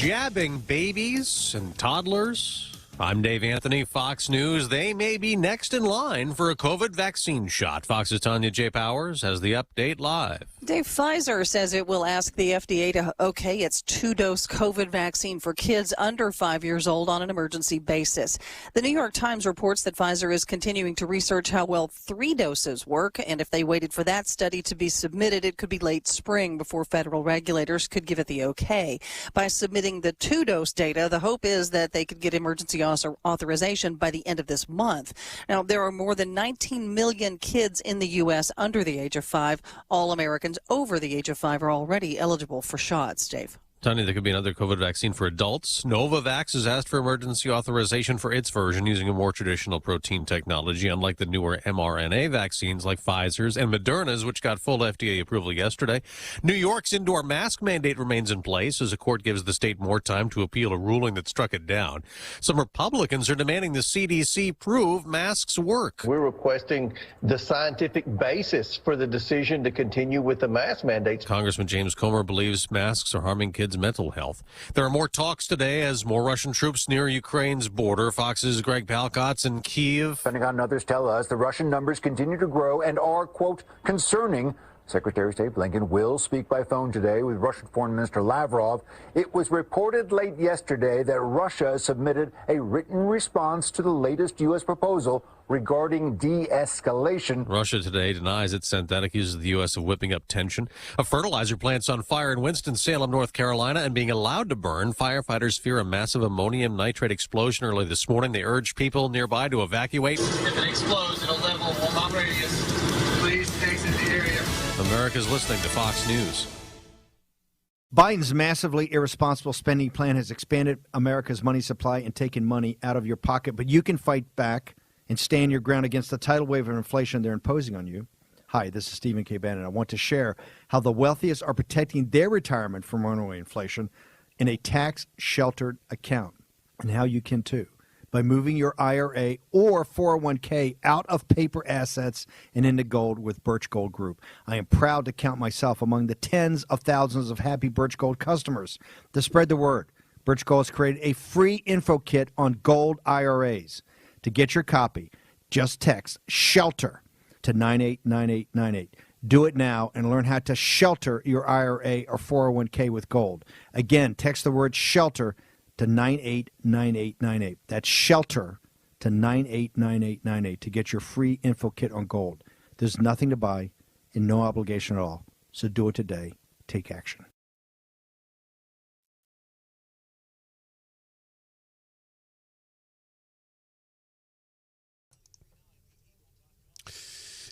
Jabbing babies and toddlers. I'm Dave Anthony, Fox News. They may be next in line for a COVID vaccine shot. Fox's Tanya J. Powers has the update live. Dave, Pfizer says it will ask the FDA to okay its 2-dose COVID vaccine for kids under 5 years old on an emergency basis. The New York Times reports that Pfizer is continuing to research how well 3 doses work, and if they waited for that study to be submitted, it could be late spring before federal regulators could give it the okay. By submitting the 2-dose data, the hope is that they could get emergency authorization by the end of this month. Now, there are more than 19 million kids in the U.S. under the age of 5. All Americans over the age of 5 are already eligible for shots, Dave. Tony, there could be another COVID vaccine for adults. Novavax has asked for emergency authorization for its version using a more traditional protein technology, unlike the newer mRNA vaccines like Pfizer's and Moderna's, which got full FDA approval yesterday. New York's indoor mask mandate remains in place as a court gives the state more time to appeal a ruling that struck it down. Some Republicans are demanding the CDC prove masks work. We're requesting the scientific basis for the decision to continue with the mask mandates. Congressman James Comer believes masks are harming kids' mental health. There are more talks today as more Russian troops near Ukraine's border. Fox's Greg Palkot's in Kyiv. Pentagon and others tell us the Russian numbers continue to grow and are, quote, concerning. Secretary of State Blinken will speak by phone today with Russian Foreign Minister Lavrov. It was reported late yesterday that Russia submitted a written response to the latest U.S. proposal regarding de-escalation. Russia today denies its synthetic uses the U.S. of whipping up tension. A fertilizer plant's on fire in Winston-Salem, North Carolina, and being allowed to burn. Firefighters fear a massive ammonium nitrate explosion early this morning. They urge people nearby to evacuate. If it explodes, it'll level a bomb radius. Please exit the area. America's listening to Fox News. Biden's massively irresponsible spending plan has expanded America's money supply and taken money out of your pocket, but you can fight back and stand your ground against the tidal wave of inflation they're imposing on you. Hi, this is Stephen K. Bannon. I want to share how the wealthiest are protecting their retirement from runaway inflation in a tax-sheltered account, and how you can too, by moving your IRA or 401k out of paper assets and into gold with Birch Gold Group. I am proud to count myself among the tens of thousands of happy Birch Gold customers. To spread the word, Birch Gold has created a free info kit on gold IRAs. To get your copy, just text SHELTER to 989898. Do it now and learn how to shelter your IRA or 401k with gold. Again, text the word SHELTER to 989898. That's SHELTER to 989898 to get your free info kit on gold. There's nothing to buy and no obligation at all. So do it today. Take action.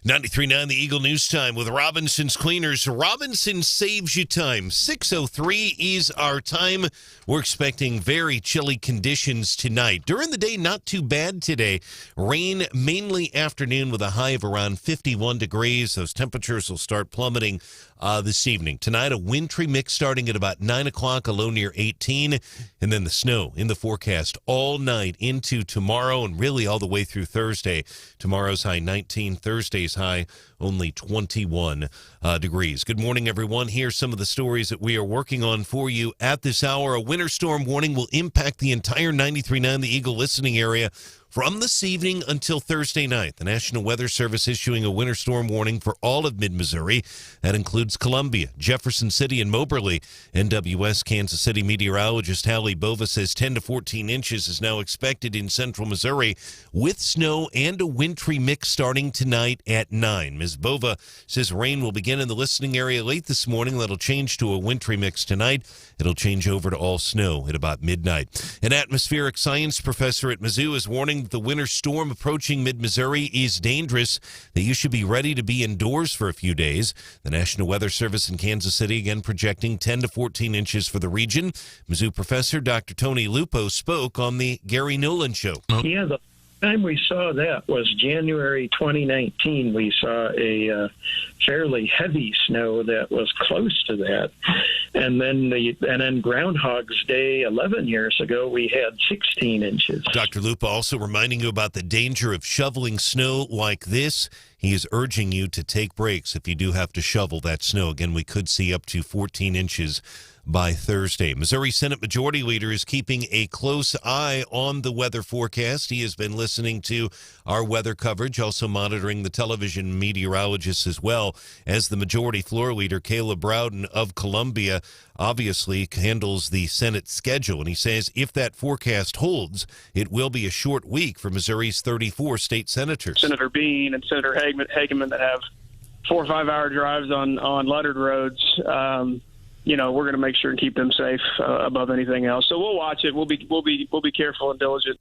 93.9 The Eagle News Time with Robinson's Cleaners. Robinson saves you time. 6:03 is our time. We're expecting very chilly conditions tonight. During the day, not too bad today. Rain mainly afternoon with a high of around 51 degrees. Those temperatures will start plummeting this evening. Tonight, a wintry mix starting at about 9 o'clock, a low near 18. And then the snow in the forecast all night into tomorrow and really all the way through Thursday. Tomorrow's high 19, Thursday's high only 21 degrees. Good morning, everyone. Here's some of the stories that we are working on for you at this hour. A winter storm warning will impact the entire 93.9 The Eagle listening area from this evening until Thursday night. The National Weather Service issuing a winter storm warning for all of mid-Missouri. That includes Columbia, Jefferson City, and Moberly. NWS Kansas City meteorologist Hallie Bova says 10 to 14 inches is now expected in central Missouri with snow and a wintry mix starting tonight at 9. Ms. Bova says rain will begin in the listening area late this morning. That'll change to a wintry mix tonight. It'll change over to all snow at about midnight. An atmospheric science professor at Mizzou is warning the winter storm approaching mid-Missouri is dangerous, that you should be ready to be indoors for a few days. The National Weather Service in Kansas City again projecting 10 to 14 inches for the region. Mizzou professor Dr. Tony Lupo spoke on the Gary Nolan Show. Yeah, the time we saw that was January 2019. We saw a fairly heavy snow that was close to that. And then Groundhog's Day 11 years ago, we had 16 inches. Dr. Lupa also reminding you about the danger of shoveling snow like this. He is urging you to take breaks if you do have to shovel that snow. Again, we could see up to 14 inches by Thursday. Missouri Senate Majority Leader is keeping a close eye on the weather forecast. He has been listening to our weather coverage, also monitoring the television meteorologists as well, as the Majority Floor Leader, Caleb Branden of Columbia, obviously handles the Senate schedule. And he says if that forecast holds, it will be a short week for Missouri's 34 state senators. Senator Bean and Senator Hageman that have 4 or 5 hour drives on lettered roads. We're going to make sure and keep them safe above anything else. So we'll watch it. We'll be careful and diligent.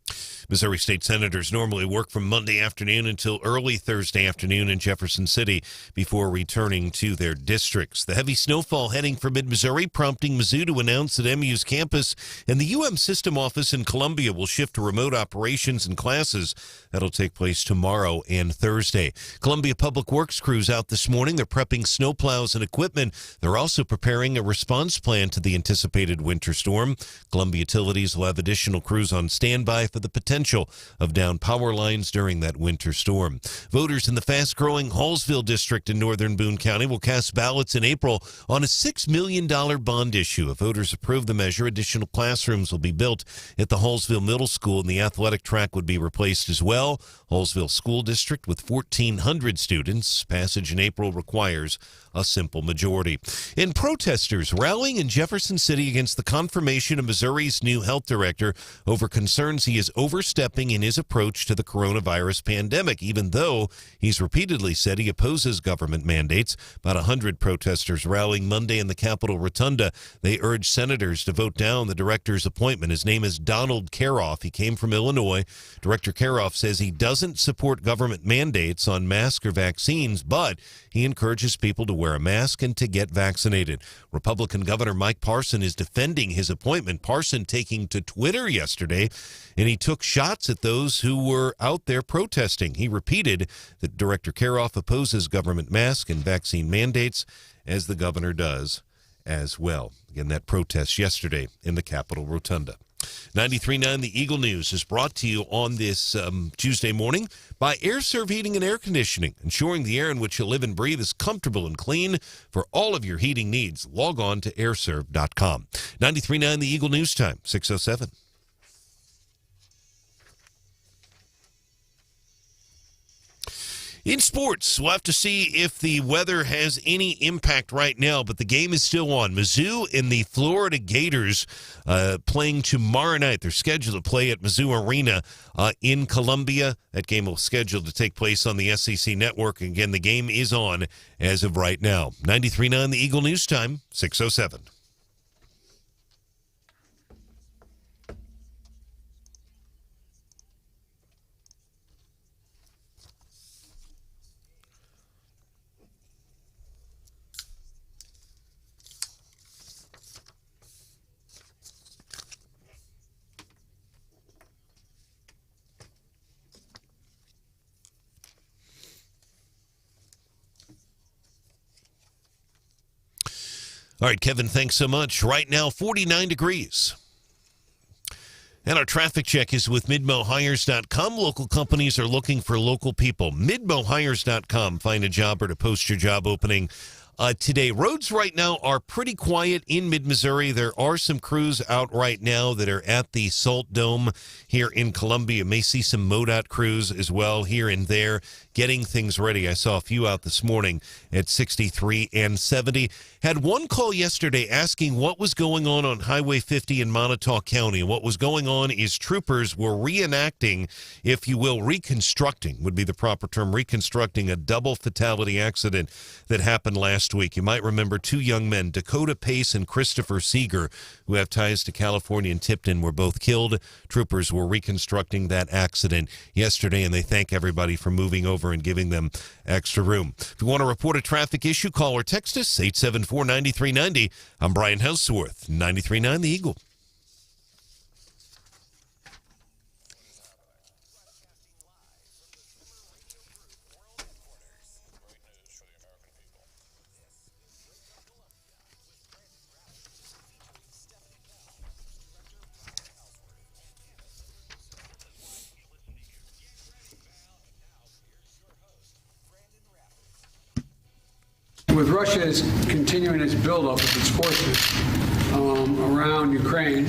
Missouri state senators normally work from Monday afternoon until early Thursday afternoon in Jefferson City before returning to their districts. The heavy snowfall heading for mid-Missouri prompting Mizzou to announce that MU's campus and the UM system office in Columbia will shift to remote operations and classes. That'll take place tomorrow and Thursday. Columbia Public Works crews out this morning. They're prepping snowplows and equipment. They're also preparing a response plan to the anticipated winter storm. Columbia Utilities will have additional crews on standby for the potential of down power lines during that winter storm. Voters in the fast-growing Hauswirth district in northern Boone County will cast ballots in April on a $6 million bond issue. If voters approve the measure, additional classrooms will be built at the Hauswirth Middle School, and the athletic track would be replaced as well. Hauswirth School District with 1,400 students. Passage in April requires a simple majority. And protesters rallying in Jefferson City against the confirmation of Missouri's new health director over concerns he is overstepping in his approach to the coronavirus pandemic, even though he's repeatedly said he opposes government mandates. About 100 protesters rallying Monday in the Capitol Rotunda. They urged senators to vote down the director's appointment. His name is Donald Karoff. He came from Illinois. Director Karoff says he doesn't support government mandates on masks or vaccines, but he encourages people to wear a mask and to get vaccinated. Republican Governor Mike Parson is defending his appointment. Parson taking to Twitter yesterday, and he took shots at those who were out there protesting. He repeated that Director Karoff opposes government mask and vaccine mandates, as the governor does as well. Again, that protest yesterday in the Capitol Rotunda. 93.9 The Eagle News is brought to you on this Tuesday morning by AirServe Heating and Air Conditioning, ensuring the air in which you live and breathe is comfortable and clean. For all of your heating needs, log on to airserve.com. 93.9 The Eagle News Time, 6:07. In sports, we'll have to see if the weather has any impact right now, but the game is still on. Mizzou and the Florida Gators playing tomorrow night. They're scheduled to play at Mizzou Arena in Columbia. That game will scheduled to take place on the SEC Network. Again, the game is on as of right now. 93.9 The Eagle News Time, 6:07. All right, Kevin, thanks so much. Right now, 49 degrees. And our traffic check is with MidmoHires.com. Local companies are looking for local people. MidmoHires.com. Find a job or to post your job opening today. Roads right now are pretty quiet in mid-Missouri. There are some crews out right now that are at the Salt Dome here in Columbia. You may see some MoDOT crews as well here and there getting things ready. I saw a few out this morning at 63 and 70. Had one call yesterday asking what was going on Highway 50 in Montauk County. And what was going on is troopers were reenacting, if you will, reconstructing would be the proper term, reconstructing a double fatality accident that happened last week. You might remember two young men, Dakota Pace and Christopher Seeger, who have ties to California and Tipton, were both killed. Troopers were reconstructing that accident yesterday, and they thank everybody for moving over and giving them extra room. If you want to report a traffic issue, call or text us, 874-9390. I'm Brian Hauswirth, 93.9 The Eagle. With Russia continuing its buildup of its forces, around Ukraine,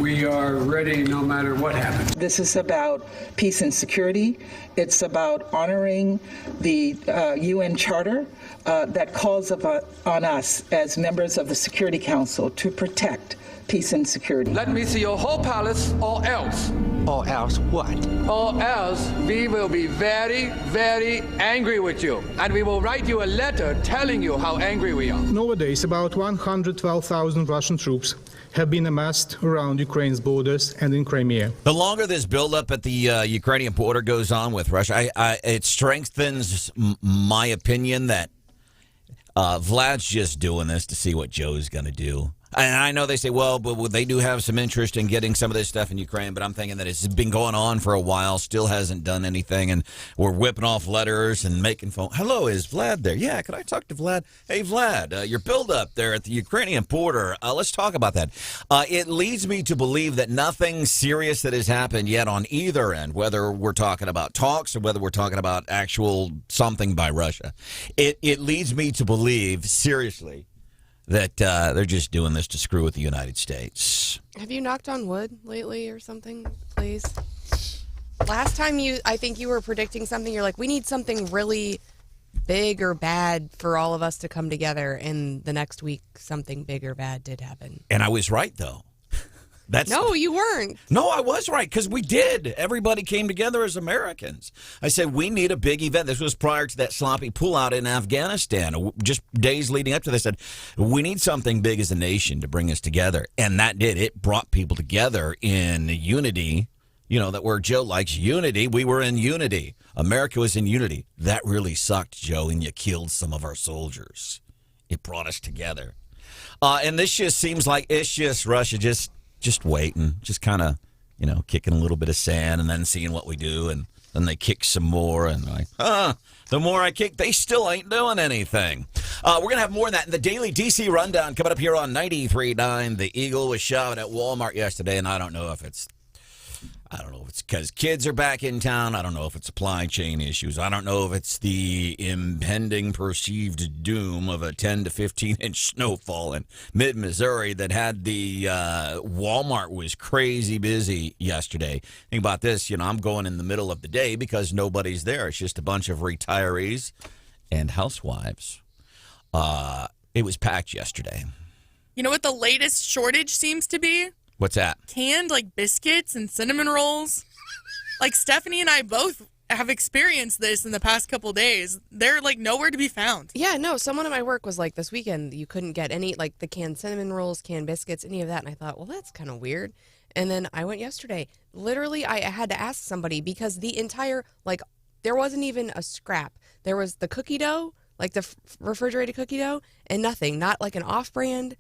we are ready no matter what happens. This is about peace and security. It's about honoring the UN Charter that calls on us as members of the Security Council to protect peace and security. Let me see your whole palace, or else. Or else what? Or else we will be very, very angry with you. And we will write you a letter telling you how angry we are. Nowadays, about 112,000 Russian troops have been amassed around Ukraine's borders and in Crimea. The longer this buildup at the Ukrainian border goes on with Russia, it strengthens my opinion that Vlad's just doing this to see what Joe's going to do. And I know they say, well, but they do have some interest in getting some of this stuff in Ukraine, but I'm thinking that it's been going on for a while, still hasn't done anything, and we're whipping off letters and making phone. Hello, is Vlad there? Yeah, could I talk to Vlad? Hey, Vlad, your buildup there at the Ukrainian border, let's talk about that. It leads me to believe that nothing serious that has happened yet on either end, whether we're talking about talks or whether we're talking about actual something by Russia. It leads me to believe, seriously, that they're just doing this to screw with the United States. Have you knocked on wood lately or something, please? Last time I think you were predicting something, you're like, we need something really big or bad for all of us to come together, and the next week something big or bad did happen. And I was right, though. No, you weren't. No, I was right, because we did. Everybody came together as Americans. I said, we need a big event. This was prior to that sloppy pullout in Afghanistan. Just days leading up to this, I said, we need something big as a nation to bring us together. And that did. It brought people together in unity. You know, that where Joe likes unity, we were in unity. America was in unity. That really sucked, Joe, and you killed some of our soldiers. It brought us together. And this just seems like it's just Russia just waiting, just kind of, kicking a little bit of sand and then seeing what we do. And then they kick some more. And the more I kick, they still ain't doing anything. We're going to have more of that in the Daily DC Rundown coming up here on 93.9. The Eagle was shot at Walmart yesterday, and I don't know if it's because kids are back in town. I don't know if it's supply chain issues. I don't know if it's the impending perceived doom of a 10 to 15-inch snowfall in mid-Missouri that had the Walmart was crazy busy yesterday. Think about this. I'm going in the middle of the day because nobody's there. It's just a bunch of retirees and housewives. It was packed yesterday. You know what the latest shortage seems to be? What's that? Canned, biscuits and cinnamon rolls. Stephanie and I both have experienced this in the past couple days. They're, nowhere to be found. Yeah, no, someone at my work was like, this weekend, you couldn't get any, the canned cinnamon rolls, canned biscuits, any of that. And I thought, well, that's kind of weird. And then I went yesterday. Literally, I had to ask somebody because the entire, there wasn't even a scrap. There was the cookie dough, the refrigerated cookie dough, and nothing. Not an off-brand,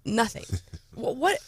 nothing. What?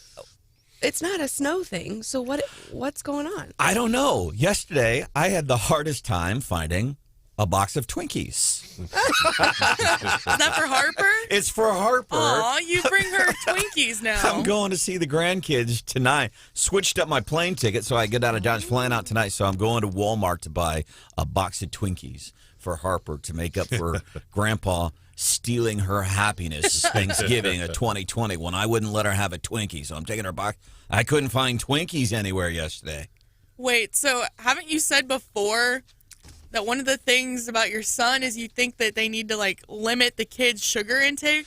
It's not a snow thing, so what's going on? I don't know. Yesterday, I had the hardest time finding a box of Twinkies. Is that for Harper? It's for Harper. Aw, you bring her Twinkies now. I'm going to see the grandkids tonight. Switched up my plane ticket so I get out of Dodge, flying out tonight, so I'm going to Walmart to buy a box of Twinkies for Harper to make up for Grandpa stealing her happiness Thanksgiving of 2020 when I wouldn't let her have a Twinkie. So I'm taking her box. I couldn't find Twinkies anywhere yesterday. Wait, so haven't you said before that one of the things about your son is you think that they need to limit the kids' sugar intake?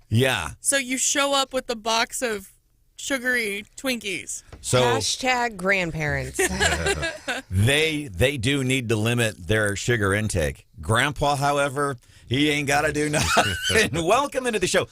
Yeah. So you show up with the box of sugary Twinkies. So hashtag grandparents. They do need to limit their sugar intake. Grandpa, however, he ain't got to do nothing. Welcome into the show.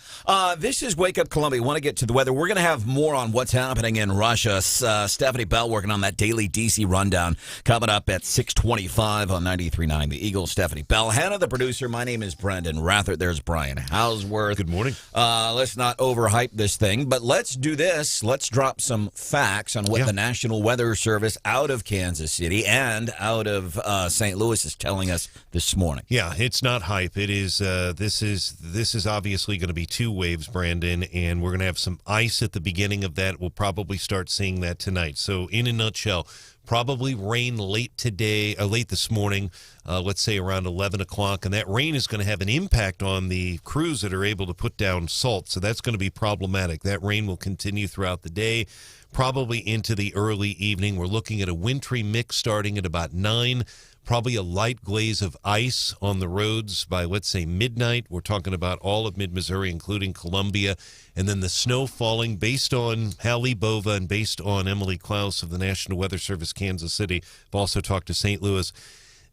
This is Wake Up Columbia. Want to get to the weather. We're going to have more on what's happening in Russia. Stephanie Bell working on that daily DC rundown coming up at 6:25 on 93.9 The Eagle. Stephanie Bell, Hannah, the producer. My name is Branden Rathert. There's Brian Hauswirth. Good morning. Let's not overhype this thing, but let's do this. Let's drop some facts on what the National Weather Service out of Kansas City and out of St. Louis is telling us this morning. Yeah, it's not hype. It is. This is obviously going to be 2 waves, Brandon, and we're going to have some ice at the beginning of that. We'll probably start seeing that tonight. So, in a nutshell, probably rain late this morning, let's say around 11 o'clock, and that rain is going to have an impact on the crews that are able to put down salt, so that's going to be problematic. That rain will continue throughout the day, probably into the early evening. We're looking at a wintry mix starting at about 9, probably a light glaze of ice on the roads by, let's say, midnight. We're talking about all of mid-Missouri, including Columbia. And then the snow falling based on Hallie Bova and based on Emily Klaus of the National Weather Service, Kansas City. I've also talked to St. Louis.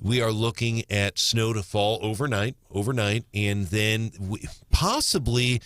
We are looking at snow to fall overnight, and then possibly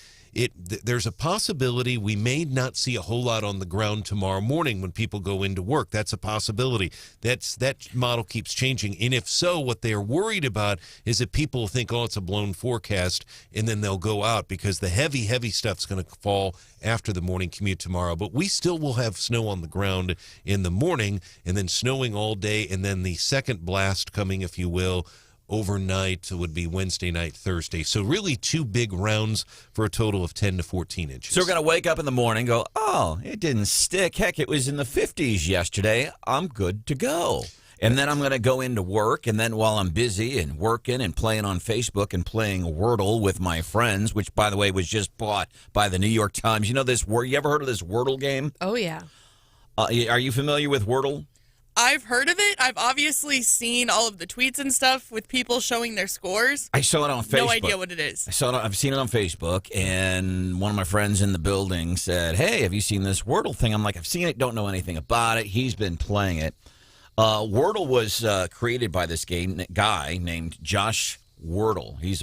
there's a possibility we may not see a whole lot on the ground tomorrow morning when people go into work. That's a possibility. That model keeps changing. And if so, what they're worried about is that people think, oh, it's a blown forecast, and then they'll go out because the heavy stuff's going to fall after the morning commute tomorrow. But we still will have snow on the ground in the morning, and then snowing all day, and then the second blast coming, if you will, overnight would be Wednesday night, Thursday. So really 2 big rounds for a total of 10 to 14 inches. So we're going to wake up in the morning and go, oh, it didn't stick. Heck, it was in the 50s yesterday. I'm good to go. And then I'm going to go into work, and then while I'm busy and working and playing on Facebook and playing Wordle with my friends, which, by the way, was just bought by the New York Times. You know this? You ever heard of this Wordle game? Oh, yeah. Are you familiar with Wordle? I've heard of it. I've obviously seen all of the tweets and stuff with people showing their scores. I saw it on Facebook. No idea what it is. I've seen it on Facebook, and one of my friends in the building said, hey, have you seen this Wordle thing? I'm like, I've seen it, don't know anything about it. He's been playing it. Wordle was created by this guy named Josh Wordle. He's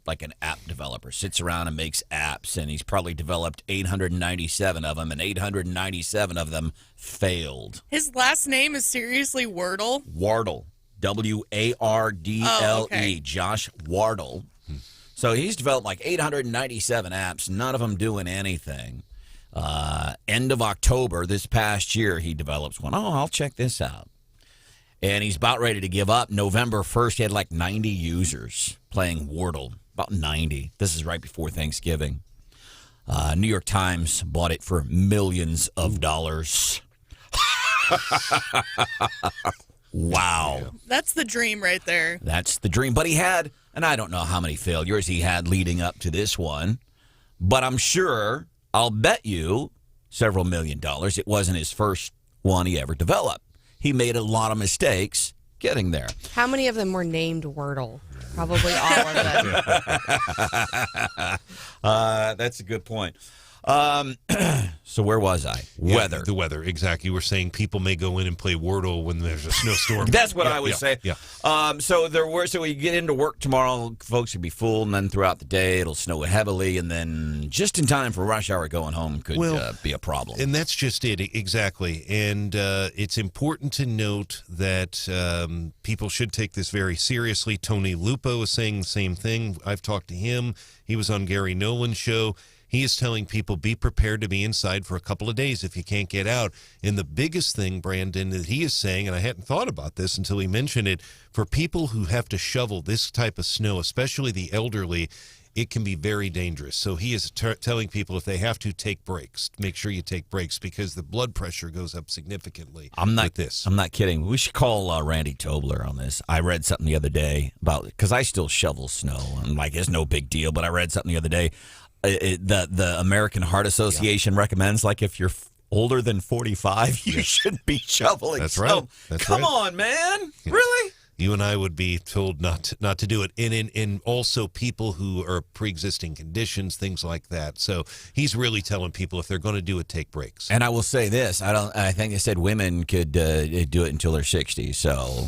like an app developer, sits around and makes apps, and he's probably developed 897 of them, and 897 of them failed. His last name is seriously Wordle? Wardle. W-A-R-D-L-E. Oh, okay. Josh Wardle. So he's developed like 897 apps, none of them doing anything. End of October this past year, he develops one. Oh, I'll check this out. And he's about ready to give up. November 1st, he had like 90 users playing Wordle. About 90. This is right before Thanksgiving. New York Times bought it for millions of dollars. Wow. That's the dream right there. That's the dream. But he had, and I don't know how many failures he had leading up to this one, but I'm sure, I'll bet you, several $1 million. It wasn't his first one he ever developed. He made a lot of mistakes getting there. How many of them were named Wordle? Probably all of them. That's a good point. So where was I? Yeah, Weather. The weather, exactly. You were saying people may go in and play Wordle when there's a snowstorm. That's what I was saying. Yeah. So we get into work tomorrow, folks will be full, and then throughout the day it'll snow heavily, and then just in time for rush hour going home could be a problem. And that's just it, exactly. And it's important to note that people should take this very seriously. Tony Lupo is saying the same thing. I've talked to him. He was on Gary Nolan's show. He is telling people, be prepared to be inside for a couple of days if you can't get out. And the biggest thing, Brandon, that he is saying, and I hadn't thought about this until he mentioned it, for people who have to shovel this type of snow, especially the elderly, it can be very dangerous. So he is telling people if they have to, take breaks. Make sure you take breaks because the blood pressure goes up significantly with this. I'm not kidding. We should call Randy Tobler on this. I read something the other day about, because I still shovel snow. I'm like, it's no big deal, but I read something the other day. The American Heart Association recommends, like, if you're older than 45, you shouldn't be shoveling. That's snow. right. Come on, man. Yeah. Really? You and I would be told not to do it. And also people who are pre-existing conditions, things like that. So he's really telling people if they're going to do it, take breaks. And I will say this. I think they said women could do it until they're 60. So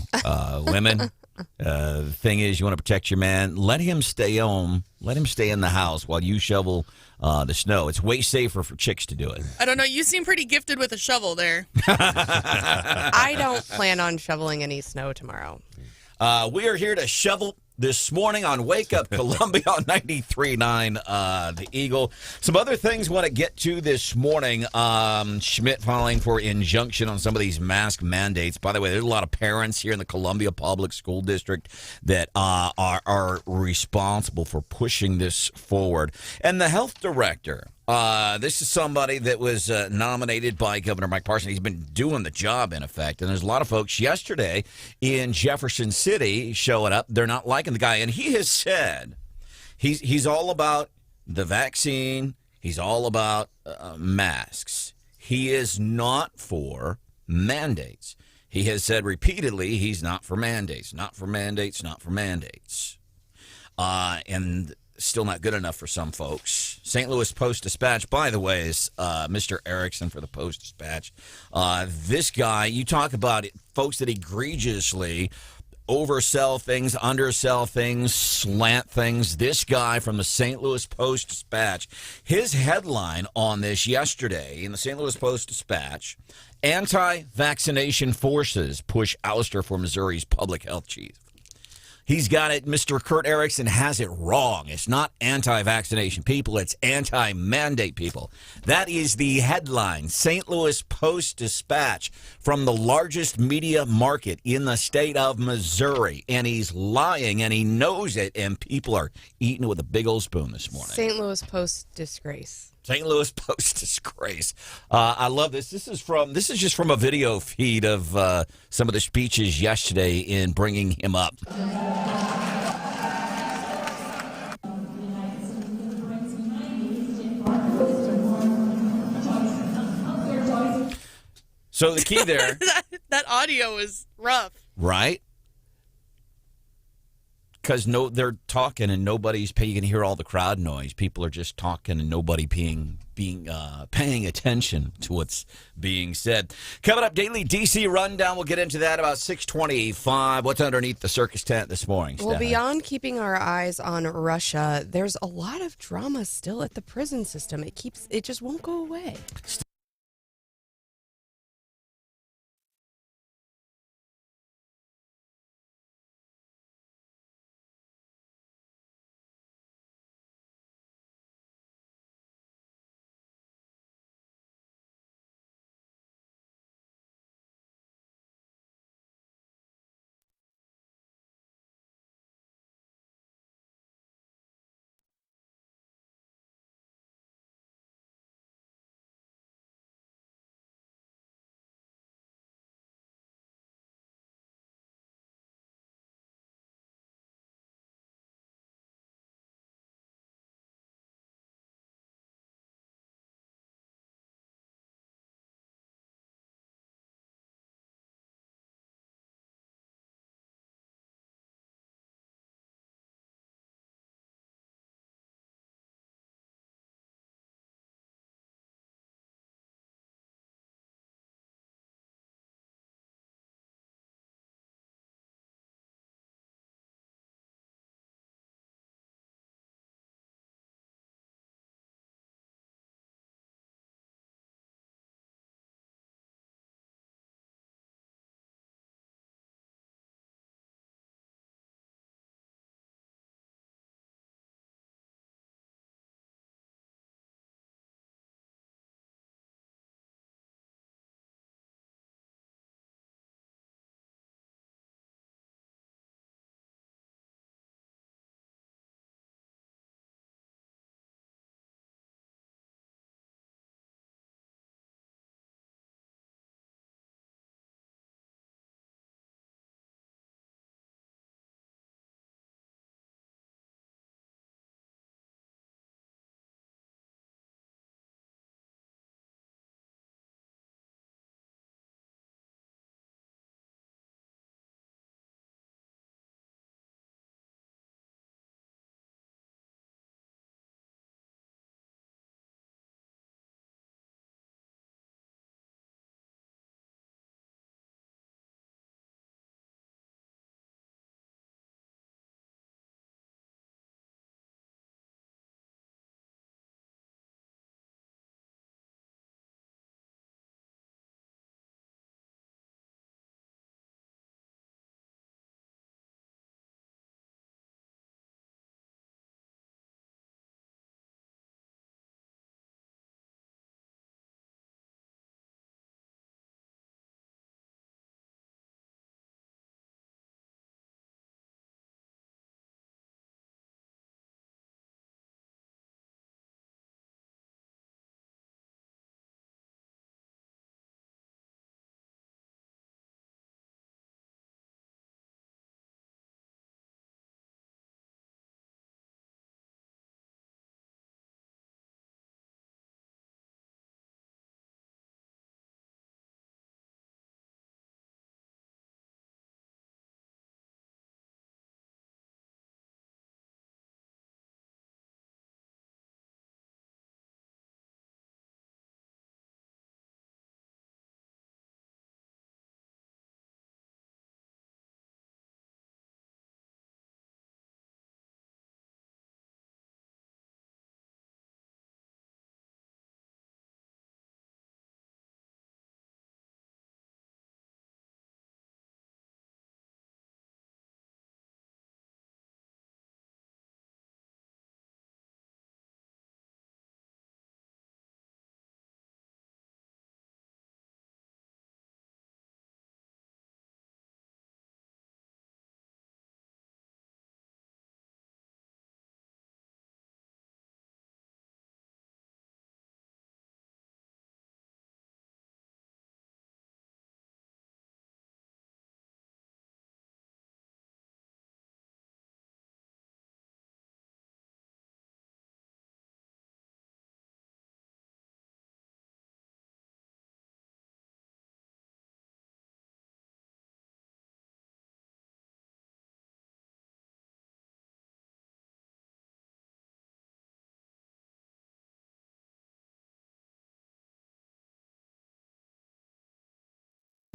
women, the thing is, you want to protect your man. Let him stay home. Let him stay in the house while you shovel the snow. It's way safer for chicks to do it. I don't know. You seem pretty gifted with a shovel there. I don't plan on shoveling any snow tomorrow. We are here to shovel this morning on Wake Up Columbia on 93.9 The Eagle. Some other things I want to get to this morning. Schmidt filing for injunction on some of these mask mandates. By the way, there's a lot of parents here in the Columbia Public School District that are responsible for pushing this forward. And the health director, this is somebody that was nominated by Governor Mike Parson. He's been doing the job, in effect. And there's a lot of folks yesterday in Jefferson City showing up. They're not liking the guy. And he has said he's all about the vaccine. He's all about masks. He is not for mandates. He has said repeatedly he's not for mandates, not for mandates, not for mandates. And still not good enough for some folks. St. Louis Post-Dispatch, by the way, is Mr. Erickson for the Post-Dispatch. This guy, you talk about folks that egregiously oversell things, undersell things, slant things. This guy from the St. Louis Post-Dispatch, his headline on this yesterday in the St. Louis Post-Dispatch, anti-vaccination forces push ouster for Missouri's public health chief. He's got it. Mr. Kurt Erickson has it wrong. It's not anti-vaccination people. It's anti-mandate people. That is the headline. St. Louis Post-Dispatch from the largest media market in the state of Missouri. And he's lying, and he knows it, and people are eating it with a big old spoon this morning. St. Louis Post disgrace. St. Louis Post disgrace. I love this. This is just from a video feed of some of the speeches yesterday in bringing him up. So the key there, that audio is rough, right? Because they're talking and nobody's paying. You can hear all the crowd noise. People are just talking and nobody paying attention to what's being said. Coming up, daily DC rundown. We'll get into that about 6:25. What's underneath the circus tent this morning, Well, Steph? beyond keeping our eyes on Russia, there's a lot of drama still at the prison system. It just won't go away.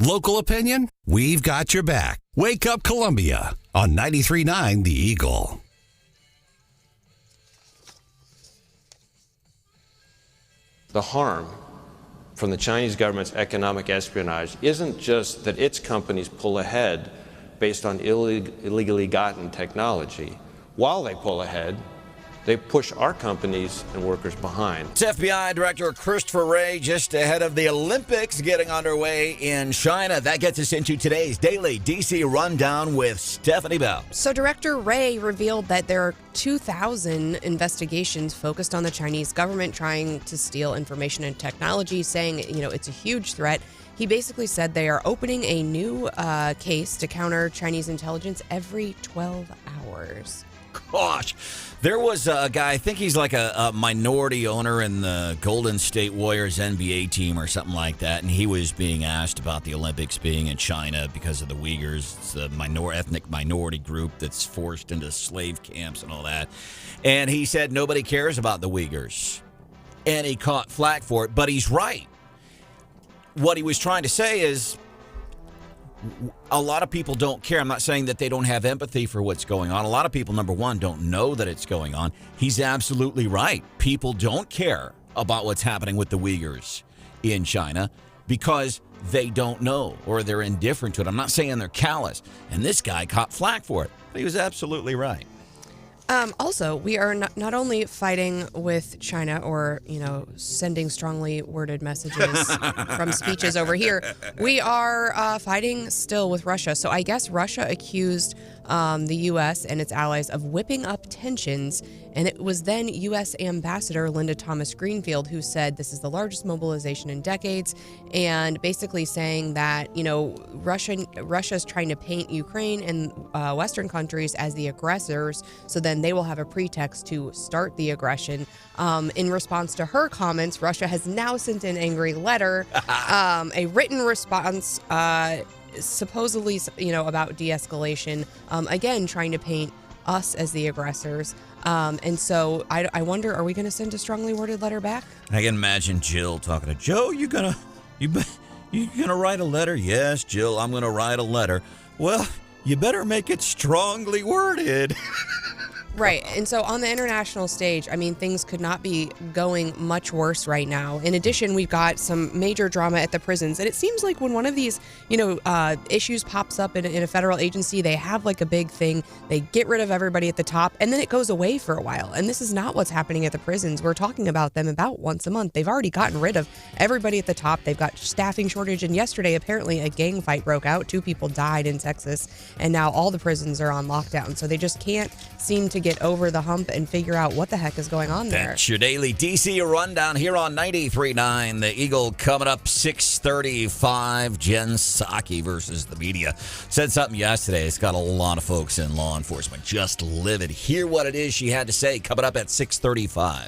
Local opinion? We've got your back. Wake Up Columbia on 93.9 The Eagle. The harm from the Chinese government's economic espionage isn't just that its companies pull ahead based on illegally gotten technology. While they pull ahead, they push our companies and workers behind. It's FBI Director Christopher Wray just ahead of the Olympics getting underway in China. That gets us into today's Daily DC Rundown with Stephanie Bell. So Director Wray revealed that there are 2,000 investigations focused on the Chinese government trying to steal information and technology, saying, it's a huge threat. He basically said they are opening a new case to counter Chinese intelligence every 12 hours. Gosh, there was a guy, I think he's like a minority owner in the Golden State Warriors NBA team or something like that, and he was being asked about the Olympics being in China because of the Uyghurs. It's a ethnic minority group that's forced into slave camps and all that. And he said nobody cares about the Uyghurs. And he caught flack for it, but he's right. What he was trying to say is, a lot of people don't care. I'm not saying that they don't have empathy for what's going on. A lot of people, number one, don't know that it's going on. He's absolutely right. People don't care about what's happening with the Uyghurs in China because they don't know or they're indifferent to it. I'm not saying they're callous. And this guy caught flack for it. But he was absolutely right. Also, we are not only fighting with China or, sending strongly worded messages from speeches over here, we are fighting still with Russia. So I guess Russia accused the U.S. and its allies of whipping up tensions. And it was then U.S. Ambassador Linda Thomas Greenfield who said this is the largest mobilization in decades, and basically saying that, Russia's trying to paint Ukraine and Western countries as the aggressors, so then they will have a pretext to start the aggression. In response to her comments, Russia has now sent an angry letter, a written response, supposedly, about de-escalation, again, trying to paint us as the aggressors. And so I wonder, are we going to send a strongly worded letter back? I can imagine Jill talking to Joe. You gonna write a letter? Yes, Jill, I'm gonna write a letter. Well, you better make it strongly worded. Right. And so on the international stage, things could not be going much worse right now. In addition, we've got some major drama at the prisons. And it seems like when one of these, issues pops up in a federal agency, they have like a big thing. They get rid of everybody at the top and then it goes away for a while. And this is not what's happening at the prisons. We're talking about them about once a month. They've already gotten rid of everybody at the top. They've got staffing shortage. And yesterday, apparently, a gang fight broke out. 2 people died in Texas. And now all the prisons are on lockdown. So they just can't seem to get over the hump and figure out what the heck is going on there. That's your daily DC rundown here on 93.9 The Eagle. Coming up 6:35. Jen Psaki versus the media. Said something yesterday. It's got a lot of folks in law enforcement just livid. Hear what it is she had to say. Coming up at 6:35.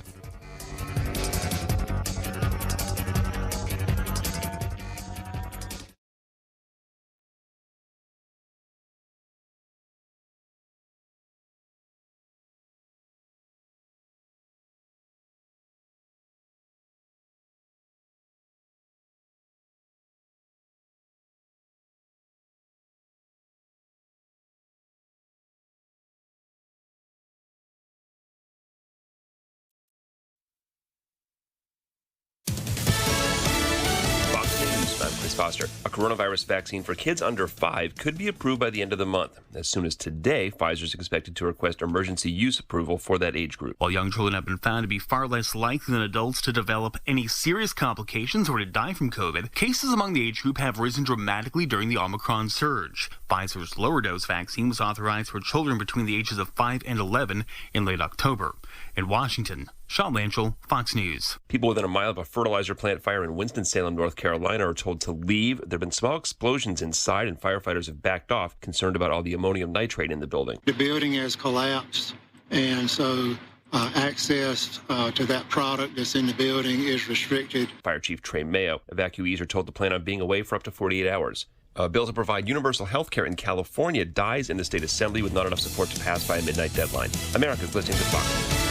Foster. A coronavirus vaccine for kids under 5 could be approved by the end of the month. As soon as today, Pfizer is expected to request emergency use approval for that age group. While young children have been found to be far less likely than adults to develop any serious complications or to die from COVID, cases among the age group have risen dramatically during the Omicron surge. Pfizer's lower dose vaccine was authorized for children between the ages of 5 and 11 in late October. In Washington, Sean Blanchell, Fox News. People within a mile of a fertilizer plant fire in Winston-Salem, North Carolina are told to leave. There have been small explosions inside and firefighters have backed off, concerned about all the ammonium nitrate in the building. The building has collapsed, and so access to that product that's in the building is restricted. Fire Chief Trey Mayo. Evacuees are told to plan on being away for up to 48 hours. A bill to provide universal health care in California dies in the state assembly with not enough support to pass by a midnight deadline. America's listening to Fox.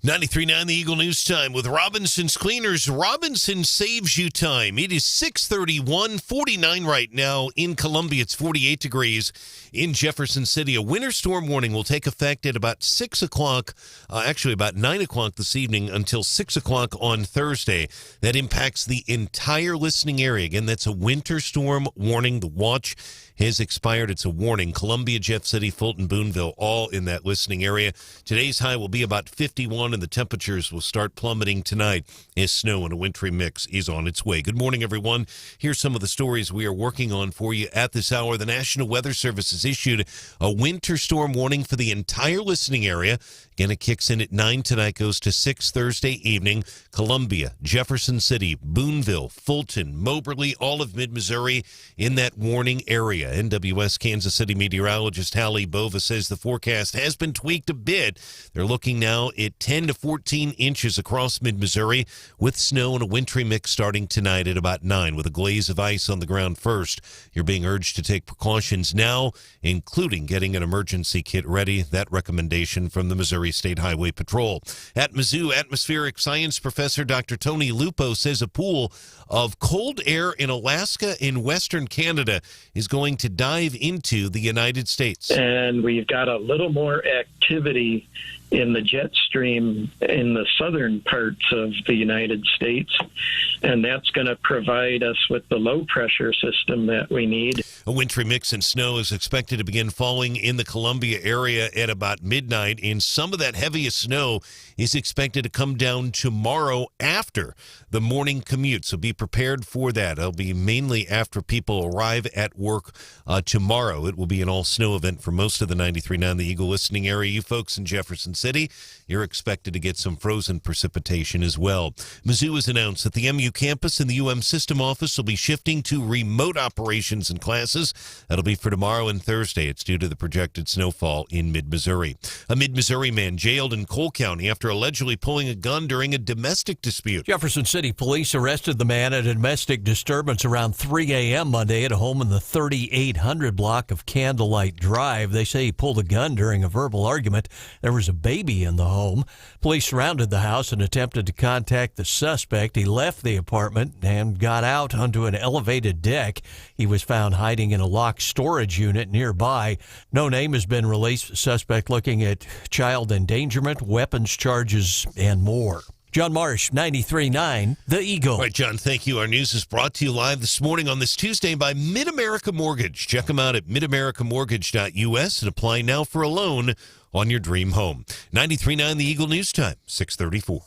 93.9 The Eagle News Time with Robinson's Cleaners. Robinson saves you time. It is 6:31, 49 right now in Columbia. It's 48 degrees in Jefferson City. A winter storm warning will take effect at about 6 o'clock, about 9 o'clock this evening until 6 o'clock on Thursday. That impacts the entire listening area. Again, that's a winter storm warning. The watch has expired. It's a warning. Columbia, Jeff City, Fulton, Boonville, all in that listening area. Today's high will be about 51, and the temperatures will start plummeting tonight as snow and a wintry mix is on its way. Good morning, everyone. Here's some of the stories we are working on for you at this hour. The National Weather Service has issued a winter storm warning for the entire listening area. Again, it kicks in at 9 tonight, goes to 6 Thursday evening. Columbia, Jefferson City, Boonville, Fulton, Moberly, all of mid-Missouri in that warning area. NWS Kansas City meteorologist Hallie Bova says the forecast has been tweaked a bit. They're looking now at 10 to 14 inches across mid-Missouri with snow and a wintry mix starting tonight at about 9 with a glaze of ice on the ground first. You're being urged to take precautions now, including getting an emergency kit ready. That recommendation from the Missouri State Highway Patrol. At Mizzou, atmospheric science professor Dr. Tony Lupo says a pool of cold air in Alaska and Western Canada is going to dive into the United States. And we've got a little more activity in the jet stream in the southern parts of the United States, and that's going to provide us with the low pressure system that we need. A wintry mix and snow is expected to begin falling in the Columbia area at about midnight, and some of that heaviest snow is expected to come down tomorrow after the morning commute, so be prepared for that. It'll be mainly after people arrive at work tomorrow. It will be an all-snow event for most of the 93.9 The Eagle listening area. You folks in Jefferson City, you're expected to get some frozen precipitation as well. Mizzou has announced that the MU campus and the UM system office will be shifting to remote operations and classes. That'll be for tomorrow and Thursday. It's due to the projected snowfall in mid-Missouri. A mid-Missouri man jailed in Cole County after allegedly pulling a gun during a domestic dispute. Jefferson City police arrested the man at a domestic disturbance around 3 a.m. Monday at a home in the 3800 block of Candlelight Drive. They say he pulled a gun during a verbal argument. There was a baby in the home. Police surrounded the house and attempted to contact the suspect. He left the apartment and got out onto an elevated deck. He was found hiding in a locked storage unit nearby. No name has been released. The suspect looking at child endangerment, weapons charges, and more. John Marsh, 93.9 The Eagle. All right, John, thank you. Our news is brought to you live this morning on this Tuesday by Mid-America Mortgage. Check them out at midamericamortgage.us and apply now for a loan on your dream home. 93.9 The Eagle News Time, 6:34.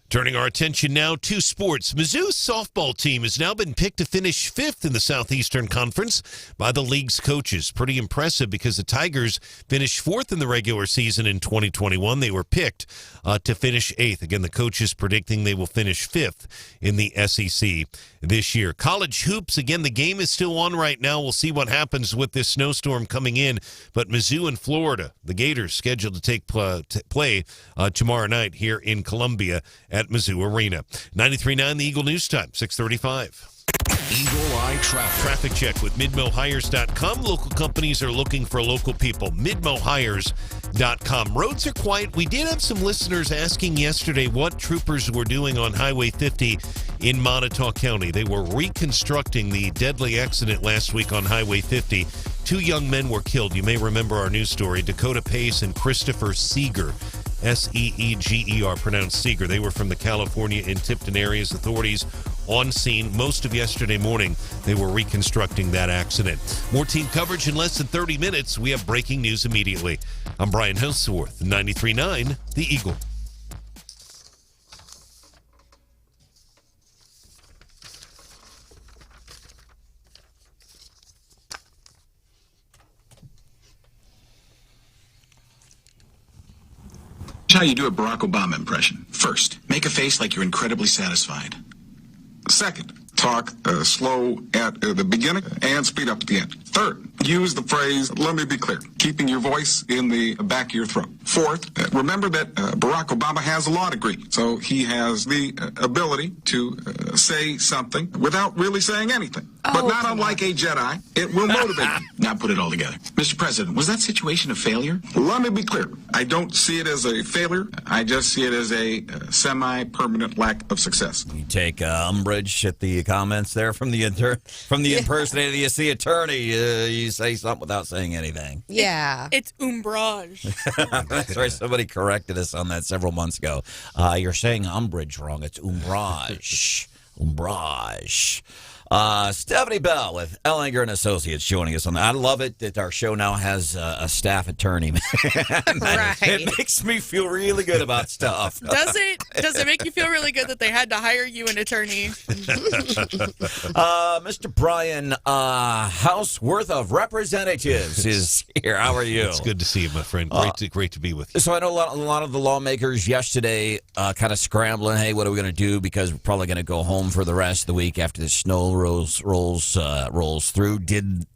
Turning our attention now to sports. Mizzou's softball team has now been picked to finish 5th in the Southeastern Conference by the league's coaches. Pretty impressive because the Tigers finished 4th in the regular season in 2021. They were picked to finish 8th. Again, the coaches predicting they will finish 5th in the SEC this year. College hoops, again, the game is still on right now. We'll see what happens with this snowstorm coming in. But Mizzou in Florida, the Gators scheduled to take play tomorrow night here in Columbia at Mizzou Arena. 93.9 The Eagle News Time, 6:35. Eagle Eye Traffic check with MidmoHires.com. Local companies are looking for local people. MidmoHires.com. Roads are quiet. We did have some listeners asking yesterday what troopers were doing on Highway 50 in Montauk County. They were reconstructing the deadly accident last week on Highway 50. 2 young men were killed. You may remember our news story. Dakota Pace and Christopher Seeger. Seeger, pronounced Seeger. They were from the California and Tipton areas. Authorities on scene most of yesterday morning. They were reconstructing that accident. More team coverage in less than 30 minutes. We have breaking news immediately. I'm Brian Hauswirth, 93.9 The Eagle. How you do a Barack Obama impression. First, make a face like you're incredibly satisfied. Second, talk slow at the beginning and speed up at the end. Third, use the phrase, let me be clear, keeping your voice in the back of your throat. Fourth, remember that Barack Obama has a law degree, so he has the ability to say something without really saying anything. But not unlike a Jedi, it will motivate you. Now put it all together. Mr. President, was that situation a failure? Let me be clear. I don't see it as a failure. I just see it as a semi-permanent lack of success. You take umbrage at the comments there from the impersonator. You see attorney, you say something without saying anything. Yeah. It's umbrage. That's right. Somebody corrected us on that several months ago. You're saying umbrage wrong. It's umbrage. Umbrage. Stephanie Bell with Ellinger and Associates joining us on that. I love it that our show now has a staff attorney. Right. It makes me feel really good about stuff. Does it make you feel really good that they had to hire you an attorney? Mr. Brian Hauswirth of Representatives is here. How are you? It's good to see you, my friend. Great to be with you. So I know a lot of the lawmakers yesterday kind of scrambling. Hey, what are we going to do? Because we're probably going to go home for the rest of the week after the snow rolls through. Did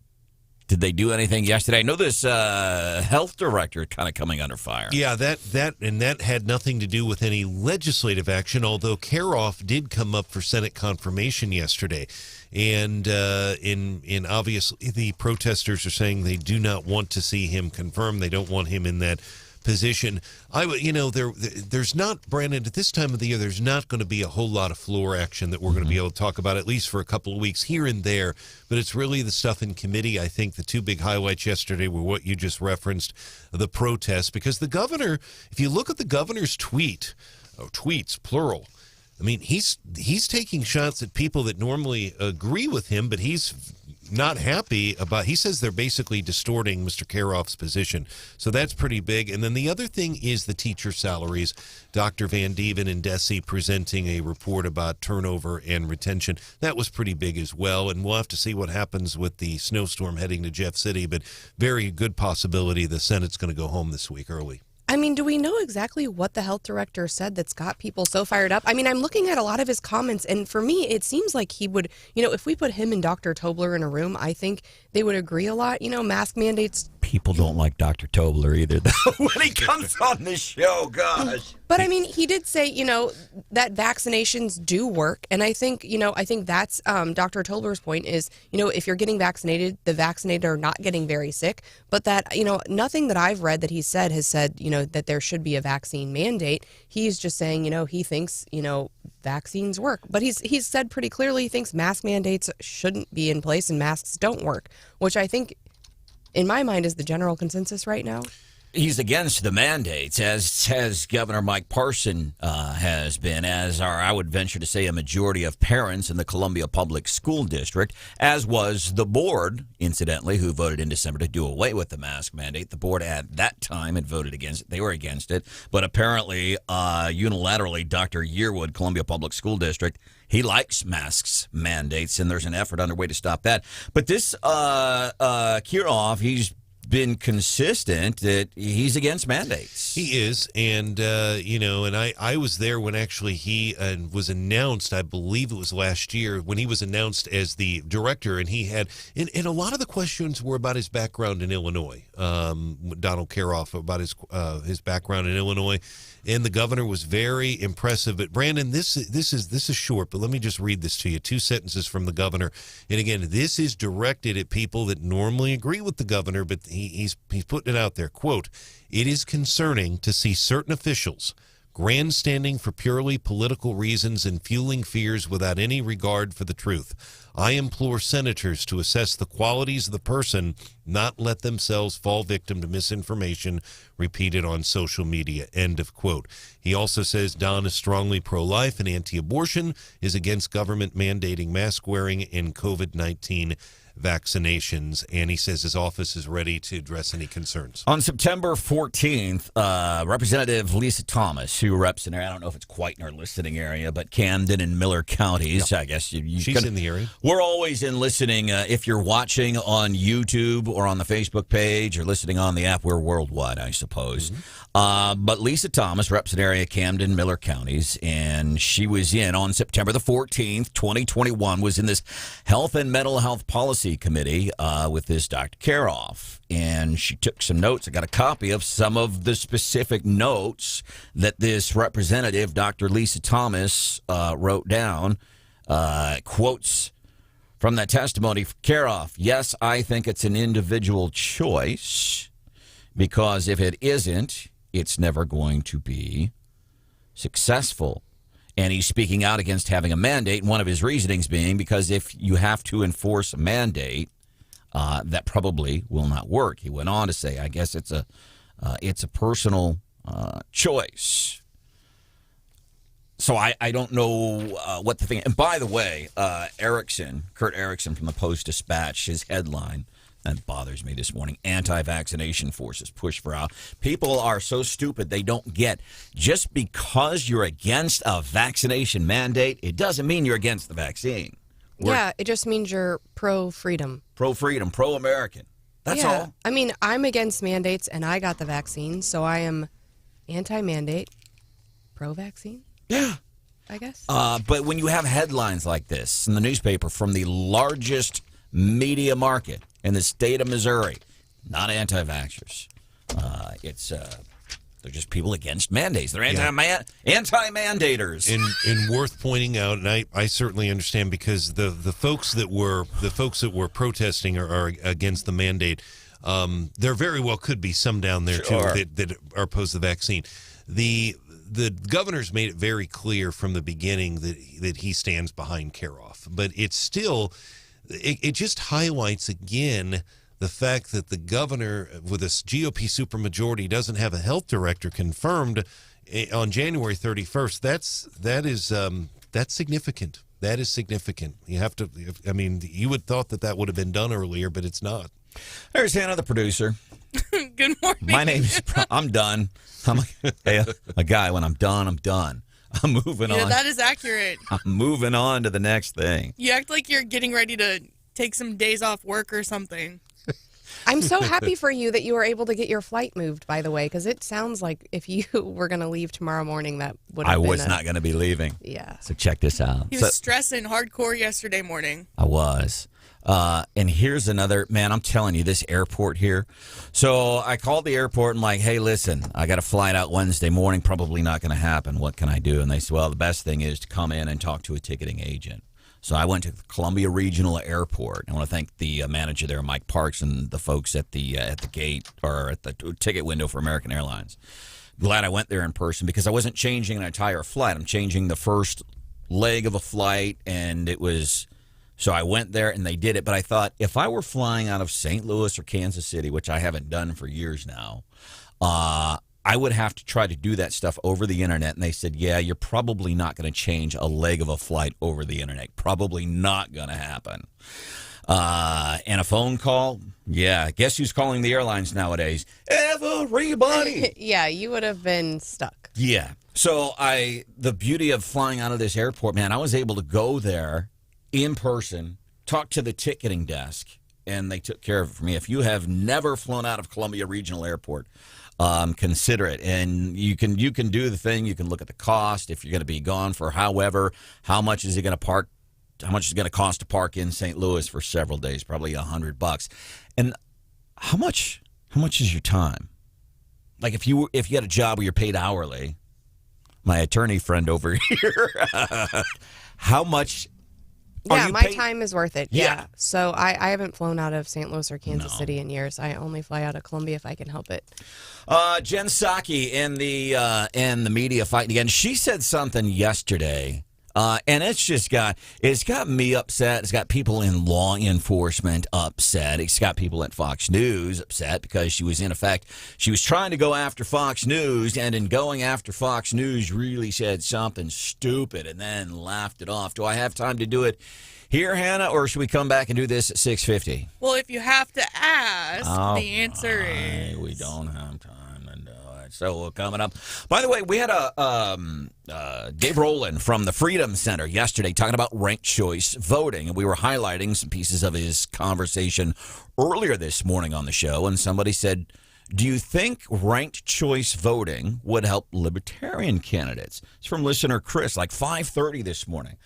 they do anything yesterday? I know this health director kind of coming under fire. Yeah, that had nothing to do with any legislative action, although Karoff did come up for Senate confirmation yesterday. And in obviously the protesters are saying they do not want to see him confirmed. They don't want him in that position. There's not, Branden, at this time of the year, there's not going to be a whole lot of floor action that we're going to be able to talk about, at least for a couple of weeks here and there. But it's really the stuff in committee. I think the two big highlights yesterday were what you just referenced, the protests, because the governor, if you look at the governor's tweets, plural, I mean, he's taking shots at people that normally agree with him, but he's not happy about. He says they're basically distorting Mr. Karoff's position. So that's pretty big. And then the other thing is the teacher salaries. Dr. Van Dieven and Desi presenting a report about turnover and retention. That was pretty big as well. And we'll have to see what happens with the snowstorm heading to Jeff City. But very good possibility the Senate's going to go home this week early. I mean, do we know exactly what the health director said that's got people so fired up? I mean, I'm looking at a lot of his comments, and for me, it seems like he would, if we put him and Dr. Tobler in a room, I think they would agree a lot. Mask mandates. People don't like Dr. Tobler either, though, when he comes on the show, gosh. But, I mean, he did say, that vaccinations do work. And I think that's Dr. Tobler's point is, if you're getting vaccinated, the vaccinated are not getting very sick. But that, nothing that I've read that he said has said, that there should be a vaccine mandate. He's just saying, he thinks, vaccines work. But he's said pretty clearly he thinks mask mandates shouldn't be in place and masks don't work, which I think, in my mind, is the general consensus right now. He's against the mandates, as Governor Mike Parson has been, as are, I would venture to say, a majority of parents in the Columbia Public School District, as was the board, incidentally, who voted in December to do away with the mask mandate. The board at that time had voted against it. They were against it. But apparently, unilaterally, Dr. Yearwood, Columbia Public School District, he likes masks mandates, and there's an effort underway to stop that. But this Karoff, he's been consistent that he's against mandates. He is, and and I was there when actually he was announced. I believe it was last year when he was announced as the director, and he had and a lot of the questions were about his background in Illinois. Donald Karoff, about his background in Illinois, and the governor was very impressive. But Branden, this is short, but let me just read this to you. 2 sentences from the governor, and again, this is directed at people that normally agree with the governor, but he's putting it out there. Quote, "It is concerning to see certain officials grandstanding for purely political reasons and fueling fears without any regard for the truth. I implore senators to assess the qualities of the person, not let themselves fall victim to misinformation repeated on social media." End of quote. He also says Don is strongly pro-life and anti-abortion, is against government mandating mask wearing and COVID-19 vaccinations, and he says his office is ready to address any concerns. On September 14th, Representative Lisa Thomas, who reps in there, I don't know if it's quite in our listening area, but Camden and Miller counties, I guess. She's in the area. We're always in listening. If you're watching on YouTube or on the Facebook page or listening on the app. We're worldwide, I suppose. But Lisa Thomas reps an area Camden, Miller counties, and she was on September the 14th, 2021, was in this Health and Mental Health Policy Committee with this Dr. Karoff. And she took some notes. I got a copy of some of the specific notes that this representative, Dr. Lisa Thomas, wrote down. Quotes from that testimony for Karoff. Yes, I think it's an individual choice because if it isn't, it's never going to be successful. And he's speaking out against having a mandate, and one of his reasonings being because if you have to enforce a mandate, that probably will not work. He went on to say, I guess it's a personal choice. So I don't know what the thing. And by the way, Kurt Erickson from the Post-Dispatch, his headline, that bothers me this morning, anti-vaccination forces push for out. People are so stupid they don't get. Just because you're against a vaccination mandate, it doesn't mean you're against the vaccine. It just means you're pro-freedom. Pro-freedom, pro-American. That's all. I mean, I'm against mandates, and I got the vaccine, so I am anti-mandate, pro-vaccine. Yeah. I guess. But when you have headlines like this in the newspaper from the largest media market in the state of Missouri, not anti-vaxxers. They're just people against mandates. They're anti-mandators. And worth pointing out, and I certainly understand because the folks that were protesting are against the mandate. There very well could be some down there too that are opposed to the vaccine. The governor's made it very clear from the beginning that he stands behind Karoff, but it's still it just highlights again the fact that the governor with a GOP supermajority doesn't have a health director confirmed on January 31st. That's significant. That is significant. You have to. I mean, you would thought that would have been done earlier, but it's not. There's Hannah, the producer. Good morning. My name is. I'm done. I'm a guy. When I'm done, I'm done. I'm moving on. Yeah, that is accurate. I'm moving on to the next thing. You act like you're getting ready to take some days off work or something. I'm so happy for you that you were able to get your flight moved, by the way, because it sounds like if you were going to leave tomorrow morning, that would have been I was not going to be leaving. Yeah. So check this out. He was stressing hardcore yesterday morning. I was. And here's another, man, I'm telling you, this airport here. So I called the airport and like, hey, listen, I got a flight out Wednesday morning, probably not going to happen. What can I do? And they said, well, the best thing is to come in and talk to a ticketing agent. So I went to Columbia Regional Airport. I want to thank the manager there, Mike Parks, and the folks at the gate or at the ticket window for American Airlines. Glad I went there in person because I wasn't changing an entire flight. I'm changing the first leg of a flight, and it was... So I went there, and they did it. But I thought, if I were flying out of St. Louis or Kansas City, which I haven't done for years now, I would have to try to do that stuff over the internet. And they said, yeah, you're probably not going to change a leg of a flight over the internet. Probably not going to happen. And a phone call? Yeah. Guess who's calling the airlines nowadays? Everybody. Yeah, you would have been stuck. Yeah. So the beauty of flying out of this airport, man, I was able to go there in person, talk to the ticketing desk, and they took care of it for me. If you have never flown out of Columbia Regional Airport, consider it. And you can do the thing. You can look at the cost if you're going to be gone for however. How much is it going to park? How much is it going to cost to park in St. Louis for several days? Probably $100. And how much is your time? Like if you had a job where you're paid hourly, my attorney friend over here, how much? Yeah, my time is worth it. Yeah. So I haven't flown out of St. Louis or Kansas City in years. I only fly out of Columbia if I can help it. Jen Psaki in the media fighting again. She said something yesterday, and it's got me upset. It's got people in law enforcement upset. It's got people at Fox News upset because she was trying to go after Fox News, and in going after Fox News really said something stupid and then laughed it off. Do I have time to do it here, Hannah, or should we come back and do this at 6:50? Well, if you have to ask, the answer is... We don't have time to do it. So coming up. By the way, we had Dave Rowland from the Freedom Center yesterday talking about ranked choice voting, and we were highlighting some pieces of his conversation earlier this morning on the show, and somebody said, do you think ranked choice voting would help libertarian candidates? It's from listener Chris, like 5:30 this morning.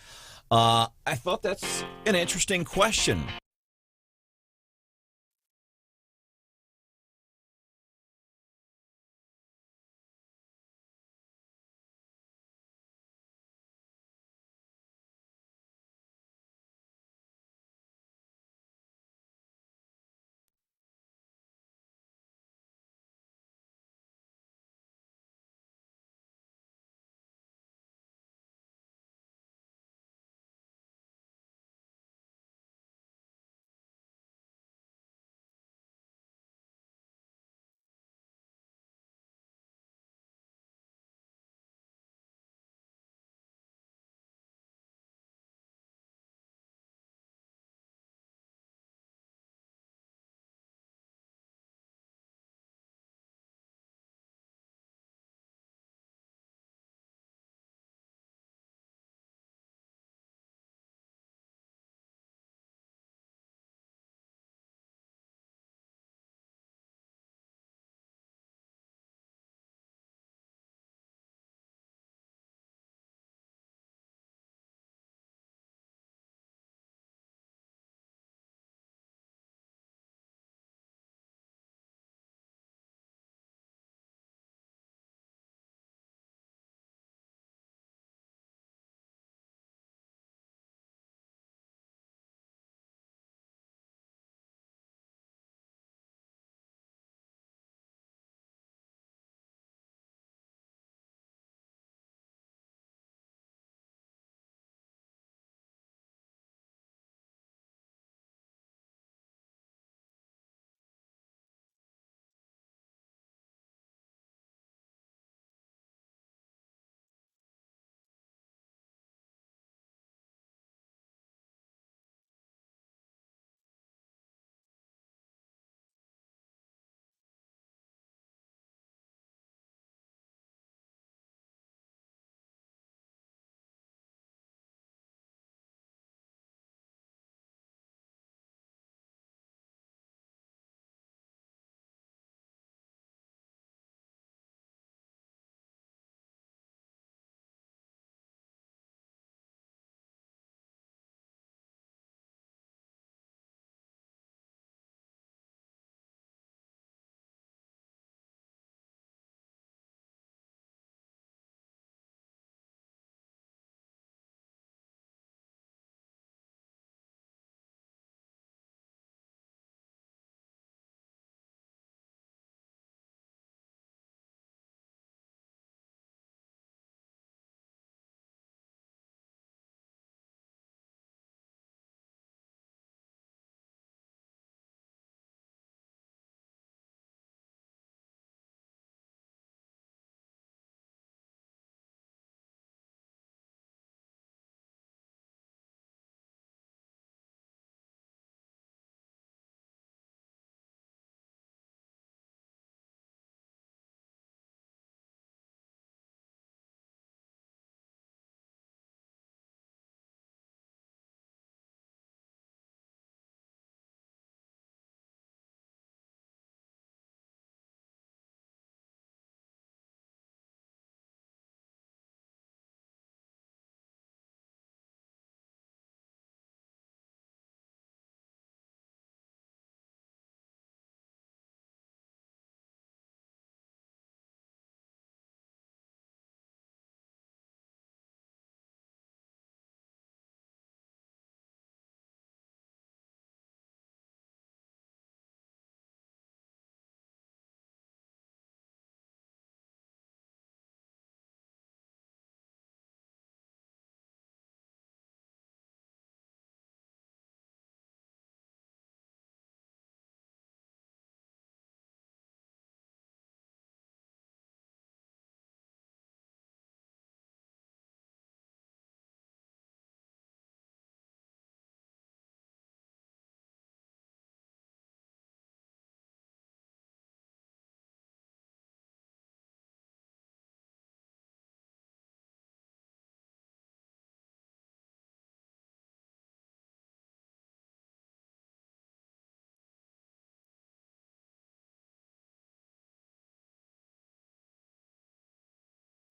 I thought that's an interesting question.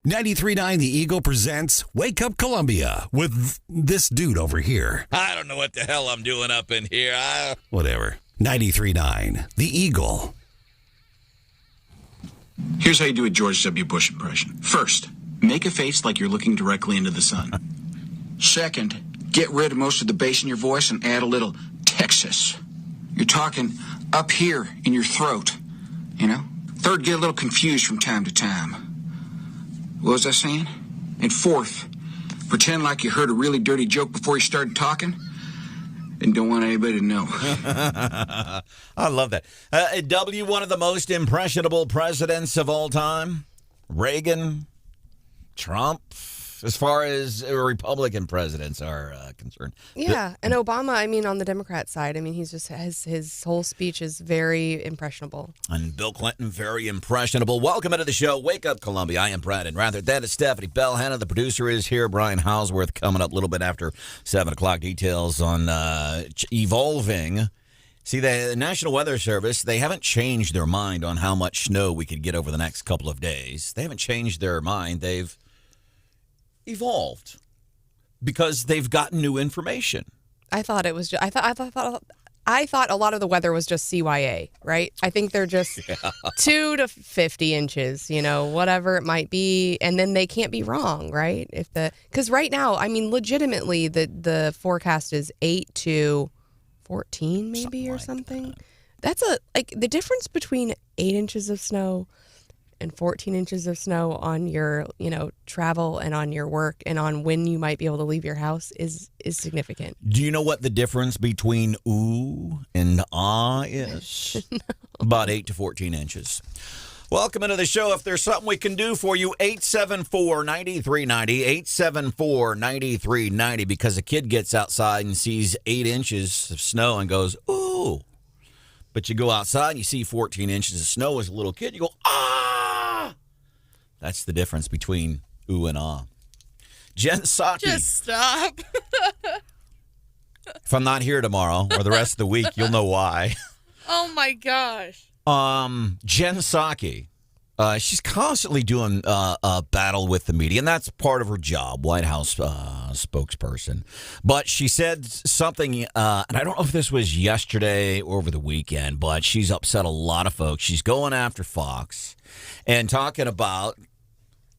93.9 The Eagle presents Wake Up Columbia with this dude over here. I don't know what the hell I'm doing up in here. Whatever. 93.9 The Eagle. Here's how you do a George W. Bush impression. First, make a face like you're looking directly into the sun. Second, get rid of most of the bass in your voice and add a little Texas. You're talking up here in your throat, you know? Third, get a little confused from time to time. What was I saying? And fourth, pretend like you heard a really dirty joke before you started talking and don't want anybody to know. I love that. W, one of the most impressionable presidents of all time. Reagan, Trump, as far as Republican presidents are concerned. Yeah, and Obama, I mean, on the Democrat side, I mean, he's just his whole speech is very impressionable. And Bill Clinton, very impressionable. Welcome into the show. Wake up, Columbia. I am Branden. Rathert. That is Stephanie Bellhanna. The producer is here. Brian Hauswirth coming up a little bit after 7 o'clock. Details on evolving. See, the National Weather Service, they haven't changed their mind on how much snow we could get over the next couple of days. They haven't changed their mind. They've evolved because they've gotten new information. I thought it was. I thought a lot of the weather was just CYA, right? I think they're just 2 to 50 inches, you know, whatever it might be, and then they can't be wrong, right? Because right now, I mean, legitimately, the forecast is 8 to 14, maybe, or something. That's the difference between 8 inches of snow and 14 inches of snow on your, travel and on your work and on when you might be able to leave your house is significant. Do you know what the difference between ooh and ah is? No. About 8 to 14 inches. Welcome into the show. If there's something we can do for you, 874-9390, 874-9390, because a kid gets outside and sees 8 inches of snow and goes, ooh. But you go outside and you see 14 inches of snow as a little kid, you go, ah! That's the difference between ooh and ah. Jen Psaki. Just stop. If I'm not here tomorrow or the rest of the week, you'll know why. Oh, my gosh. Jen Psaki, she's constantly doing a battle with the media, and that's part of her job, White House spokesperson. But she said something, and I don't know if this was yesterday or over the weekend, but she's upset a lot of folks. She's going after Fox and talking about,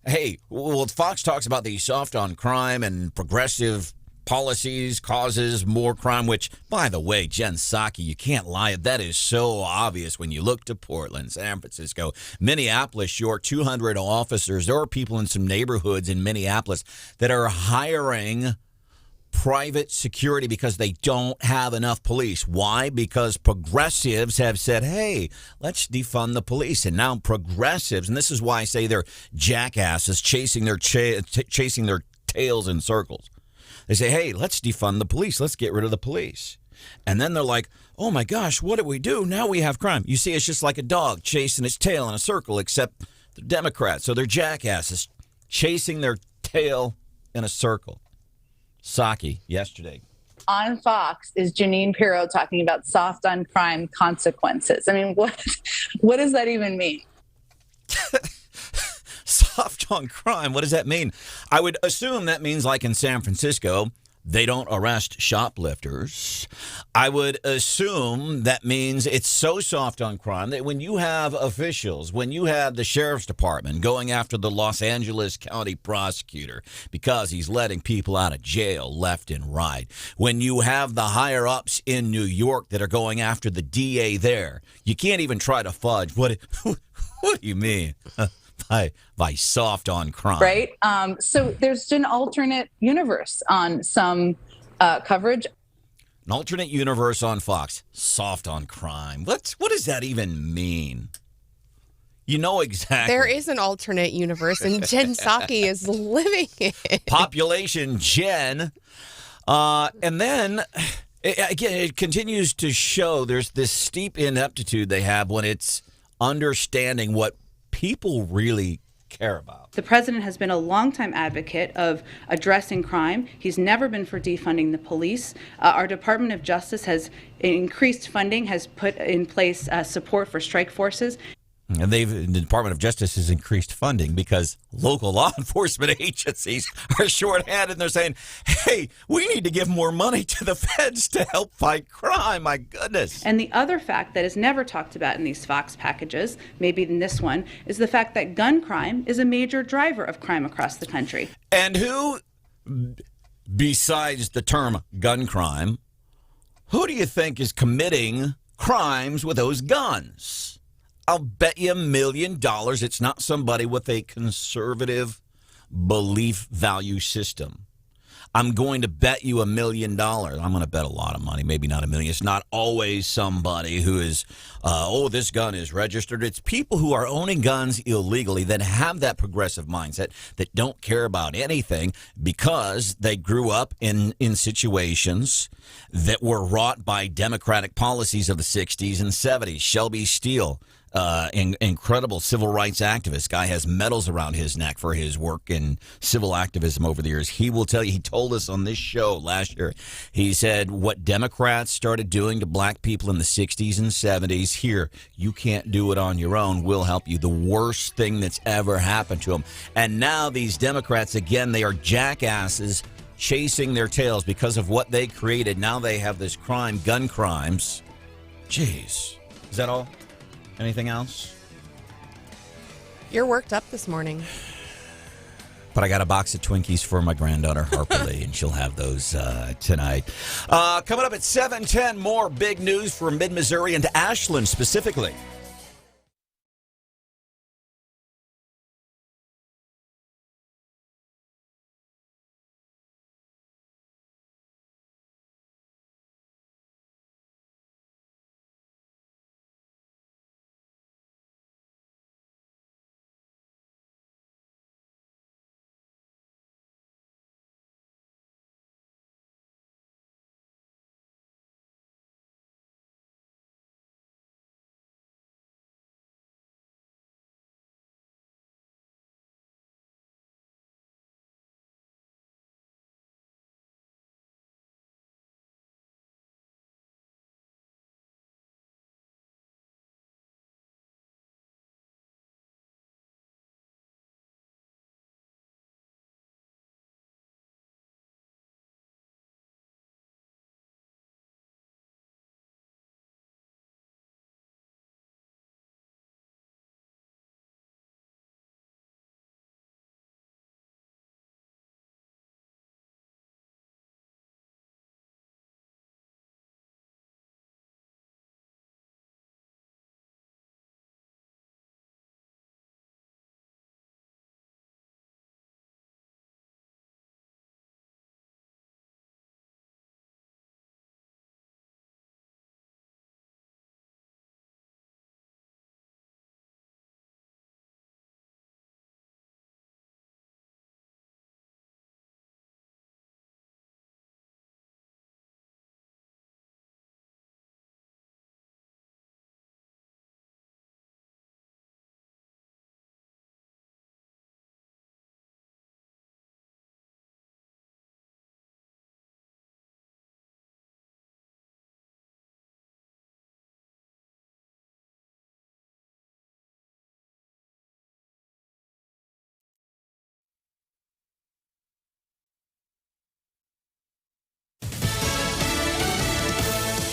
hey, well, Fox talks about the soft on crime and progressive policies causes more crime, which, by the way, Jen Psaki, you can't lie. That is so obvious when you look to Portland, San Francisco, Minneapolis, short 200 officers. There are people in some neighborhoods in Minneapolis that are hiring private security because they don't have enough police. Why? Because progressives have said, hey, let's defund the police. And now progressives, and this is why I say they're jackasses chasing their tails in circles. They say, hey, let's defund the police. Let's get rid of the police. And then they're like, oh, my gosh, what do we do? Now we have crime. You see, it's just like a dog chasing its tail in a circle, except they're Democrats. So they're jackasses chasing their tail in a circle. Psaki, yesterday. On Fox is Janine Pirro talking about soft on crime consequences. I mean, what does that even mean? Soft on crime. What does that mean? I would assume that means like in San Francisco, they don't arrest shoplifters. I would assume that means it's so soft on crime that when you have officials, when you have the sheriff's department going after the Los Angeles County prosecutor because he's letting people out of jail left and right, when you have the higher ups in New York that are going after the DA there, you can't even try to fudge. What do you mean? By soft on crime. Right. So there's an alternate universe on some coverage. An alternate universe on Fox. Soft on crime. What does that even mean? You know exactly. There is an alternate universe, and Jen Psaki is living it. Population Jen. And then, again, it continues to show there's this steep ineptitude they have when it's understanding what people really care about. The president has been a longtime advocate of addressing crime. He's never been for defunding the police. Our Department of Justice has increased funding, has put in place support for strike forces. And the Department of Justice has increased funding because local law enforcement agencies are shorthanded. And they're saying, hey, we need to give more money to the feds to help fight crime. My goodness. And the other fact that is never talked about in these Fox packages, maybe in this one, is the fact that gun crime is a major driver of crime across the country. And who, besides the term gun crime, who do you think is committing crimes with those guns? I'll bet you $1 million it's not somebody with a conservative belief value system. I'm going to bet you $1 million. I'm going to bet a lot of money, maybe not $1 million. It's not always somebody who is, this gun is registered. It's people who are owning guns illegally that have that progressive mindset, that don't care about anything because they grew up in situations that were wrought by democratic policies of the 60s and 70s. Shelby Steele, incredible civil rights activist. Guy has medals around his neck for his work in civil activism over the years. He will tell you, he told us on this show last year, he said what Democrats started doing to black people in the 60s and 70s, here, you can't do it on your own. We'll help you. The worst thing that's ever happened to them. And now these Democrats, again, they are jackasses chasing their tails because of what they created. Now they have this crime, gun crimes. Jeez. Is that all? Anything else? You're worked up this morning. But I got a box of Twinkies for my granddaughter, Harper Lee, and she'll have those tonight. Coming up at 7:10, more big news from mid-Missouri and Ashland specifically.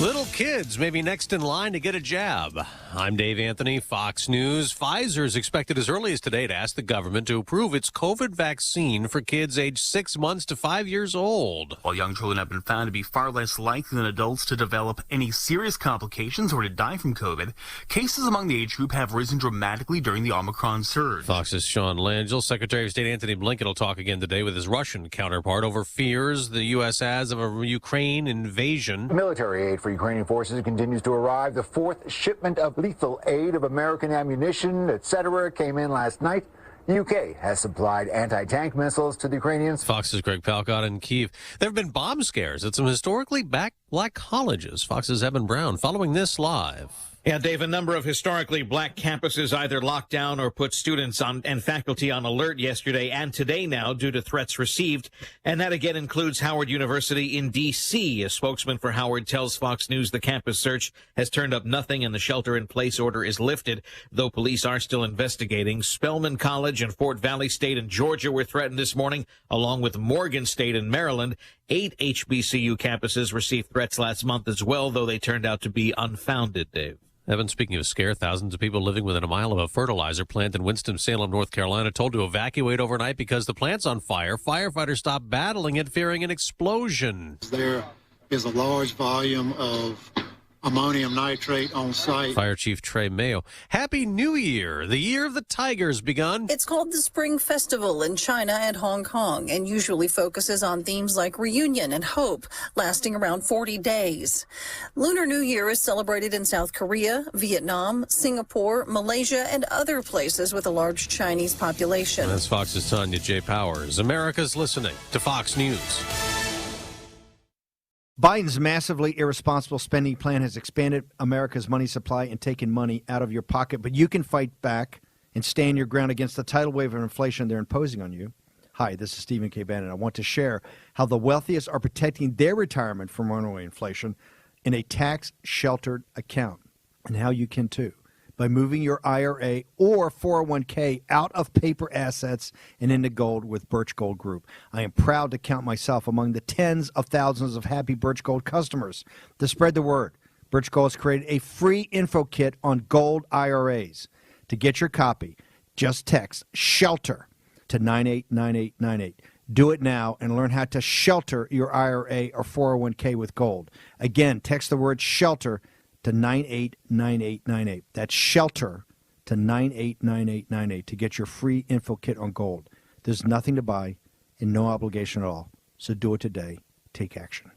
Little kids may be next in line to get a jab. I'm Dave Anthony, Fox News. Pfizer is expected as early as today to ask the government to approve its COVID vaccine for kids aged 6 months to 5 years old. While young children have been found to be far less likely than adults to develop any serious complications or to die from COVID, cases among the age group have risen dramatically during the Omicron surge. Fox's Sean Langell. Secretary of State Antony Blinken will talk again today with his Russian counterpart over fears the U.S. has of a Ukraine invasion. Military aid for Ukrainian forces continues to arrive. The fourth shipment of lethal aid of American ammunition, etc., came in last night. The UK has supplied anti-tank missiles to the Ukrainians. Fox's Greg Palcott in Kyiv. There have been bomb scares at some historically black colleges. Fox's Evan Brown following this live. Yeah, Dave, a number of historically black campuses either locked down or put students on and faculty on alert yesterday and today now due to threats received. And that again includes Howard University in D.C. A spokesman for Howard tells Fox News the campus search has turned up nothing and the shelter-in-place order is lifted, though police are still investigating. Spelman College and Fort Valley State in Georgia were threatened this morning, along with Morgan State in Maryland. 8 HBCU campuses received threats last month as well, though they turned out to be unfounded, Dave. Evan, speaking of scare, thousands of people living within a mile of a fertilizer plant in Winston-Salem, North Carolina, told to evacuate overnight because the plant's on fire. Firefighters stopped battling it, fearing an explosion. There is a large volume of ammonium nitrate on site. Fire Chief Trey Mayo. Happy New Year. The year of the tiger's begun. It's called the Spring Festival in China and Hong Kong and usually focuses on themes like reunion and hope, lasting around 40 days. Lunar New Year is celebrated in South Korea, Vietnam, Singapore, Malaysia, and other places with a large Chinese population. That's Fox's Tanya J. Powers. America's listening to Fox News. Biden's massively irresponsible spending plan has expanded America's money supply and taken money out of your pocket, but you can fight back and stand your ground against the tidal wave of inflation they're imposing on you. Hi, this is Stephen K. Bannon. I want to share how the wealthiest are protecting their retirement from runaway inflation in a tax-sheltered account, and how you can too, by moving your IRA or 401k out of paper assets and into gold with Birch Gold Group. I am proud to count myself among the tens of thousands of happy Birch Gold customers. To spread the word, Birch Gold has created a free info kit on gold IRAs. To get your copy, just text SHELTER to 989898. Do it now and learn how to shelter your IRA or 401k with gold. Again, text the word SHELTER to 989898. That's SHELTER to 989898 to get your free info kit on gold. There's nothing to buy and no obligation at all. So do it today. Take action.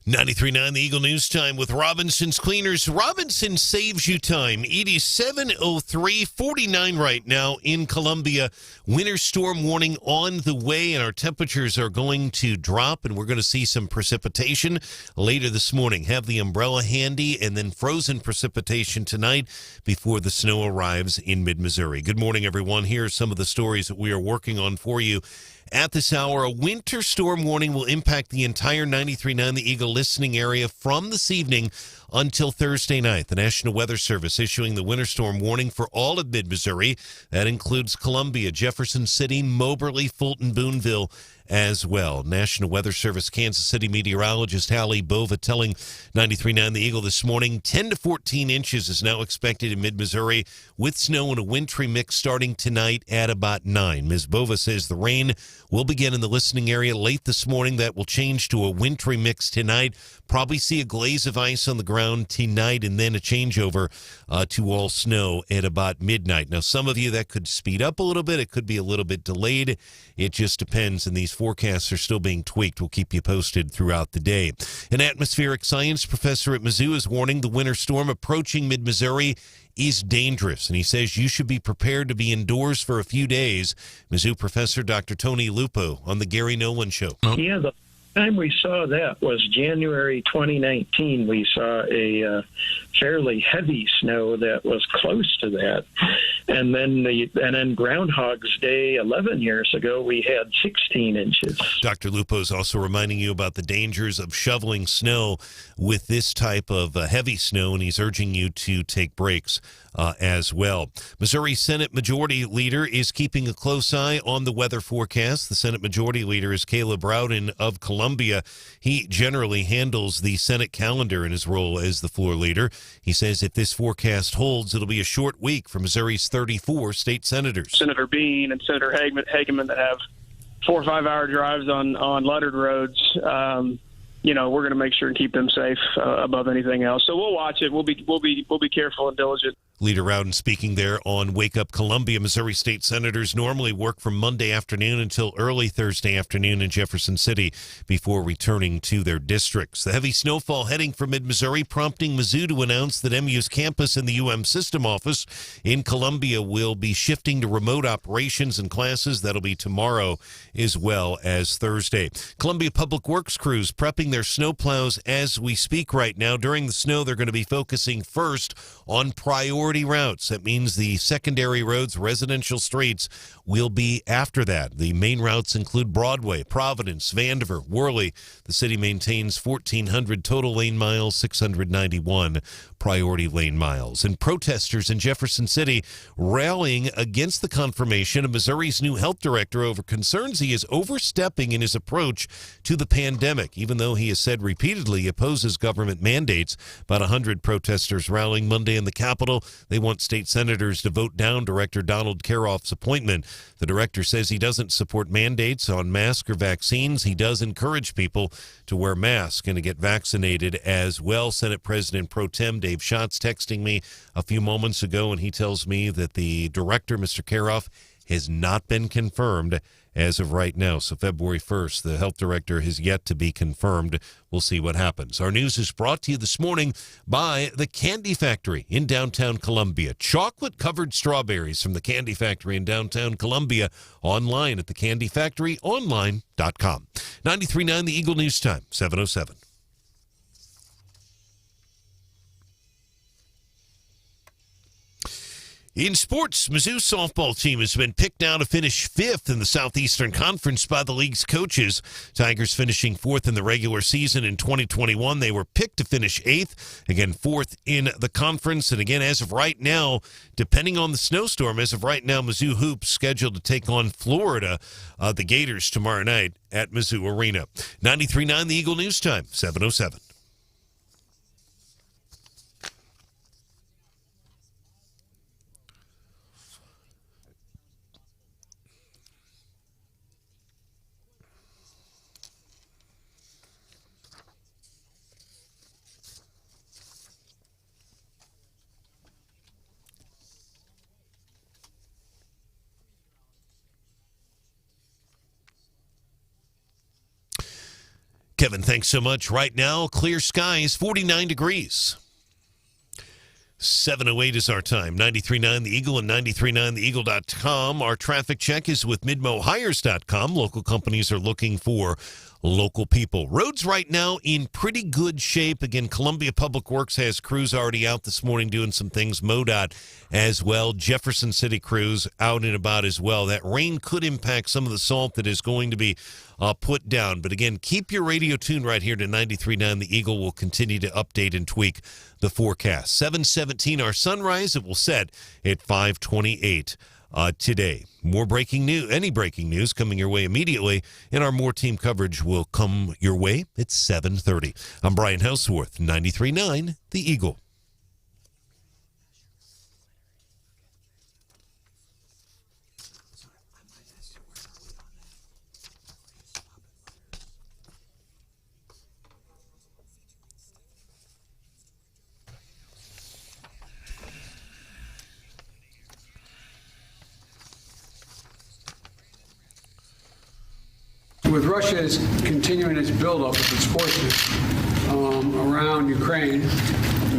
.939 The Eagle News Time with Robinson's Cleaners. Robinson saves you time. It is 7:03:49 right now in Columbia. Winter storm warning on the way, and our temperatures are going to drop, and we're going to see some precipitation later this morning. Have the umbrella handy, and then frozen precipitation tonight before the snow arrives in mid-Missouri. Good morning, everyone. Here are some of the stories that we are working on for you. At this hour, a winter storm warning will impact the entire 93.9 The Eagle listening area from this evening until Thursday night. The National Weather Service issuing the winter storm warning for all of mid-Missouri. That includes Columbia, Jefferson City, Moberly, Fulton, Boonville as well. National Weather Service Kansas City meteorologist Hallie Bova telling 93.9 The Eagle this morning 10 to 14 inches is now expected in mid-Missouri with snow and a wintry mix starting tonight at about 9. Ms. Bova says the rain will begin in the listening area late this morning. That will change to a wintry mix tonight. Probably see a glaze of ice on the ground tonight and then a changeover to all snow at about midnight. Now, some of you, that could speed up a little bit. It could be a little bit delayed. It just depends, and these forecasts are still being tweaked. We'll keep you posted throughout the day. An atmospheric science professor at Mizzou is warning the winter storm approaching mid-Missouri is dangerous, and he says you should be prepared to be indoors for a few days. Mizzou professor Dr. Tony Lupo on the Gary Nolan Show. Yeah, the time we saw that was January 2019. We saw a fairly heavy snow that was close to that. And then Groundhog's Day 11 years ago, we had 16 inches. Dr. Lupo is also reminding you about the dangers of shoveling snow with this type of heavy snow, and he's urging you to take breaks as well. Missouri Senate Majority Leader is keeping a close eye on the weather forecast. The Senate Majority Leader is Caleb Branden of Columbia. He generally handles the Senate calendar in his role as the floor leader. He says if this forecast holds, it'll be a short week for Missouri's 34 state senators. Senator Bean and Senator Hageman that have 4 or 5 hour drives on lettered roads. We're going to make sure and keep them safe above anything else. So we'll watch it. We'll be careful and diligent. Leader Rowden speaking there on Wake Up Columbia. Missouri state senators normally work from Monday afternoon until early Thursday afternoon in Jefferson City before returning to their districts. The heavy snowfall heading for mid-Missouri prompting Mizzou to announce that MU's campus in the UM System office in Columbia will be shifting to remote operations and classes. That'll be tomorrow as well as Thursday. Columbia Public Works crews prepping their snowplows as we speak right now. During the snow, they're going to be focusing first on priority routes. That means the secondary roads, residential streets, will be after that. The main routes include Broadway, Providence, Vandiver, Worley. The city maintains 1,400 total lane miles, 691 priority lane miles. And protesters in Jefferson City rallying against the confirmation of Missouri's new health director over concerns he is overstepping in his approach to the pandemic, even though he has said repeatedly he opposes government mandates. About 100 protesters rallying Monday in the Capitol. They want state senators to vote down Director Donald Karoff's appointment. The director says he doesn't support mandates on masks or vaccines. He does encourage people to wear masks and to get vaccinated as well. Senate President Pro Tem Dave Schatz texting me a few moments ago, and he tells me that the director, Mr. Karoff, has not been confirmed as of right now. So February 1st, the health director has yet to be confirmed. We'll see what happens. Our news is brought to you this morning by the Candy Factory in downtown Columbia. Chocolate-covered strawberries from the Candy Factory in downtown Columbia. Online at thecandyfactoryonline.com. 93.9 The Eagle News Time, 7:07. In sports, Mizzou's softball team has been picked now to finish 5th in the Southeastern Conference by the league's coaches. Tigers finishing 4th in the regular season in 2021. They were picked to finish 8th, again 4th in the conference. And again, as of right now, depending on the snowstorm, as of right now, Mizzou Hoops scheduled to take on Florida, the Gators, tomorrow night at Mizzou Arena. 93.9 The Eagle News Time, 7:07. Kevin, thanks so much. Right now, clear skies, 49 degrees. 7:08 is our time. 93.9 The Eagle and 93.9theeagle.com. Our traffic check is with midmohires.com. Local companies are looking for local people. Roads right now in pretty good shape. Again, Columbia Public Works has crews already out this morning doing some things. MoDOT as well. Jefferson City crews out and about as well. That rain could impact some of the salt that is going to be put down. But again, keep your radio tuned right here to 93.9 The Eagle. Will continue to update and tweak the forecast. 7:17 our sunrise. It will set at 5:28. Today. More breaking news, any breaking news coming your way immediately, and our more team coverage will come your way at 7:30. I'm Brian Hauswirth, 93.9 The Eagle. With Russia's continuing its buildup of its forces around Ukraine,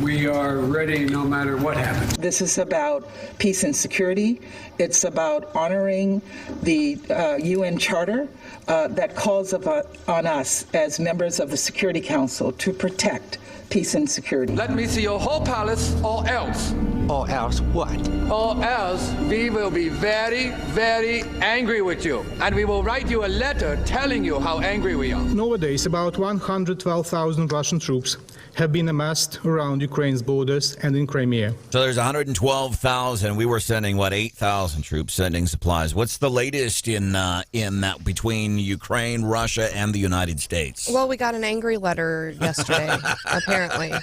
we are ready no matter what happens. This is about peace and security. It's about honoring the UN Charter that calls on us as members of the Security Council to protect peace and security. Let me see your whole palace, or else. Or else what? Or else we will be very, very angry with you. And we will write you a letter telling you how angry we are. Nowadays, about 112,000 Russian troops have been amassed around Ukraine's borders and in Crimea. So there's 112,000. We were sending, 8,000 troops sending supplies. What's the latest in that between Ukraine, Russia, and the United States? Well, we got an angry letter yesterday, apparently.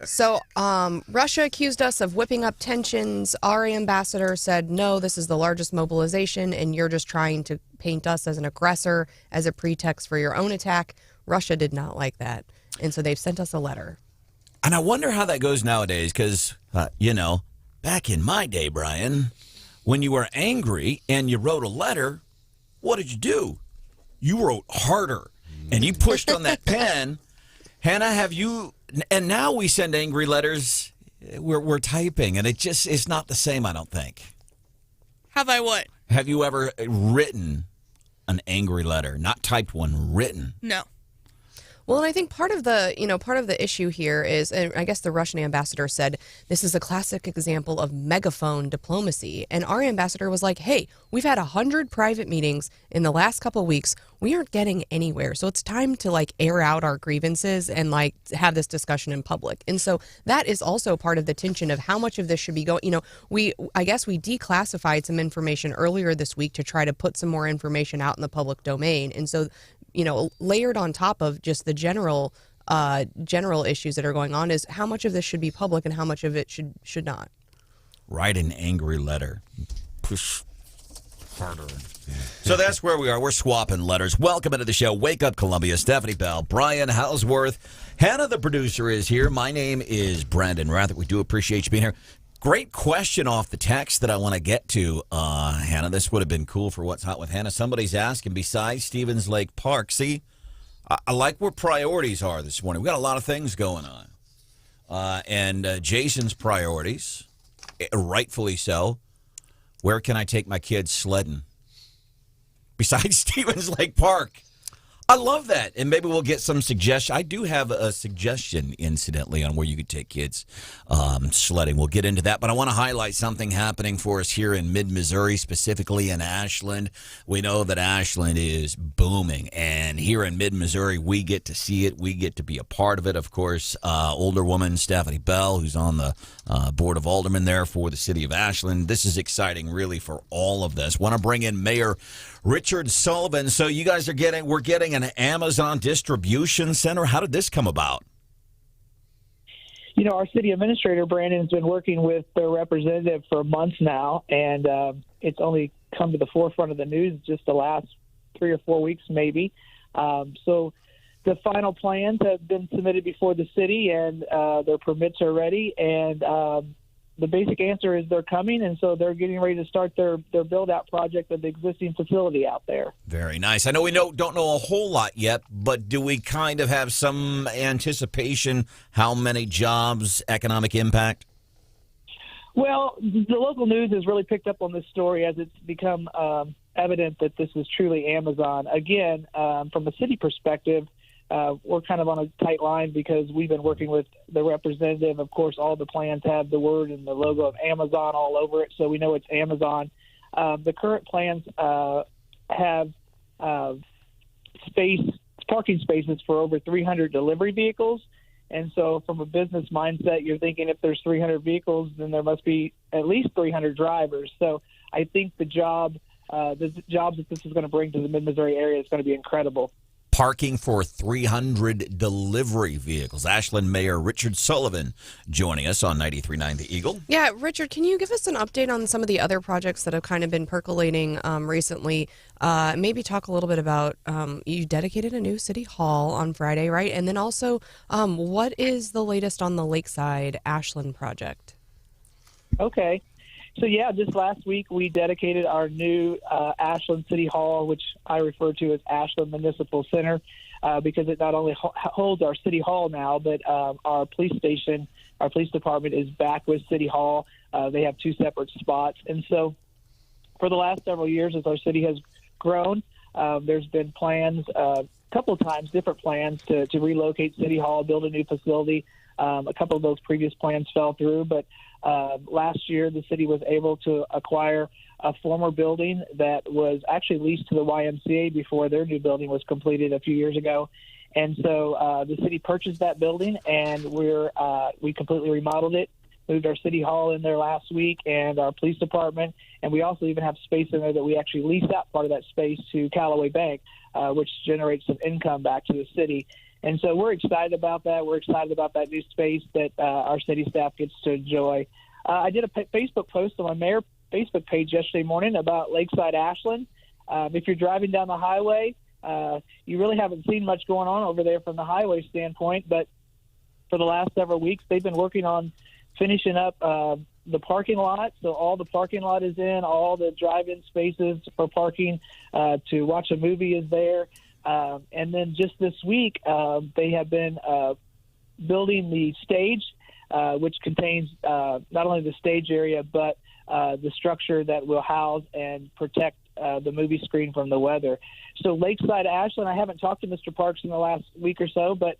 So Russia accused us of whipping up tensions. Our ambassador said, no, this is the largest mobilization, and you're just trying to paint us as an aggressor as a pretext for your own attack. Russia did not like that. And so they've sent us a letter. And I wonder how that goes nowadays because, Back in my day, Brian, when you were angry and you wrote a letter, what did you do? You wrote harder, and you pushed on that pen. Hannah, have you? And now we send angry letters. We're typing, and it's not the same, I don't think. Have I what? Have you ever written an angry letter? Not typed one, written. No. Well, and I think part of the issue here is, and I guess the Russian ambassador said, this is a classic example of megaphone diplomacy. And our ambassador was like, hey, we've had 100 private meetings in the last couple of weeks. We aren't getting anywhere. So it's time to air out our grievances and have this discussion in public. And so that is also part of the tension of how much of this should be going. I guess we declassified some information earlier this week to try to put some more information out in the public domain. And so, layered on top of just the general issues that are going on is how much of this should be public and how much of it should not. Write an angry letter. Push harder. So that's where we are. We're swapping letters. Welcome into the show. Wake Up Columbia. Stephanie Bell, Brian Hauswirth. Hannah, the producer, is here. My name is Branden Rathert. We do appreciate you being here. Great question off the text that I want to get to, Hannah. This would have been cool for What's Hot with Hannah. Somebody's asking, besides Stevens Lake Park, see, I like where priorities are this morning. We've got a lot of things going on. And Jason's priorities, rightfully so. Where can I take my kids sledding? Besides Stevens Lake Park. I love that. And maybe we'll get some suggestion. I do have a suggestion, incidentally, on where you could take kids sledding. We'll get into that. But I want to highlight something happening for us here in mid-Missouri, specifically in Ashland. We know that Ashland is booming. And here in mid-Missouri, we get to see it. We get to be a part of it. Of course, older woman Stephanie Bell, who's on the Board of Aldermen there for the city of Ashland. This is exciting, really, for all of this. Want to bring in Mayor Richard Sullivan. So you guys we're getting an Amazon distribution center. How did this come about? Our city administrator, Branden, has been working with their representative for months now, and it's only come to the forefront of the news just the last 3 or 4 weeks, maybe. So the final plans have been submitted before the city, and their permits are ready, and the basic answer is they're coming, and so they're getting ready to start their build-out project of the existing facility out there. Very nice. I know we don't know a whole lot yet, but do we kind of have some anticipation how many jobs, economic impact? Well, the local news has really picked up on this story as it's become evident that this is truly Amazon. Again, from a city perspective, we're kind of on a tight line because we've been working with the representative. Of course, all the plans have the word and the logo of Amazon all over it, so we know it's Amazon. The current plans have parking spaces for over 300 delivery vehicles. And so from a business mindset, you're thinking if there's 300 vehicles, then there must be at least 300 drivers. So I think the jobs that this is going to bring to the mid-Missouri area is going to be incredible. Parking for 300 delivery vehicles. Ashland Mayor Richard Sullivan joining us on 93.9 The Eagle. Yeah, Richard, can you give us an update on some of the other projects that have kind of been percolating recently? Maybe talk a little bit about, you dedicated a new city hall on Friday, right? And then also, what is the latest on the Lakeside Ashland project? Okay. So, yeah, just last week we dedicated our new Ashland City Hall, which I refer to as Ashland Municipal Center, because it not only holds our City Hall now, but our police station, our police department is back with City Hall. They have 2 separate spots. And so for the last several years, as our city has grown, there's been plans, a couple of times, different plans to relocate City Hall, build a new facility. A couple of those previous plans fell through, but last year the city was able to acquire a former building that was actually leased to the YMCA before their new building was completed a few years ago. And so the city purchased that building, and we completely remodeled it, moved our city hall in there last week and our police department. And we also even have space in there that we actually leased out part of that space to Callaway Bank, which generates some income back to the city. And so we're excited about that. We're excited about that new space that our city staff gets to enjoy. I did a Facebook post on my mayor Facebook page yesterday morning about Lakeside Ashland. If you're driving down the highway, you really haven't seen much going on over there from the highway standpoint, but for the last several weeks, they've been working on finishing up the parking lot. So all the parking lot is in, all the drive-in spaces for parking to watch a movie is there. And then just this week, they have been building the stage, which contains not only the stage area, but the structure that will house and protect the movie screen from the weather. So Lakeside Ashland, I haven't talked to Mr. Parks in the last week or so, but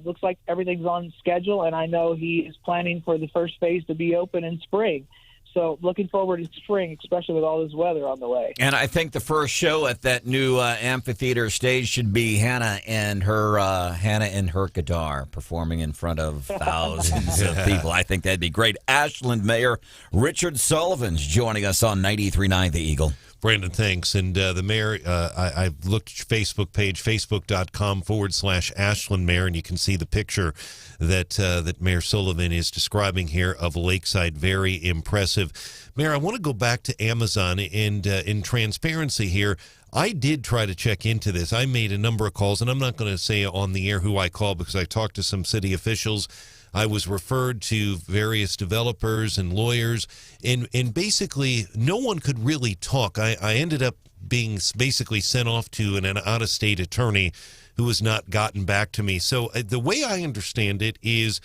looks like everything's on schedule, and I know he is planning for the first phase to be open in spring. So looking forward to spring, especially with all this weather on the way. And I think the first show at that new amphitheater stage should be Hannah and her guitar performing in front of thousands of people. I think that'd be great. Ashland Mayor Richard Sullivan's joining us on 93.9 The Eagle. Branden, thanks. And the mayor, I've looked at your Facebook page, facebook.com/Ashland Mayor, and you can see the picture that Mayor Sullivan is describing here of Lakeside. Very impressive. Mayor, I want to go back to Amazon, and in transparency here, I did try to check into this. I made a number of calls, and I'm not going to say on the air who I called because I talked to some city officials. I was referred to various developers and lawyers, and basically no one could really talk. I ended up being basically sent off to an out-of-state attorney who has not gotten back to me. So the way I understand it is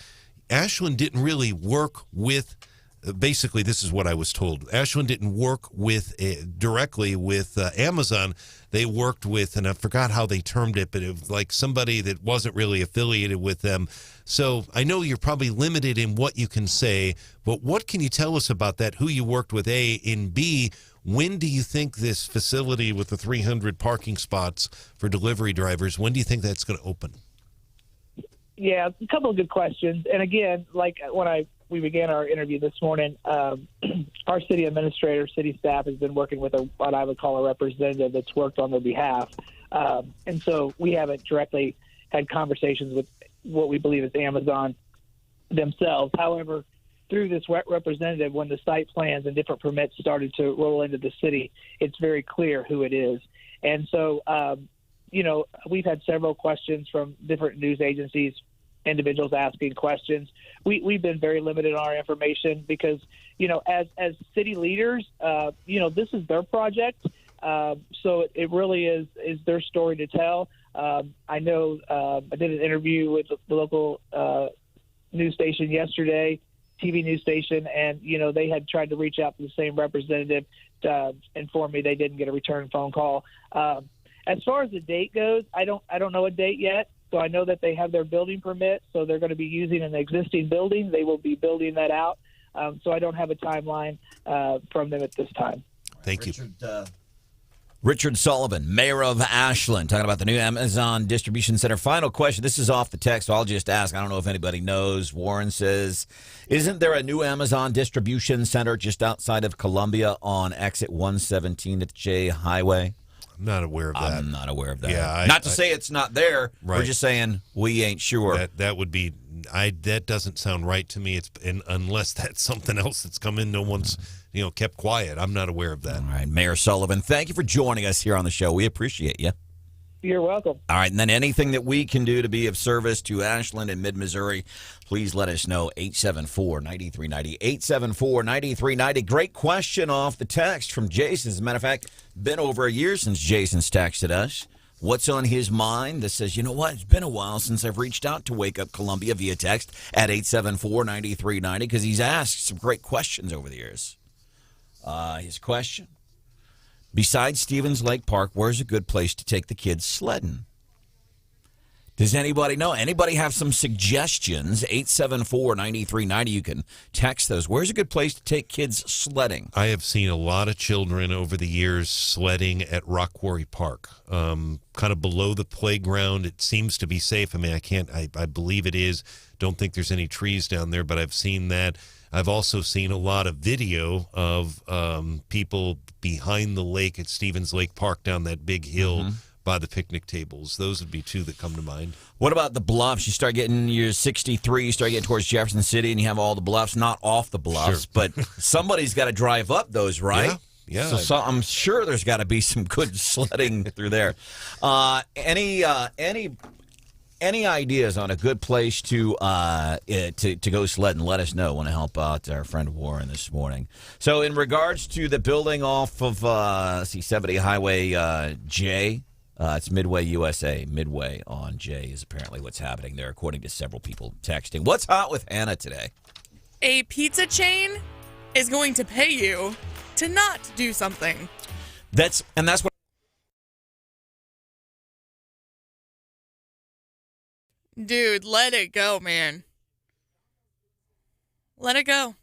Ashland didn't really work with, basically this is what I was told, Ashland didn't work with directly with Amazon. They worked with, and I forgot how they termed it, but it was like somebody that wasn't really affiliated with them. So I know you're probably limited in what you can say, but what can you tell us about that, who you worked with, A, and B, when do you think this facility with the 300 parking spots for delivery drivers, when do you think that's going to open? Yeah, a couple of good questions. And again, like when we began our interview this morning, our city administrator, city staff has been working with what I would call a representative that's worked on their behalf. And so we haven't directly had conversations with what we believe is Amazon themselves. However, through this representative, when the site plans and different permits started to roll into the city, it's very clear who it is. And so, we've had several questions from different news agencies, individuals asking questions. We've been very limited on our information because, as city leaders, this is their project. So it really is their story to tell. I know I did an interview with the local news station yesterday, TV news station, and, they had tried to reach out to the same representative to inform me they didn't get a return phone call. As far as the date goes, I don't know a date yet. So I know that they have their building permit, so they're going to be using an existing building. They will be building that out. So I don't have a timeline from them at this time. Thank you. Richard Sullivan, mayor of Ashland, talking about the new Amazon distribution center. Final question. This is off the text, so I'll just ask. I don't know if anybody knows. Warren says, isn't there a new Amazon distribution center just outside of Columbia on exit 117 at the J Highway? I'm not aware of that. I'm not aware of that. Yeah, not to say it's not there. Right. We're just saying we ain't sure. That would be. That doesn't sound right to me. Unless that's something else that's come in, no one's kept quiet. I'm not aware of that. All right, Mayor Sullivan, thank you for joining us here on the show. We appreciate you. You're welcome. All right, and then anything that we can do to be of service to Ashland and mid-Missouri, please let us know. 874-9390. 874-9390. Great question off the text from Jason. As a matter of fact, been over a year since Jason's texted us. What's on his mind that says, you know what, it's been a while since I've reached out to Wake Up Columbia via text at 874-9390 because he's asked some great questions over the years. His question, besides Stevens Lake Park, where's a good place to take the kids sledding? Does anybody know? Anybody have some suggestions? 874-9390. You can text those. Where's a good place to take kids sledding? I have seen a lot of children over the years sledding at Rock Quarry Park, kind of below the playground. It seems to be safe. I mean, I believe it is. Don't think there's any trees down there, but I've seen that. I've also seen a lot of video of people behind the lake at Stevens Lake Park down that big hill by the picnic tables. Those would be two that come to mind. What about the bluffs? You start getting your 63, you start getting towards Jefferson City, and you have all the bluffs, not off the bluffs, but somebody's got to drive up those, right? Yeah. So I'm sure there's got to be some good sledding through there. Any any ideas on a good place to go sledding, let us know. Want to help out our friend Warren this morning. So in regards to the building off of 70 Highway J, it's Midway, USA. Midway on J is apparently what's happening there, according to several people texting. What's hot with Hannah today? A pizza chain is going to pay you to not do something. That's what. Dude, let it go, man. Let it go.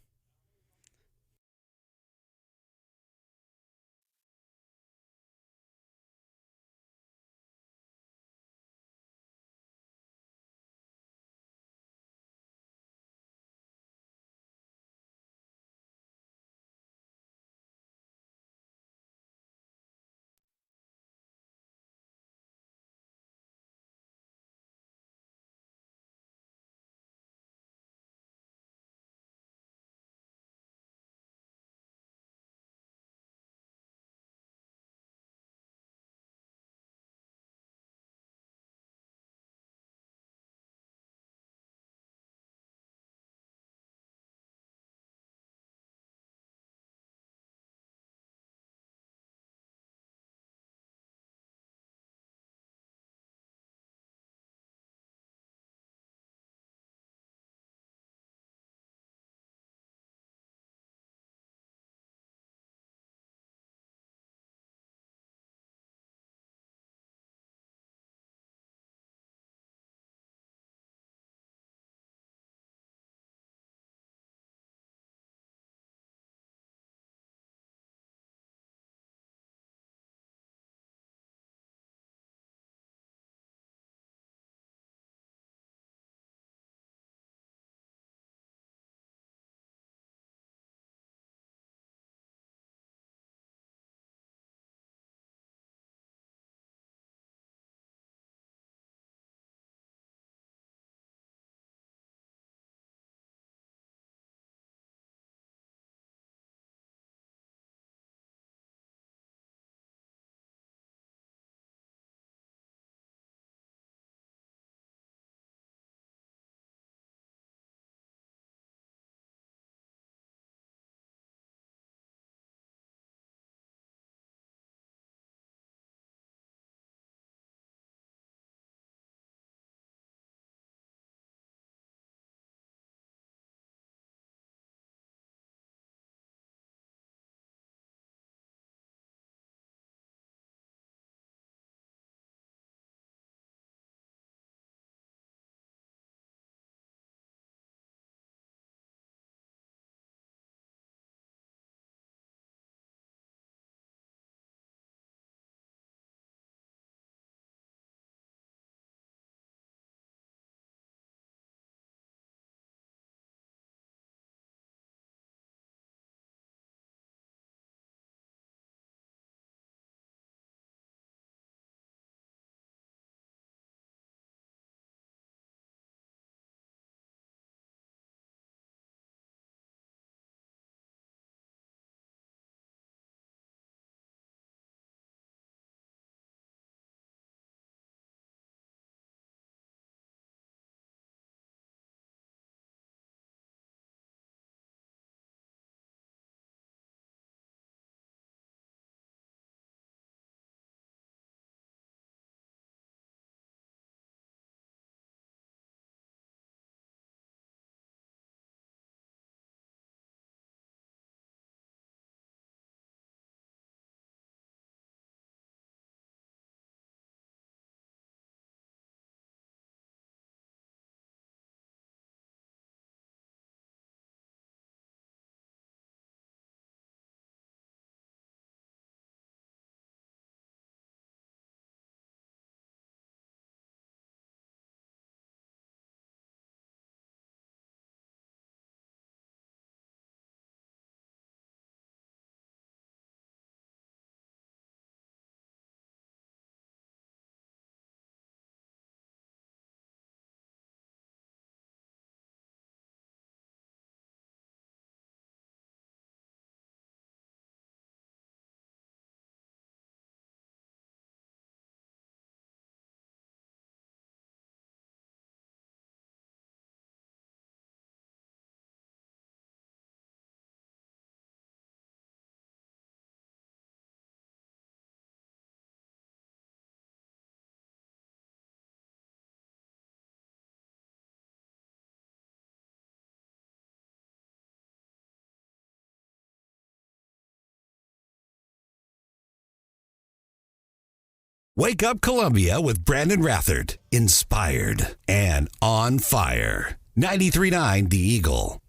Wake up Columbia with Branden Rathert. Inspired and on fire. 93.9 The Eagle.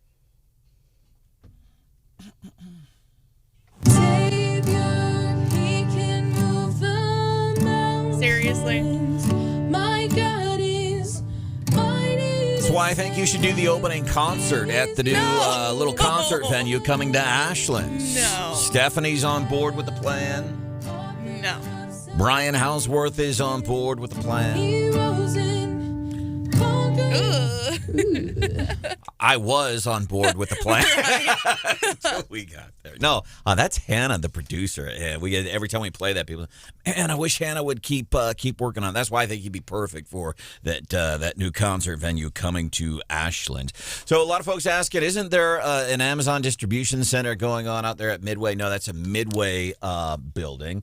Seriously. That's why I think you should do the opening concert at the new little concert venue coming to Ashland. No. Stephanie's on board with the plan. No. Brian Hauswirth is on board with the plan. I was on board with the plan until we got there. No, that's Hannah, the producer. Yeah, every time we play that, people, man, I wish Hannah would keep working on it. That's why I think he'd be perfect for that new concert venue coming to Ashland. So a lot of folks asking, isn't there an Amazon distribution center going on out there at Midway? No, that's a Midway building.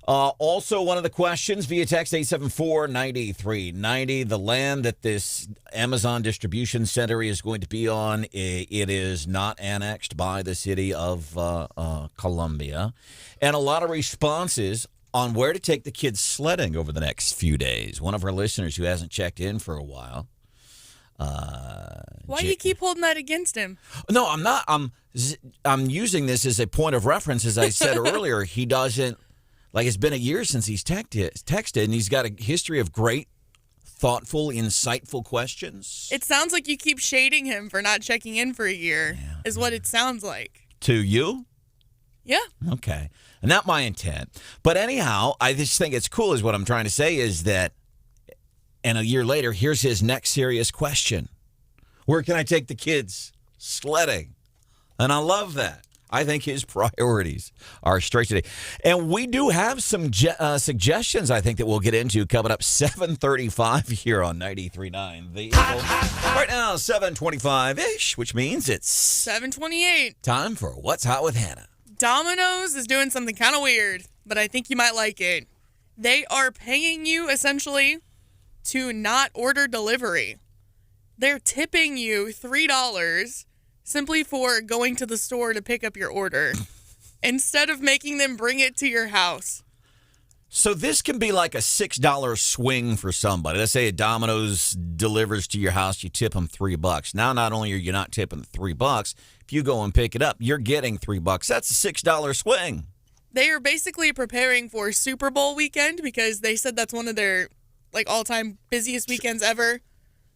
Also, one of the questions via text 874-9390, the land that this Amazon distribution center is going to be on, it is not annexed by the city of Columbia. And a lot of responses on where to take the kids sledding over the next few days. One of our listeners who hasn't checked in for a while. Why do you keep holding that against him? No, I'm not. I'm using this as a point of reference. As I said earlier, he doesn't. Like, it's been a year since he's texted, and he's got a history of great, thoughtful, insightful questions. It sounds like you keep shading him for not checking in for a year, is what it sounds like. To you? Yeah. Okay. Not my intent. But anyhow, I just think it's cool is what I'm trying to say is that, and a year later, here's his next serious question. Where can I take the kids sledding? And I love that. I think his priorities are straight today. And we do have some suggestions, I think, that we'll get into coming up 7:35 here on 93.9 The Eagle. Right now, 7:25-ish, which means it's 7:28. Time for What's Hot with Hannah. Domino's is doing something kind of weird, but I think you might like it. They are paying you, essentially, to not order delivery. They're tipping you $3 simply for going to the store to pick up your order instead of making them bring it to your house. So this can be like a $6 swing for somebody. Let's say a Domino's delivers to your house, you tip them $3. Now, not only are you not tipping the $3, if you go and pick it up, you're getting $3. That's a $6 swing. They are basically preparing for Super Bowl weekend because they said that's one of their all-time busiest weekends ever.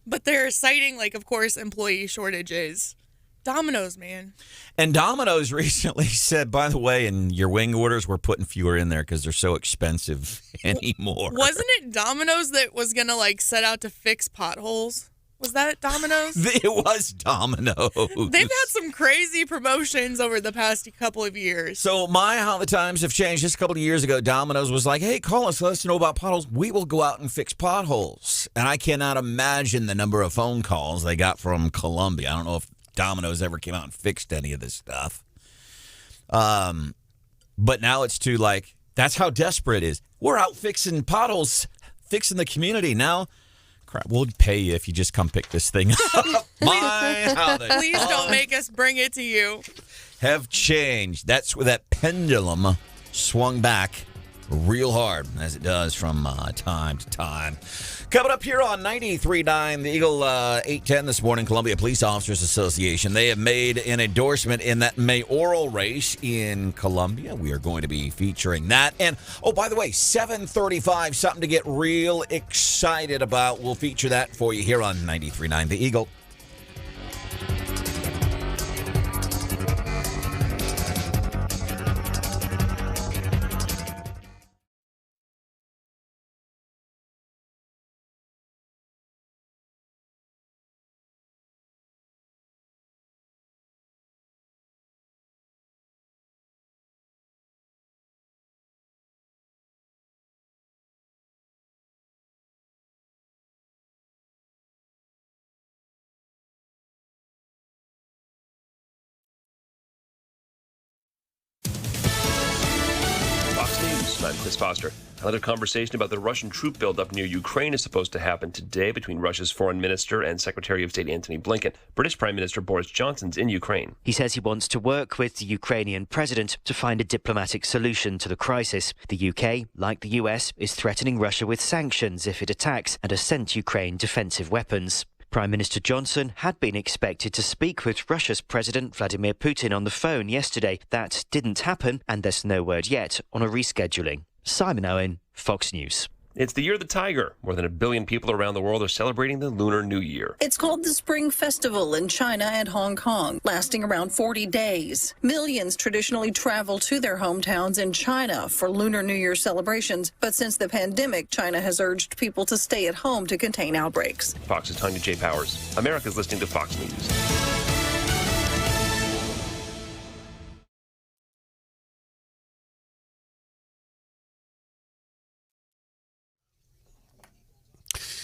But they're citing, of course, employee shortages. Domino's, man. And Domino's recently said, by the way, in your wing orders, we're putting fewer in there because they're so expensive anymore. Wasn't it Domino's that was going to, set out to fix potholes? Was that Domino's? It was Domino's. They've had some crazy promotions over the past couple of years. So how the times have changed. Just a couple of years ago, Domino's was like, hey, call us, let us know about potholes. We will go out and fix potholes. And I cannot imagine the number of phone calls they got from Columbia. I don't know if Domino's ever came out and fixed any of this stuff. But now it's that's how desperate it is. We're out fixing potholes, fixing the community. Now, crap, we'll pay you if you just come pick this thing up. Please don't make us bring it to you. Have changed. That's where that pendulum swung back real hard, as it does from time to time. Coming up here on 93.9 The Eagle 810 this morning, Columbia Police Officers Association. They have made an endorsement in that mayoral race in Columbia. We are going to be featuring that. And, by the way, 7:35, something to get real excited about. We'll feature that for you here on 93.9 The Eagle. I'm Chris Foster. Another conversation about the Russian troop buildup near Ukraine is supposed to happen today between Russia's Foreign Minister and Secretary of State Antony Blinken. British Prime Minister Boris Johnson's in Ukraine. He says he wants to work with the Ukrainian president to find a diplomatic solution to the crisis. The UK, like the US, is threatening Russia with sanctions if it attacks and has sent Ukraine defensive weapons. Prime Minister Johnson had been expected to speak with Russia's President Vladimir Putin on the phone yesterday. That didn't happen, and there's no word yet on a rescheduling. Simon Owen, Fox News. It's the Year of the Tiger. More than 1 billion people around the world are celebrating the Lunar New Year. It's called the Spring Festival in China and Hong Kong, lasting around 40 days. Millions traditionally travel to their hometowns in China for Lunar New Year celebrations, but since the pandemic, China has urged people to stay at home to contain outbreaks. Fox's Tanya J. Powers. America's listening to Fox News.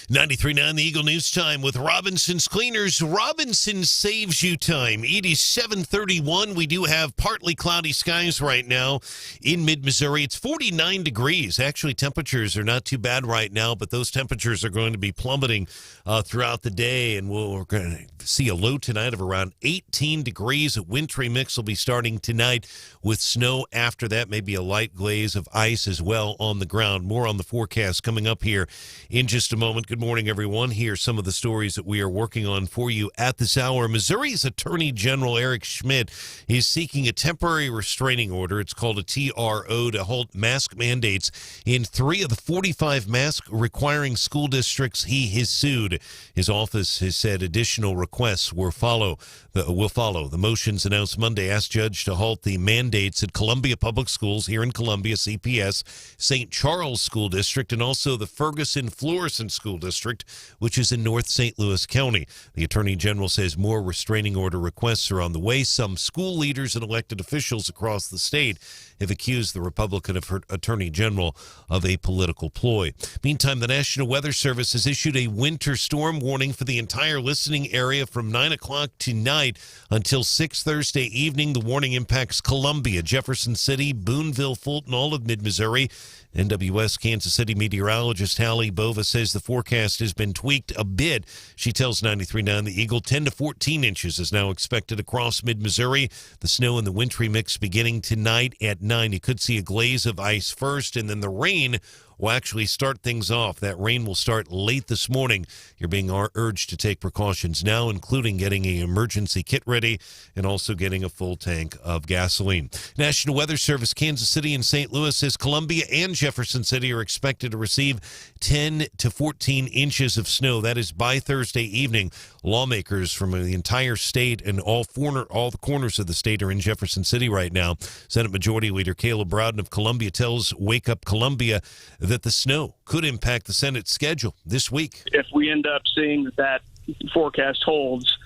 93.9 The Eagle News Time with Robinson's Cleaners. Robinson saves you time. It is 7:31. We do have partly cloudy skies right now in mid-Missouri. It's 49 degrees. Actually, temperatures are not too bad right now, but those temperatures are going to be plummeting throughout the day, and we're going to see a low tonight of around 18 degrees. A wintry mix will be starting tonight with snow after that, maybe a light glaze of ice as well on the ground. More on the forecast coming up here in just a moment. Good morning, everyone. Here's some of the stories that we are working on for you at this hour. Missouri's Attorney General Eric Schmidt is seeking a temporary restraining order. It's called a TRO to halt mask mandates in 3 of the 45 mask-requiring school districts he has sued. His office has said additional requests will follow. The motions announced Monday asked Judge to halt the mandates at Columbia Public Schools here in Columbia, CPS, St. Charles School District, and also the Ferguson-Florissant School District, which is in North St. Louis County. The Attorney General says more restraining order requests are on the way. Some school leaders and elected officials across the state have accused the Republican Attorney General of a political ploy. Meantime, the National Weather Service has issued a winter storm warning for the entire listening area from 9 o'clock tonight until 6 Thursday evening. The warning impacts Columbia, Jefferson City, Boonville, Fulton, all of mid-Missouri. NWS Kansas City meteorologist Hallie Bova says the forecast has been tweaked a bit. She tells 93.9 The Eagle 10 to 14 inches is now expected across mid-Missouri. The snow and the wintry mix beginning tonight at 9. You could see a glaze of ice first, and then the rain will actually start things off. That rain will start late this morning. You're being urged to take precautions now, including getting an emergency kit ready and also getting a full tank of gasoline. National Weather Service, Kansas City and St. Louis says Columbia and Jefferson City are expected to receive 10 to 14 inches of snow. That is by Thursday evening. Lawmakers from the entire state and all the corners of the state are in Jefferson City right now. Senate Majority Leader Caleb Branden of Columbia tells Wake Up Columbia that the snow could impact the Senate schedule this week. If we end up seeing that forecast holds,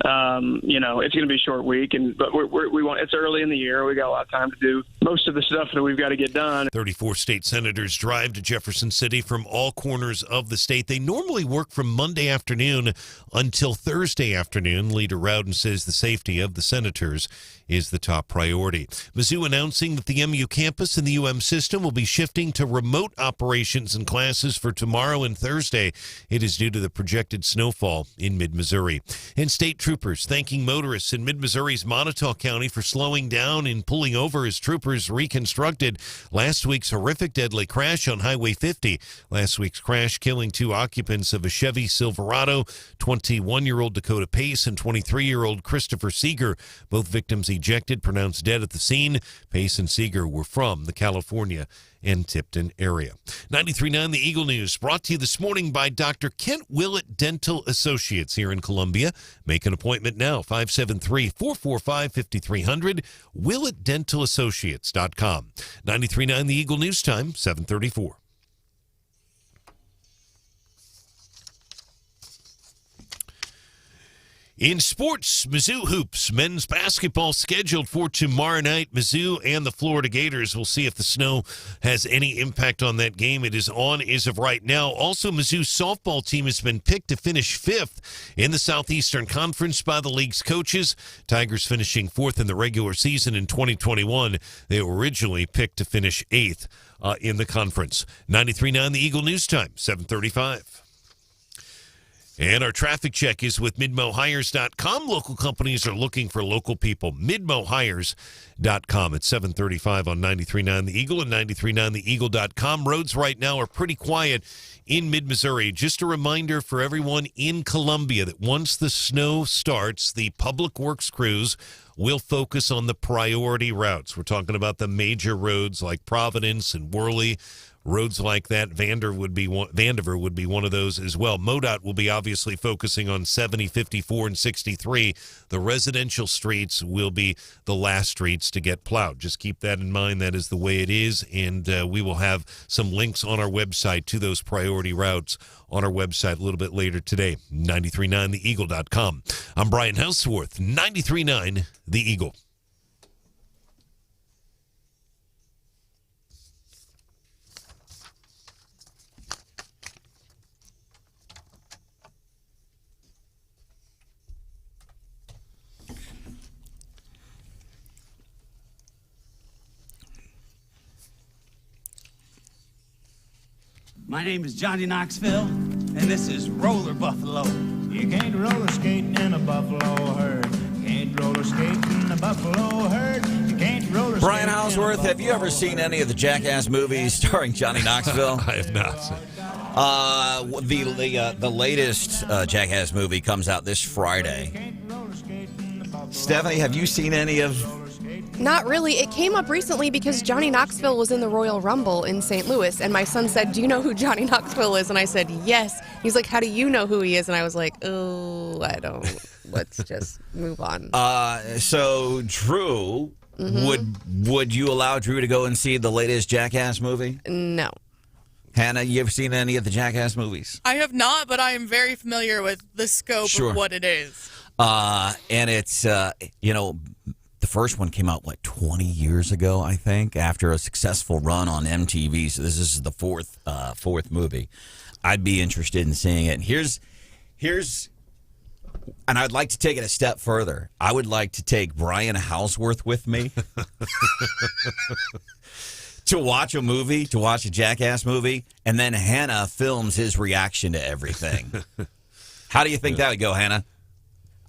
it's going to be a short week, but we want. It's early in the year. We got a lot of time to do most of the stuff that we've got to get done. 34 state senators drive to Jefferson City from all corners of the state. They normally work from Monday afternoon until Thursday afternoon. Leader Rowden says the safety of the senators is the top priority. Mizzou announcing that the MU campus and the UM system will be shifting to remote operations and classes for tomorrow and Thursday. It is due to the projected snowfall in mid-Missouri. And state troopers thanking motorists in mid-Missouri's Montauk County for slowing down and pulling over as troopers reconstructed last week's horrific deadly crash on Highway 50. Last week's crash killing 2 occupants of a Chevy Silverado, 21-year-old Dakota Pace and 23-year-old Christopher Seeger. Both victims ejected, pronounced dead at the scene. Pace and Seeger were from the California and Tipton area. 93.9 The Eagle News brought to you this morning by Dr. Kent Willett Dental Associates here in Columbia. Make an appointment now, 573-445-5300, WillettDentalAssociates.com. 93.9 The Eagle News Time, 7:34. In sports, Mizzou hoops, men's basketball scheduled for tomorrow night. Mizzou and the Florida Gators. We'll see if the snow has any impact on that game. It is on as of right now. Also, Mizzou's softball team has been picked to finish 5th in the Southeastern Conference by the league's coaches. Tigers finishing 4th in the regular season in 2021. They were originally picked to finish 8th in the conference. 93.9 The Eagle News Time, 7:35. And our traffic check is with MidmoHires.com. Local companies are looking for local people. MidmoHires.com at 7:35 on 93.9 The Eagle and 93.9theeagle.com. Roads right now are pretty quiet in mid-Missouri. Just a reminder for everyone in Columbia that once the snow starts, the public works crews will focus on the priority routes. We're talking about the major roads like Providence and Worley. Roads like that, Vandiver would be one of those as well. MoDOT will be obviously focusing on 70, 54, and 63. The residential streets will be the last streets to get plowed. Just keep that in mind. That is the way it is, and we will have some links on our website to those priority routes on our website a little bit later today, 939theeagle.com. I'm Brian Hauswirth, 93.9 The Eagle. My name is Johnny Knoxville, and this is Roller Buffalo. You can't roller skate in a buffalo herd. Can't roller skate in a buffalo herd. You can't roller skate. Brian Hauswirth, have you ever seen any of the Jackass movies starring Johnny Knoxville? I have not. The latest Jackass movie comes out this Friday. Stephanie, have you seen any of... Not really. It came up recently because Johnny Knoxville was in the Royal Rumble in St. Louis, and my son said, "Do you know who Johnny Knoxville is?" And I said, "Yes." He's like, "How do you know who he is?" And I was like, "Oh, I don't. Let's just move on." So Drew, would you allow Drew to go and see the latest Jackass movie? No. Hannah, you ever seen any of the Jackass movies? I have not, but I am very familiar with the scope of what it is. And it's, the first one came out, 20 years ago, I think, after a successful run on MTV. So this is the fourth movie. I'd be interested in seeing it. And here's, and I'd like to take it a step further. I would like to take Brian Hauswirth with me to watch a Jackass movie, and then Hannah films his reaction to everything. How do you think that would go, Hannah?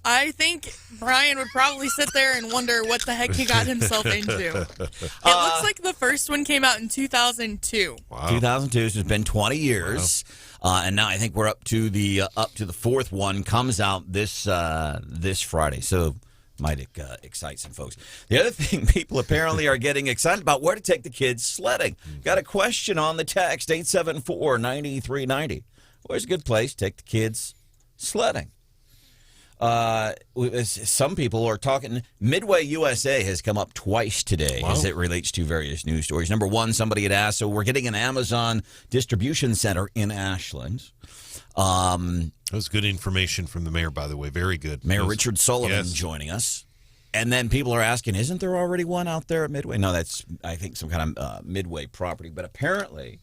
I think Brian would probably sit there and wonder what the heck he got himself into. It looks like the first one came out in 2002. Wow. 2002, so it's been 20 years. Wow. And now I think we're up to the fourth one. Comes out this Friday. So might excite some folks. The other thing people apparently are getting excited about, where to take the kids sledding. Got a question on the text, 874-9390. Where's a good place to take the kids sledding? Some people are talking. Midway USA has come up twice today as it relates to various news stories. Number one, somebody had asked, so we're getting an Amazon distribution center in Ashland. That was good information from the mayor, by the way. Very good. Mayor Richard Sullivan joining us. And then people are asking, isn't there already one out there at Midway? No, that's, I think, some kind of Midway property. But apparently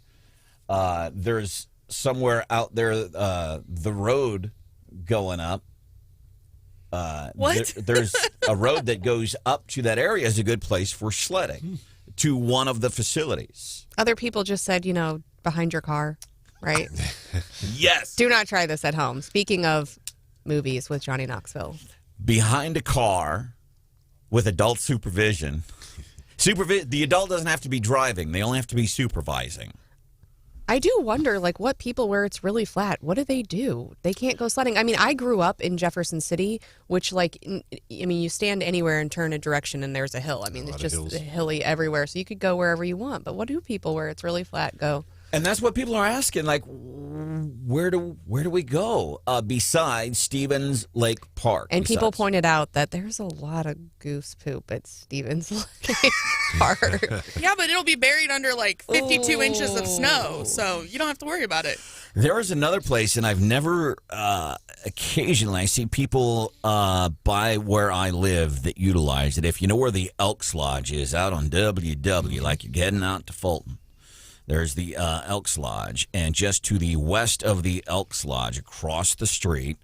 there's somewhere out there the road going up. What? There's a road that goes up to that area is a good place for sledding to one of the facilities. Other people just said, behind your car, right? Yes. Do not try this at home. Speaking of movies with Johnny Knoxville. Behind a car with adult supervision. The adult doesn't have to be driving. They only have to be supervising. I do wonder, what people where it's really flat, what do? They can't go sledding. I mean, I grew up in Jefferson City, which, you stand anywhere and turn a direction and there's a hill. I mean, it's just hilly everywhere, so you could go wherever you want. But what do people where it's really flat go? And that's what people are asking, where do we go besides Stevens Lake Park? And people pointed out that there's a lot of goose poop at Stevens Lake Park. Yeah, but it'll be buried under 52 inches of snow, so you don't have to worry about it. There is another place, and I've never, occasionally, I see people by where I live that utilize it. If you know where the Elks Lodge is, out on WW, like you're heading out to Fulton, there's the Elks Lodge. And just to the west of the Elks Lodge, across the street,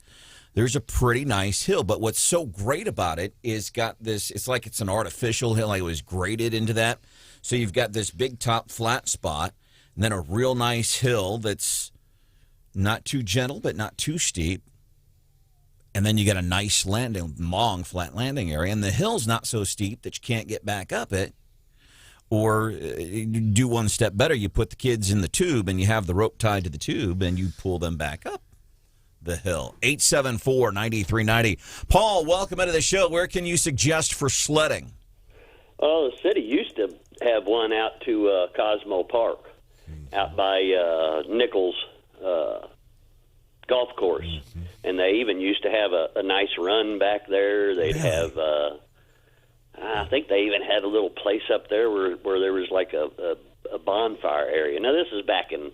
there's a pretty nice hill. But what's so great about it is got this, it's like it's an artificial hill, like it was graded into that. So you've got this big top flat spot, and then a real nice hill that's not too gentle, but not too steep. And then you got a nice landing, long, flat landing area. And the hill's not so steep that you can't get back up it. Or you do one step better. You put the kids in the tube, and you have the rope tied to the tube, and you pull them back up the hill. 874-9390. Paul, welcome into the show. Where can you suggest for sledding? Oh, the city used to have one out to Cosmo Park, out by Nichols golf course. Mm-hmm. And they even used to have a nice run back there. They'd have, I think they even had a little place up there where there was like a bonfire area. Now, this is back in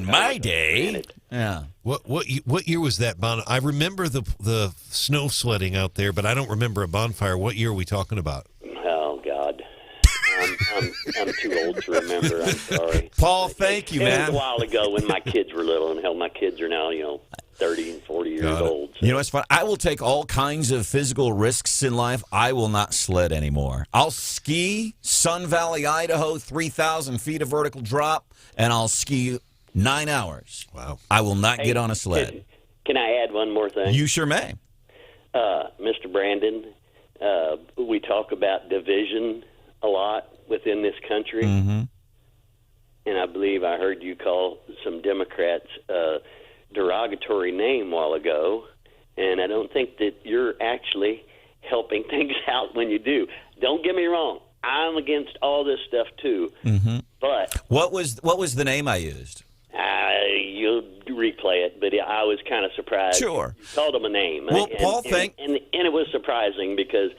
my day. Yeah. What year was that bonfire? I remember the snow sledding out there, but I don't remember a bonfire. What year are we talking about? Oh God, I'm too old to remember. I'm sorry, Paul. Thank you, man. It was a while ago when my kids were little, and hell, my kids are now 30 and 40 years old. So. You know what's fun? I will take all kinds of physical risks in life. I will not sled anymore. I'll ski Sun Valley, Idaho, 3,000 feet of vertical drop, and I'll ski 9 hours. Wow. I will not get on a sled. Can I add one more thing? You sure may. Mr. Branden, we talk about division a lot within this country. Mm-hmm. And I believe I heard you call some Democrats derogatory name a while ago, and I don't think that you're actually helping things out when you do. Don't get me wrong. I'm against all this stuff too. Mm-hmm. But what was the name I used? You'll replay it, but I was kind of surprised. Sure. You called him a name. Well, and, Paul, and it was surprising because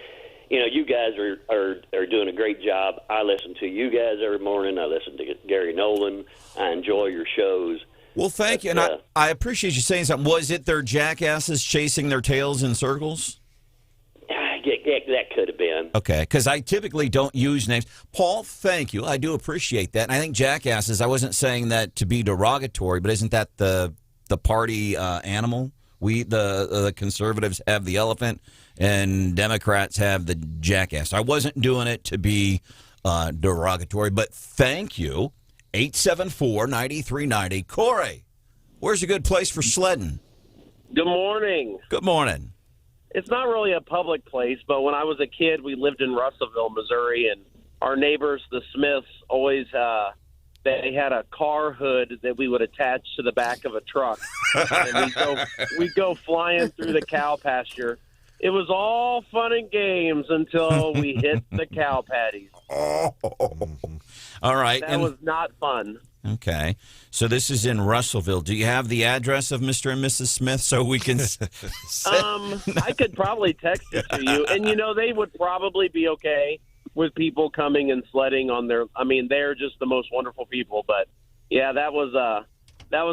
you guys are doing a great job. I listen to you guys every morning. I listen to Gary Nolan. I enjoy your shows. Well, thank you, and I appreciate you saying something. Was it their jackasses chasing their tails in circles? That could have been. Okay, because I typically don't use names. Paul, thank you. I do appreciate that. And I think jackasses, I wasn't saying that to be derogatory, but isn't that the party animal? We, the conservatives, have the elephant, and Democrats have the jackass. I wasn't doing it to be derogatory, but thank you. 874-9390. Corey, where's a good place for sledding? Good morning. Good morning. It's not really a public place, but when I was a kid, we lived in Russellville, Missouri, and our neighbors, the Smiths, always they had a car hood that we would attach to the back of a truck, and we'd go flying through the cow pasture. It was all fun and games until we hit the cow patties. Oh. All right. That was not fun. Okay. So this is in Russellville. Do you have the address of Mr. and Mrs. Smith so we can... I could probably text it to you. And, they would probably be okay with people coming and sledding on their... I mean, they're just the most wonderful people. But, yeah, that was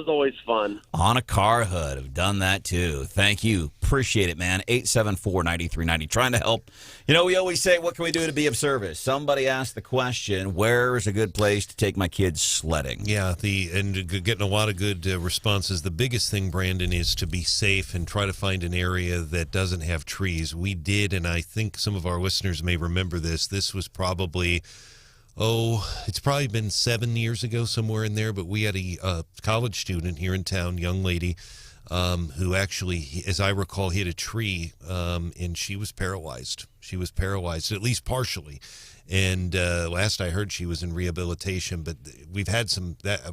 always fun. On a car hood. I've done that, too. Thank you. Appreciate it, man. 874-9390. Trying to help. We always say, what can we do to be of service? Somebody asked the question, where is a good place to take my kids sledding? Yeah, and getting a lot of good responses. The biggest thing, Branden, is to be safe and try to find an area that doesn't have trees. We did, and I think some of our listeners may remember this. This was probably... it's probably been 7 years ago, somewhere in there, but we had a college student here in town, young lady, who actually, as I recall, hit a tree, and she was paralyzed. She was paralyzed, at least partially. And last I heard, she was in rehabilitation, but we've had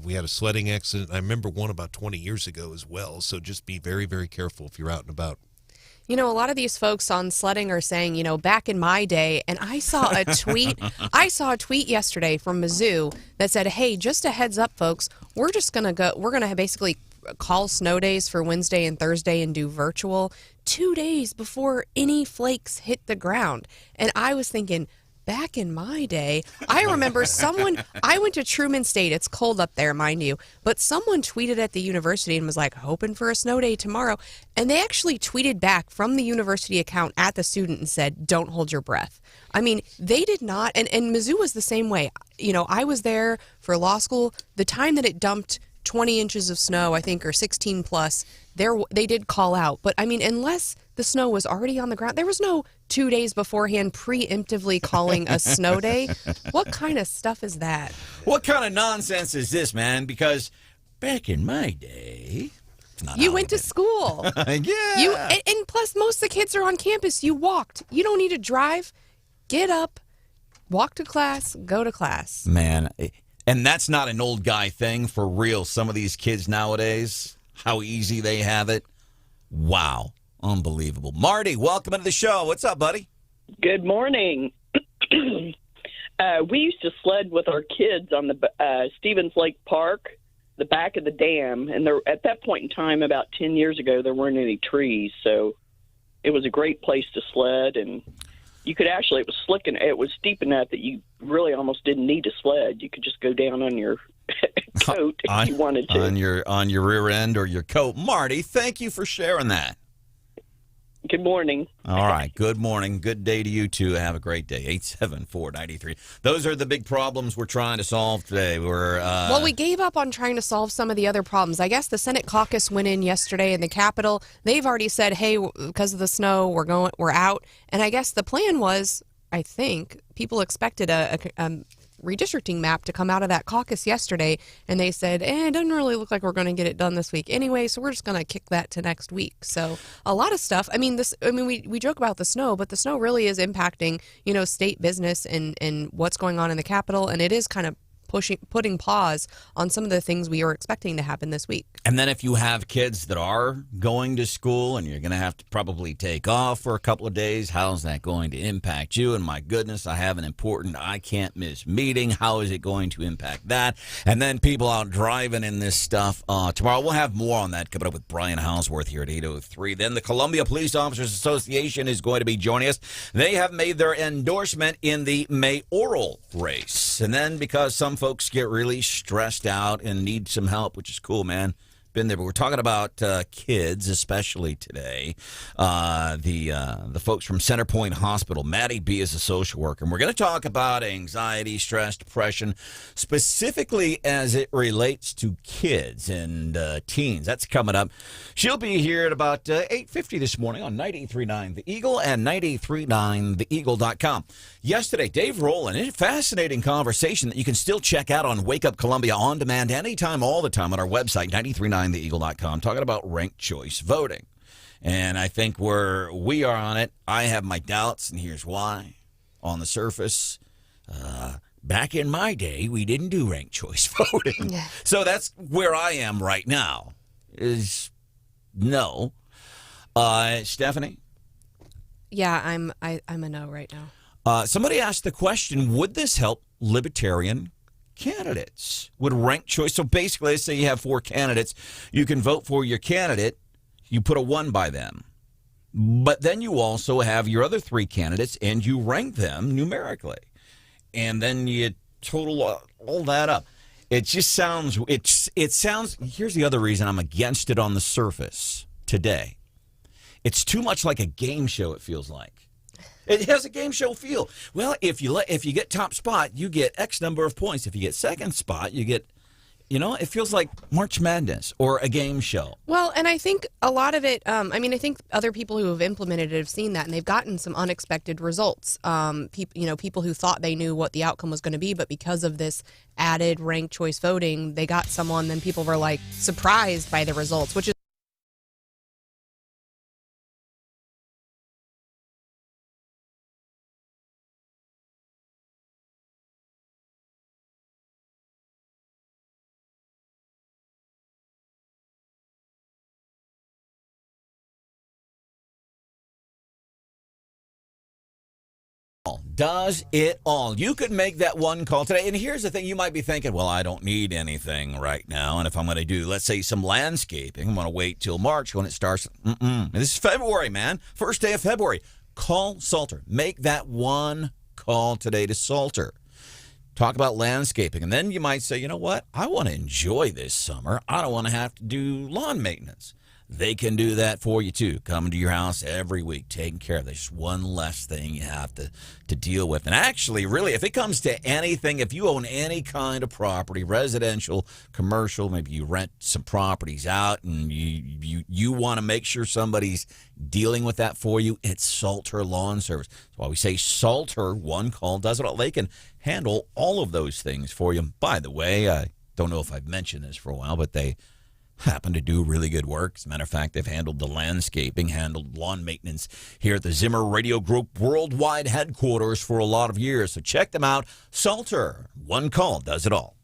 we had a sledding accident. I remember one about 20 years ago as well, so just be very, very careful if you're out and about. A lot of these folks on sledding are saying, back in my day, and I saw a tweet. I saw a tweet yesterday from Mizzou that said, "Hey, just a heads up, folks. We're just gonna go. We're gonna basically call snow days for Wednesday and Thursday and do virtual 2 days before any flakes hit the ground." And I was thinking, back in my day, I remember I went to Truman State. It's cold up there, mind you. But someone tweeted at the university and was like, hoping for a snow day tomorrow. And they actually tweeted back from the university account at the student and said, don't hold your breath. I mean, they did not. And Mizzou was the same way. You know, I was there for law school. The time that it dumped 20 inches of snow, I think, or 16 plus, they did call out. But, I mean, unless the snow was already on the ground, there was no 2 days beforehand preemptively calling a snow day. What kind of stuff is that? What kind of nonsense is this, man? Because back in my day... You went to school. Yeah. And plus, most of the kids are on campus. You walked. You don't need to drive. Get up, walk to class, go to class. Man, and that's not an old guy thing for real. Some of these kids nowadays, how easy they have it. Wow. Unbelievable. Marty, welcome to the show. What's up, buddy? Good morning. We used to sled with our kids on the Stevens Lake Park, the back of the dam. And there, at that point in time, about 10 years ago, there weren't any trees. So it was a great place to sled. And you could actually, it was slick and it was steep enough that you really almost didn't need a sled. You could just go down on your coat if you wanted to. On your rear end or your coat. Marty, thank you for sharing that. Good morning. All right. Good morning. Good day to you, too. Have a great day. 874-93. Those are the big problems we're trying to solve today. Well, we gave up on trying to solve some of the other problems. I guess the Senate caucus went in yesterday in the Capitol. They've already said, hey, because of the snow, we're out. And I guess the plan was, I think, people expected a redistricting map to come out of that caucus yesterday, and they said, it doesn't really look like we're going to get it done this week anyway, so we're just going to kick that to next week. So a lot of stuff. We joke about the snow, but the snow really is impacting, state business and what's going on in the Capitol, and it is kind of putting pause on some of the things we were expecting to happen this week. And then if you have kids that are going to school and you're going to have to probably take off for a couple of days, how's that going to impact you? And my goodness, I have an important I can't miss meeting. How is it going to impact that? And then people out driving in this stuff. Tomorrow we'll have more on that coming up with Brian Hauswirth here at 8:03. Then the Columbia Police Officers Association is going to be joining us. They have made their endorsement in the mayoral race. And then because some folks get really stressed out and need some help, which is cool, man. Been there, but we're talking about kids, especially today. The folks from CenterPointe Hospital. Maddie B is a social worker, and we're going to talk about anxiety, stress, depression, specifically as it relates to kids and teens. That's coming up. She'll be here at about 8:50 this morning on 98.3 The Eagle and 98.3theeagle.com. Yesterday, Dave Rowland, a fascinating conversation that you can still check out on Wake Up Columbia on demand anytime, all the time on our website, 93.9theeagle.com, talking about ranked choice voting. And I think where we are on it, I have my doubts, and here's why. On the surface, back in my day, we didn't do ranked choice voting. Yeah. So that's where I am right now, is no. Stephanie? Yeah, I'm a no right now. Somebody asked the question, would this help libertarian candidates? Would ranked choice, so basically, let's say you have 4 candidates, you can vote for your candidate, you put a 1 by them. But then you also have your other 3 candidates, and you rank them numerically. And then you total all that up. It just sounds, it sounds, here's the other reason I'm against it on the surface today. It's too much like a game show, it feels like. It has a game show feel. Well, if you get top spot, you get X number of points. If you get second spot, you get, it feels like March Madness or a game show. Well, and I think a lot of it, I think other people who have implemented it have seen that, and they've gotten some unexpected results. People who thought they knew what the outcome was going to be, but because of this added ranked choice voting, they got someone, then people were like surprised by the results, which is Does it all. You could make that one call today. And here's the thing. You might be thinking, well, I don't need anything right now. And if I'm going to do, let's say, some landscaping, I'm going to wait till March when it starts. This is February, man. First day of February. Call Salter. Make that one call today to Salter. Talk about landscaping. And then you might say, you know what? I want to enjoy this summer. I don't want to have to do lawn maintenance. They can do that for you, too. Coming to your house every week, taking care of this. Just one less thing you have to deal with. And actually, really, if it comes to anything, if you own any kind of property, residential, commercial, maybe you rent some properties out and you want to make sure somebody's dealing with that for you, it's Salter Lawn Service. That's why we say Salter, one call does it all. They can handle all of those things for you. By the way, I don't know if I've mentioned this for a while, but they happen to do really good work. As a matter of fact, they've handled the landscaping, handled lawn maintenance here at the Zimmer Radio Group worldwide headquarters for a lot of years. So check them out. Salter, one call does it all.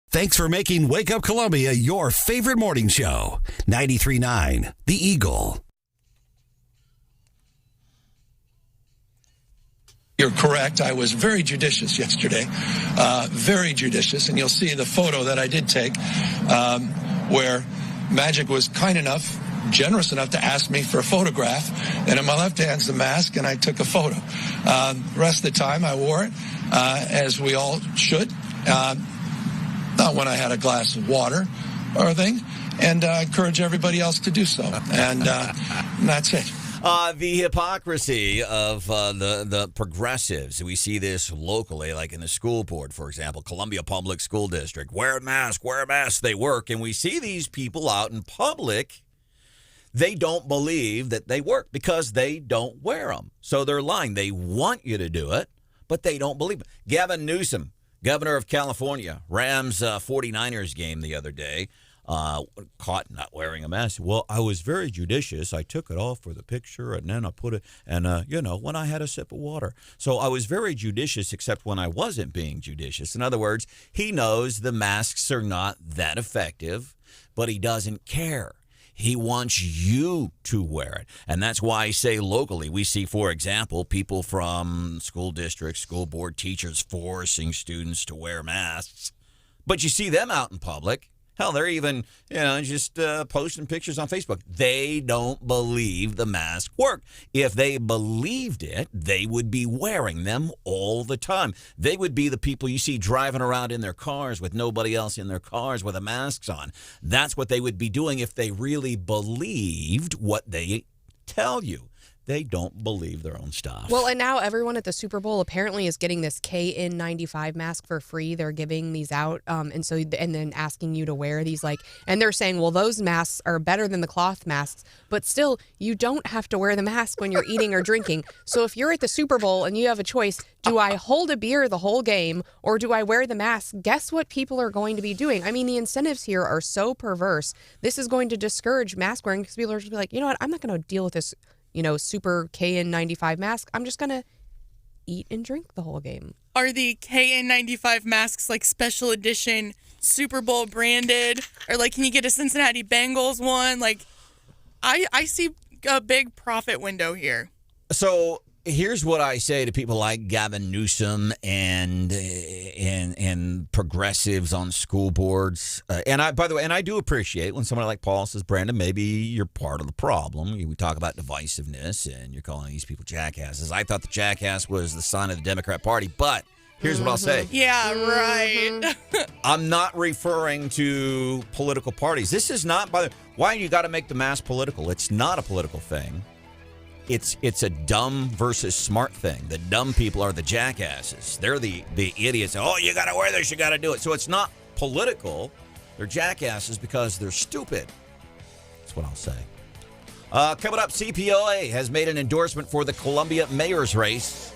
Thanks for making Wake Up Columbia your favorite morning show. 93.9 The Eagle. You're correct. I was very judicious yesterday, very judicious. And you'll see the photo that I did take where Magic was kind enough, generous enough to ask me for a photograph. And in my left hand's the mask, and I took a photo. The rest of the time I wore it, as we all should. not when I had a glass of water or a thing, and I encourage everybody else to do so. And that's it. The hypocrisy of the progressives. We see this locally, like in the school board, for example, Columbia Public School District. Wear a mask, they work. And we see these people out in public. They don't believe that they work because they don't wear them. So they're lying. They want you to do it, but they don't believe it. Gavin Newsom, governor of California, Rams 49ers game the other day. Caught not wearing a mask. Well, I was very judicious. I took it off for the picture, and then I put it, and, when I had a sip of water. So I was very judicious, except when I wasn't being judicious. In other words, he knows the masks are not that effective, but he doesn't care. He wants you to wear it. And that's why I say locally, we see, for example, people from school districts, school board teachers forcing students to wear masks. But you see them out in public. Hell, they're even, just posting pictures on Facebook. They don't believe the mask work. If they believed it, they would be wearing them all the time. They would be the people you see driving around in their cars with nobody else in their cars with the masks on. That's what they would be doing if they really believed what they tell you. They don't believe their own stuff. Well, and now everyone at the Super Bowl apparently is getting this KN95 mask for free. They're giving these out, and then asking you to wear these, and they're saying, well, those masks are better than the cloth masks, but still, you don't have to wear the mask when you're eating or drinking. So if you're at the Super Bowl and you have a choice, do I hold a beer the whole game or do I wear the mask? Guess what people are going to be doing? I mean, the incentives here are so perverse. This is going to discourage mask wearing because people are just like, you know what, I'm not going to deal with this super KN95 mask. I'm just going to eat and drink the whole game. Are the KN95 masks special edition Super Bowl branded? Or can you get a Cincinnati Bengals one? I see a big profit window here. So here's what I say to people like Gavin Newsom and progressives on school boards. And I do appreciate when somebody like Paul says, Branden, maybe you're part of the problem. We talk about divisiveness, and you're calling these people jackasses. I thought the jackass was the sign of the Democrat Party, but here's what I'll say. Yeah, right. I'm not referring to political parties. This is not, why you got to make the mask political? It's not a political thing. It's a dumb versus smart thing. The dumb people are the jackasses. They're the idiots. Oh, you got to wear this. You got to do it. So it's not political. They're jackasses because they're stupid. That's what I'll say. Coming up, CPOA has made an endorsement for the Columbia mayor's race.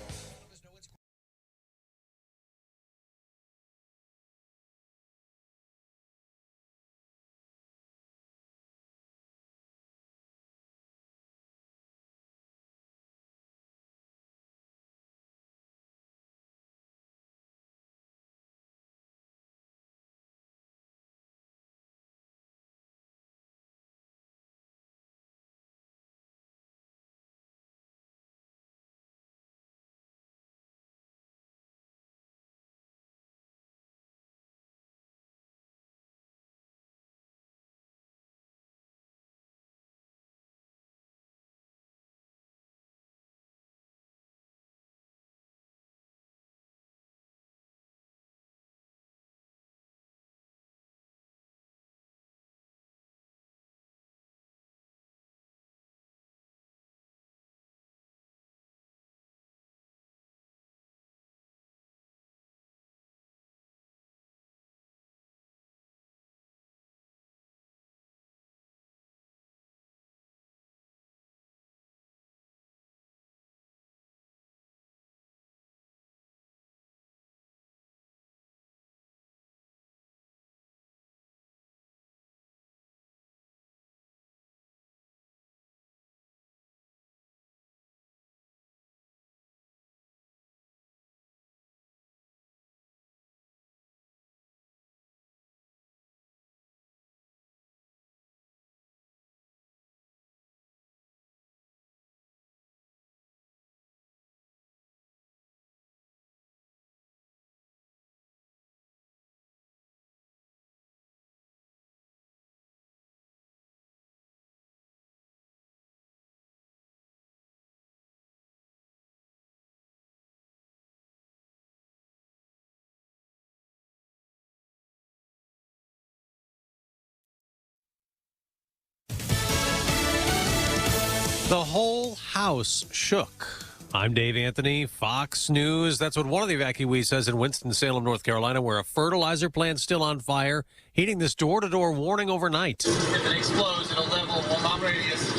The whole house shook. I'm Dave Anthony, Fox News. That's what one of the evacuees says in Winston-Salem, North Carolina, where a fertilizer plant's still on fire, heeding this door-to-door warning overnight. If it explodes, it'll level 1 mile radius.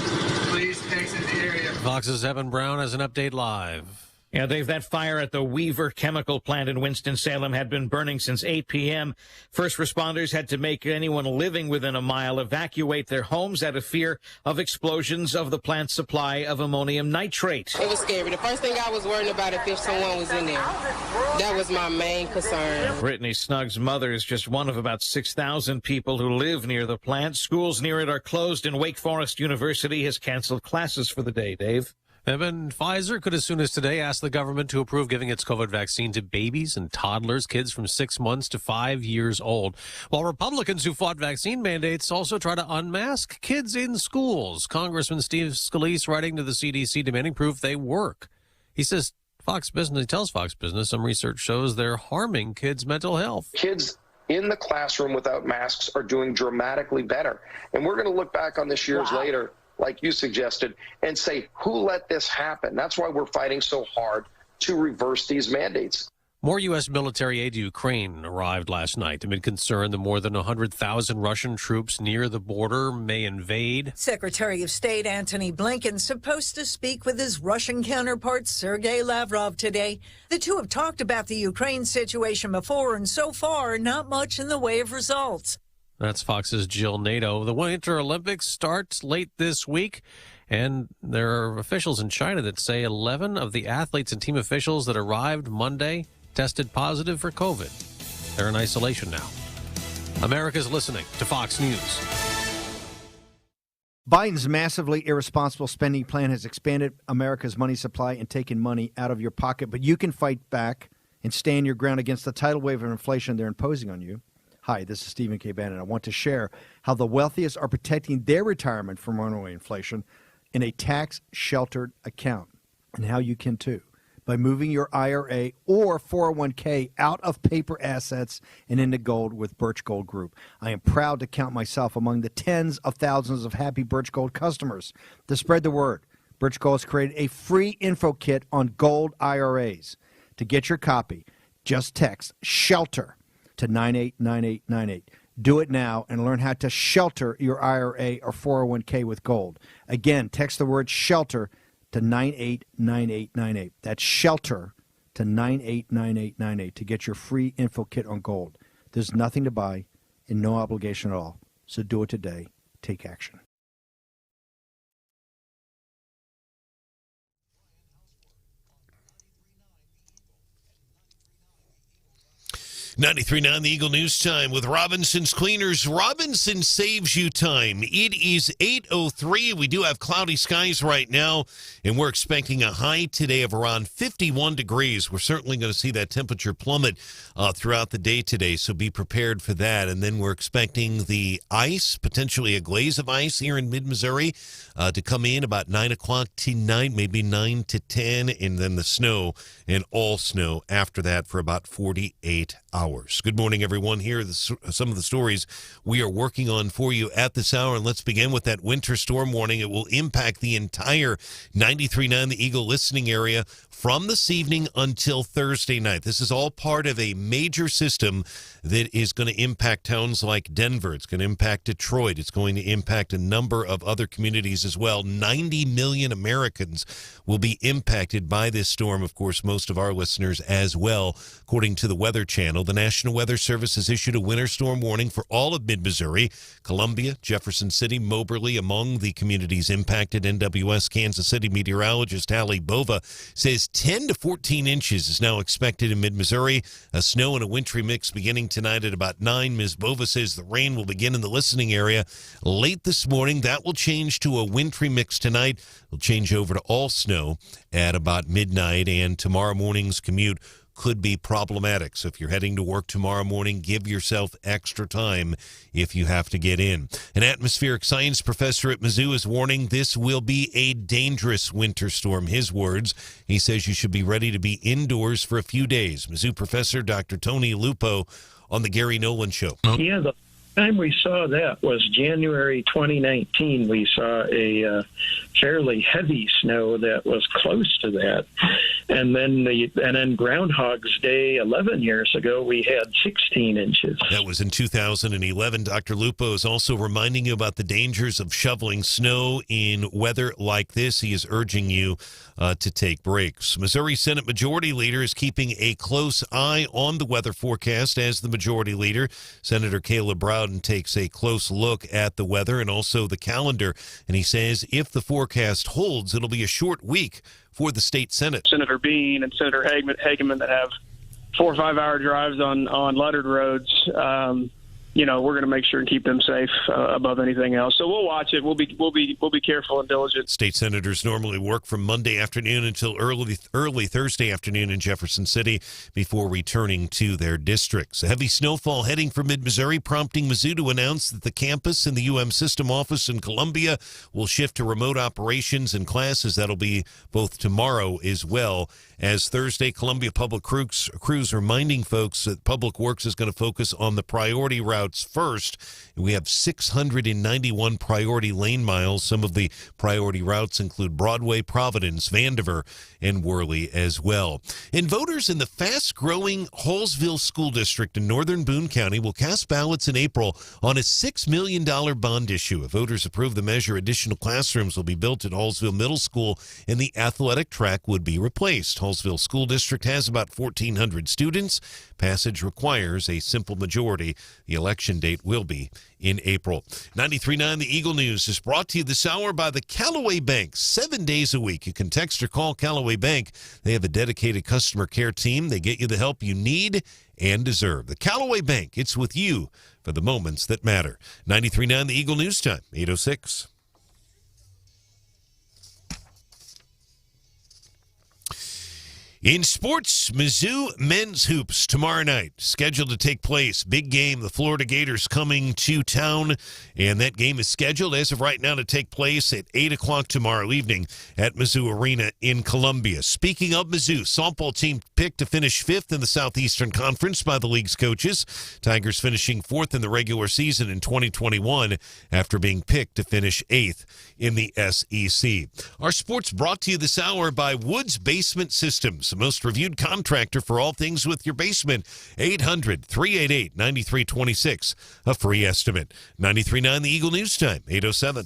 Please exit the area. Fox's Evan Brown has an update live. Yeah, Dave, that fire at the Weaver chemical plant in Winston-Salem had been burning since 8 p.m. First responders had to make anyone living within a mile evacuate their homes out of fear of explosions of the plant's supply of ammonium nitrate. It was scary. The first thing I was worried about if someone was in there. That was my main concern. Brittany Snug's mother is just one of about 6,000 people who live near the plant. Schools near it are closed, and Wake Forest University has canceled classes for the day, Dave. Evan, Pfizer could as soon as today ask the government to approve giving its COVID vaccine to babies and toddlers, kids from 6 months to 5 years old. While Republicans who fought vaccine mandates also try to unmask kids in schools. Congressman Steve Scalise writing to the CDC demanding proof they work. He says he tells Fox Business some research shows they're harming kids' mental health. Kids in the classroom without masks are doing dramatically better. And we're going to look back on this years later, like you suggested, and say, who let this happen? That's why we're fighting so hard to reverse these mandates. More U.S. military aid to Ukraine arrived last night amid concern that more than 100,000 Russian troops near the border may invade. Secretary of State Antony Blinken supposed to speak with his Russian counterpart Sergei Lavrov today. The two have talked about the Ukraine situation before, and so far, not much in the way of results. That's Fox's Jill Nato. The Winter Olympics starts late this week, and there are officials in China that say 11 of the athletes and team officials that arrived Monday tested positive for COVID. They're in isolation now. America's listening to Fox News. Biden's massively irresponsible spending plan has expanded America's money supply and taken money out of your pocket, but you can fight back and stand your ground against the tidal wave of inflation they're imposing on you. Hi, this is Stephen K. Bannon. I want to share how the wealthiest are protecting their retirement from runaway inflation in a tax-sheltered account, and how you can too, by moving your IRA or 401k out of paper assets and into gold with Birch Gold Group. I am proud to count myself among the tens of thousands of happy Birch Gold customers. To spread the word, Birch Gold has created a free info kit on gold IRAs. To get your copy, just text SHELTER to 989898. Do it now and learn how to shelter your IRA or 401k with gold. Again, text the word SHELTER to 989898. That's SHELTER to 989898 to get your free info kit on gold. There's nothing to buy and no obligation at all. So do it today. Take action. .93.9 The Eagle News Time with Robinson's Cleaners. Robinson saves you time. It is 8:03. We do have cloudy skies right now, and we're expecting a high today of around 51 degrees. We're certainly going to see that temperature plummet throughout the day today, so be prepared for that. And then we're expecting the ice, potentially a glaze of ice here in mid-Missouri, to come in about 9 o'clock tonight, maybe 9 to 10, and then the snow and all snow after that for about 48 hours. Good morning, everyone. Here are some of the stories we are working on for you at this hour. And let's begin with that winter storm warning. It will impact the entire 93.9 The Eagle listening area from this evening until Thursday night. This is all part of a major system that is going to impact towns like Denver. It's going to impact Detroit. It's going to impact a number of other communities as well. 90 million Americans will be impacted by this storm. Of course, most of our listeners as well. According to the Weather Channel, the National Weather Service has issued a winter storm warning for all of mid-Missouri. Columbia, Jefferson City, Moberly among the communities impacted. NWS Kansas City meteorologist Hallie Bova says 10 to 14 inches is now expected in mid-Missouri. A snow and a wintry mix beginning tonight at about 9. Ms. Bova says the rain will begin in the listening area late this morning. That will change to a wintry mix tonight. It'll change over to all snow at about midnight, and tomorrow morning's commute could be problematic. So if you're heading to work tomorrow morning, give yourself extra time if you have to get in. An atmospheric science professor at Mizzou is warning this will be a dangerous winter storm. His words, he says you should be ready to be indoors for a few days. Mizzou professor Dr. Tony Lupo on the Gary Nolan Show. He has time we saw that was January 2019. We saw a fairly heavy snow that was close to that, and then Groundhog's Day 11 years ago we had 16 inches. That was in 2011. Dr. Lupo is also reminding you about the dangers of shoveling snow in weather like this. He is urging you to take breaks. Missouri Senate Majority Leader is keeping a close eye on the weather forecast. As the Majority Leader, Senator Caleb Branden takes a close look at the weather and also the calendar, and he says if the forecast holds, it'll be a short week for the state Senate. Senator Bean and Senator Hageman that have 4 or 5 hour drives on lettered roads. We're going to make sure and keep them safe above anything else. So we'll watch it. We'll be careful and diligent. State senators normally work from Monday afternoon until early Thursday afternoon in Jefferson City before returning to their districts. A heavy snowfall heading for mid-Missouri, prompting Mizzou to announce that the campus in the UM System office in Columbia will shift to remote operations and classes. That'll be both tomorrow as well as Thursday. Columbia Public Crews reminding folks that Public Works is going to focus on the priority routes first. We have 691 priority lane miles. Some of the priority routes include Broadway, Providence, Vandiver, and Worley as well. And voters in the fast-growing Hallsville School District in northern Boone County will cast ballots in April on a $6 million bond issue. If voters approve the measure, additional classrooms will be built at Hallsville Middle School, and the athletic track would be replaced. Hallsville School District has about 1,400 students. Passage requires a simple majority. The election date will be in April. 93.9 The Eagle News is brought to you this hour by the Callaway Bank. 7 days a week, you can text or call Callaway Bank. They have a dedicated customer care team. They get you the help you need and deserve. The Callaway Bank, it's with you for the moments that matter. 93.9 The Eagle News Time, 8:06. In sports, Mizzou men's hoops tomorrow night, scheduled to take place. Big game, the Florida Gators coming to town, and that game is scheduled as of right now to take place at 8 o'clock tomorrow evening at Mizzou Arena in Columbia. Speaking of Mizzou, softball team picked to finish 5th in the Southeastern Conference by the league's coaches. Tigers finishing 4th in the regular season in 2021 after being picked to finish 8th in the SEC. Our sports brought to you this hour by Woods Basement Systems, the most reviewed contractor for all things with your basement. 800-388-9326. A free estimate. 93.9 The Eagle News Time, 8:07.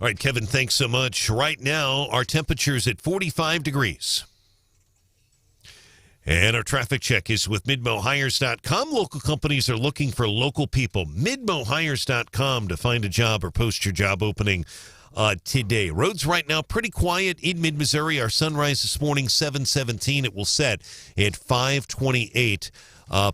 All right, Kevin, thanks so much. Right now, our temperature is at 45 degrees. And our traffic check is with MidmoHires.com. Local companies are looking for local people. MidmoHires.com to find a job or post your job opening today. Roads right now pretty quiet in mid-Missouri. Our sunrise this morning, 7:17. It will set at 5:28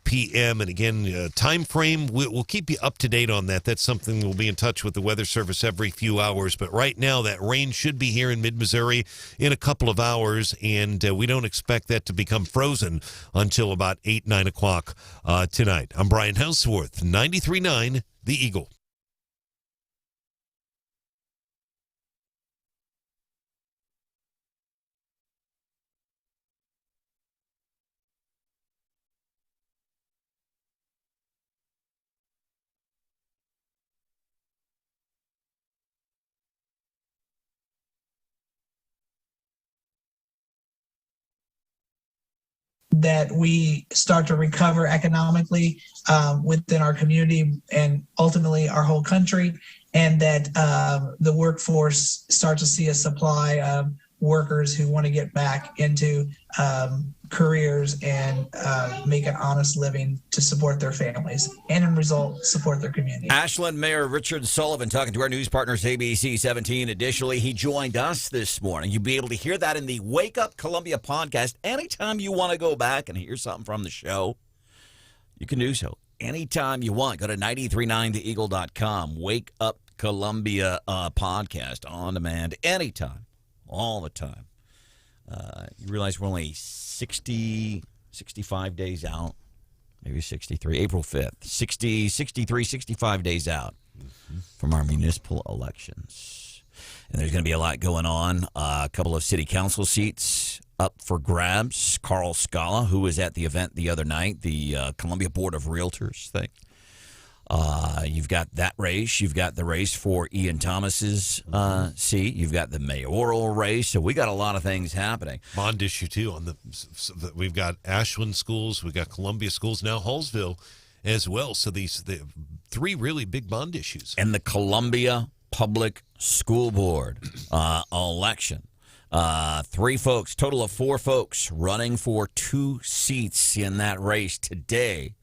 p.m. And again, time frame, we'll keep you up to date on that. That's something we'll be in touch with the Weather Service every few hours. But right now, that rain should be here in mid-Missouri in a couple of hours, and we don't expect that to become frozen until about 8, 9 o'clock tonight. I'm Brian Hauswirth, 93.9 The Eagle. That we start to recover economically within our community and ultimately our whole country, and that the workforce starts to see a supply of workers who want to get back into careers and make an honest living to support their families and, in result, support their community. Ashland Mayor Richard Sullivan talking to our news partners, ABC 17. Additionally, he joined us this morning. You'll be able to hear that in the Wake Up Columbia podcast. Anytime you want to go back and hear something from the show, you can do so anytime you want. Go to 939theeagle.com. Wake Up Columbia podcast on demand anytime, all the time. You realize we're only 60, 65 days out, maybe 63, April 5th, 60, 63, 65 days out from our municipal elections. And there's going to be a lot going on. A couple of city council seats up for grabs. Carl Scala, who was at the event the other night, the Columbia Board of Realtors thing. You've got that race. You've got the race for Ian Thomas's seat. You've got the mayoral race. So we got a lot of things happening. Bond issue, too. We've got Ashland schools. We've got Columbia schools. Now Hallsville as well. So the three really big bond issues. And the Columbia Public School Board election. Three folks, total of four folks running for 2 seats in that race today.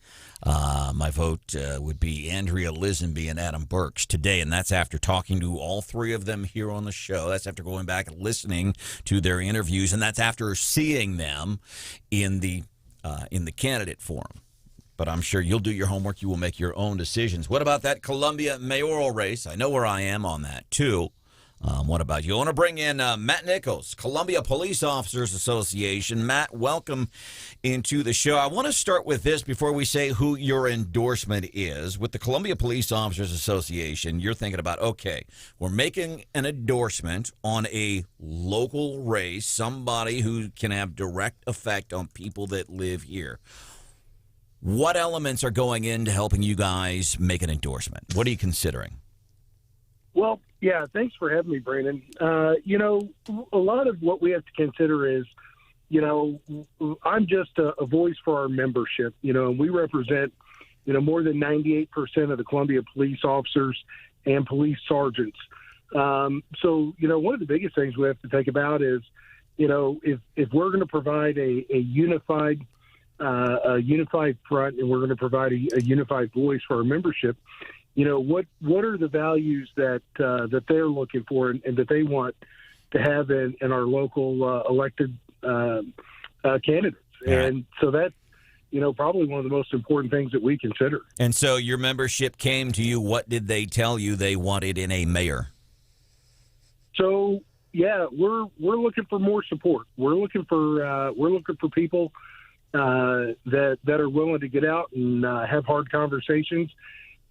My vote would be Andrea Lisenby and Adam Burks today, and that's after talking to all three of them here on the show. That's after going back and listening to their interviews, and that's after seeing them in the candidate forum. But I'm sure you'll do your homework. You will make your own decisions. What about that Columbia mayoral race? I know where I am on that, too. What about you? I want to bring in Matt Nichols, Columbia Police Officers Association. Matt, welcome into the show. I want to start with this before we say who your endorsement is. With the Columbia Police Officers Association, you're thinking about, okay, we're making an endorsement on a local race, somebody who can have direct effect on people that live here. What elements are going into helping you guys make an endorsement? What are you considering? Well, yeah, thanks for having me, Branden. A lot of what we have to consider is, I'm just a voice for our membership, and we represent, more than 98% of the Columbia police officers and police sergeants. So, one of the biggest things we have to think about is, if we're going to provide a unified front and we're going to provide a unified voice for our membership, what are the values that they're looking for and that they want to have in our local elected candidates? Yeah. And so that's, probably one of the most important things that we consider. And so your membership came to you. What did they tell you they wanted in a mayor? So, yeah, we're looking for more support. We're looking for people that are willing to get out and have hard conversations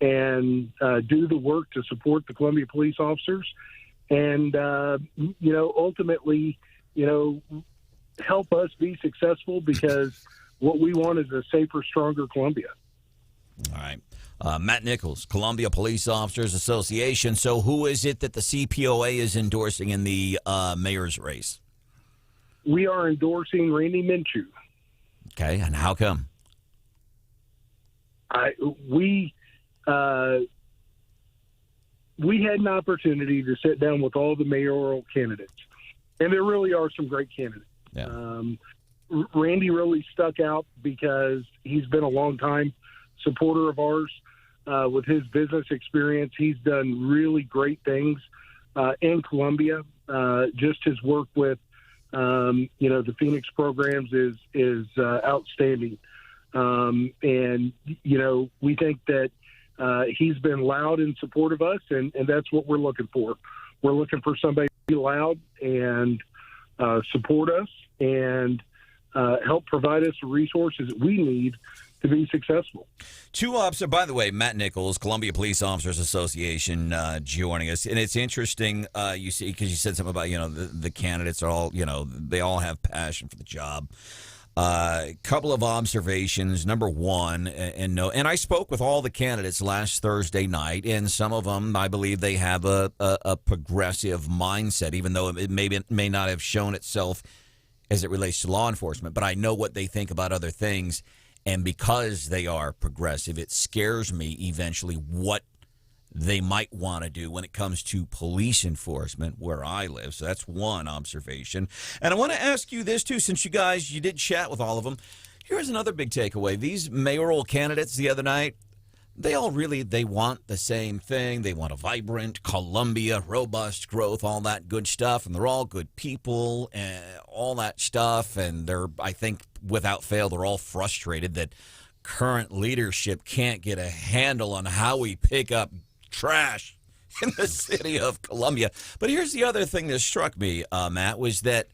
and do the work to support the Columbia police officers and, ultimately, help us be successful, because what we want is a safer, stronger Columbia. All right. Matt Nichols, Columbia Police Officers Association. So who is it that the CPOA is endorsing in the mayor's race? We are endorsing Randy Minshew. Okay, and how come? We had an opportunity to sit down with all the mayoral candidates, and there really are some great candidates. Yeah. Randy really stuck out because he's been a long-time supporter of ours. With his business experience, he's done really great things in Columbia. Just his work with, the Phoenix programs is outstanding. And, we think that he's been loud in support of us, and that's what we're looking for. We're looking for somebody to be loud and support us and help provide us the resources that we need to be successful. Two officers, by the way, Matt Nichols, Columbia Police Officers Association, joining us. And it's interesting, you see, because you said something about, the candidates are all, they all have passion for the job. Couple of observations. Number one, and I spoke with all the candidates last Thursday night, and some of them, I believe, they have a progressive mindset, even though it may not have shown itself as it relates to law enforcement. But I know what they think about other things, and because they are progressive, it scares me eventually what they might want to do when it comes to police enforcement where I live. So that's one observation. And I want to ask you this, too, since you did chat with all of them. Here's another big takeaway. These mayoral candidates the other night, they want the same thing. They want a vibrant Columbia, robust growth, all that good stuff. And they're all good people and all that stuff. And I think, without fail, they're all frustrated that current leadership can't get a handle on how we pick up trash in the city of Columbia. But here's the other thing that struck me, Matt, was that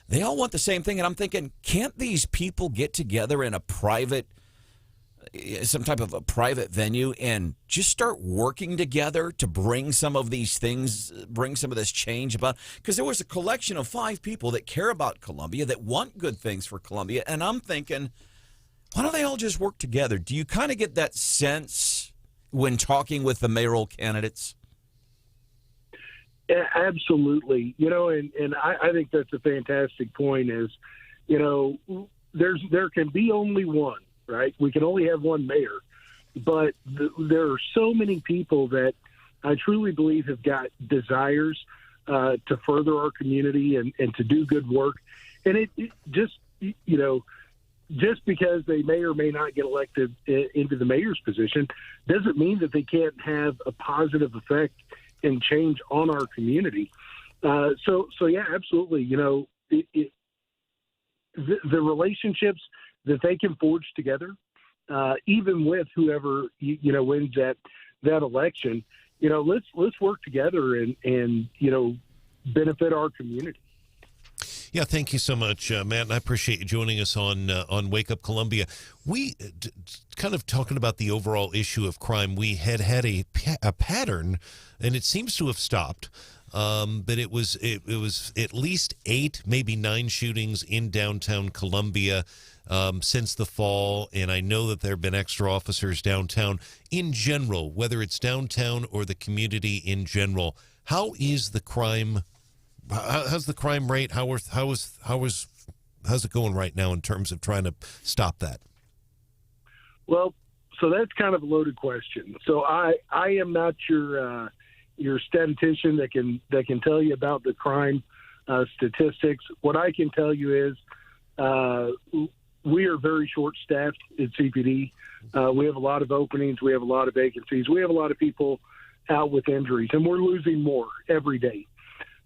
they all want the same thing. And I'm thinking, can't these people get together in some type of a private venue and just start working together to bring some of these things, bring some of this change about? Because there was a collection of 5 people that care about Columbia, that want good things for Columbia. And I'm thinking, why don't they all just work together? Do you kind of get that sense when talking with the mayoral candidates? Yeah, absolutely. And I think that's a fantastic point is, there can be only one, right? We can only have one mayor, but there are so many people that I truly believe have got desires to further our community and to do good work. And it just, just because they may or may not get elected into the mayor's position doesn't mean that they can't have a positive effect and change on our community. So yeah, absolutely. The relationships that they can forge together, even with whoever wins that election, let's work together and benefit our community. Yeah, thank you so much, Matt, and I appreciate you joining us on Wake Up Columbia. We kind of talking about the overall issue of crime. We had a pattern, and it seems to have stopped. But it was at least 8, maybe 9 shootings in downtown Columbia since the fall, and I know that there have been extra officers downtown. In general, whether it's downtown or the community in general, how is the crime? How's the crime rate? How's it going right now in terms of trying to stop that? Well, so that's kind of a loaded question. So I am not your statistician that can tell you about the crime statistics. What I can tell you is we are very short-staffed at CPD. We have a lot of openings. We have a lot of vacancies. We have a lot of people out with injuries, and we're losing more every day.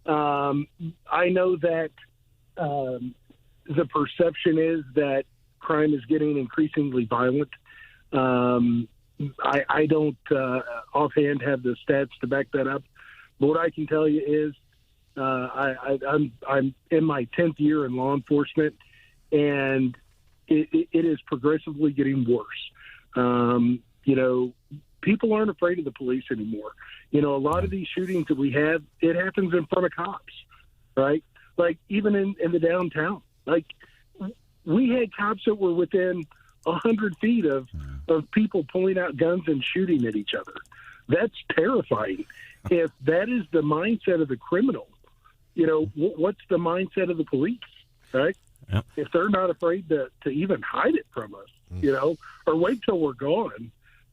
I know that the perception is that crime is getting increasingly violent. I don't offhand have the stats to back that up, but what I can tell you is I'm in my 10th year in law enforcement, and it is progressively getting worse. People aren't afraid of the police anymore. A lot of these shootings that we have, it happens in front of cops, right? Like even in the downtown, like we had cops that were within 100 feet of people pulling out guns and shooting at each other. That's terrifying. If that is the mindset of the criminal, what's the mindset of the police, right? Yep. If they're not afraid to even hide it from us, or wait till we're gone,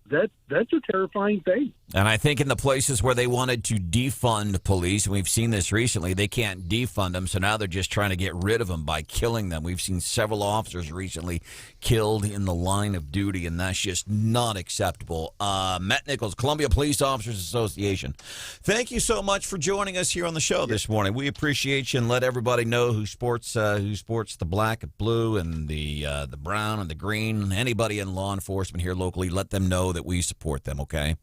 that's a terrifying thing. And I think in the places where they wanted to defund police, and we've seen this recently, they can't defund them, so now they're just trying to get rid of them by killing them. We've seen several officers recently killed in the line of duty, and that's just not acceptable. Matt Nichols, Columbia Police Officers Association. Thank you so much for joining us here on the show this morning. We appreciate you, and let everybody know who sports the black and blue and the brown and the green. Anybody in law enforcement here locally, let them know that we support them, okay?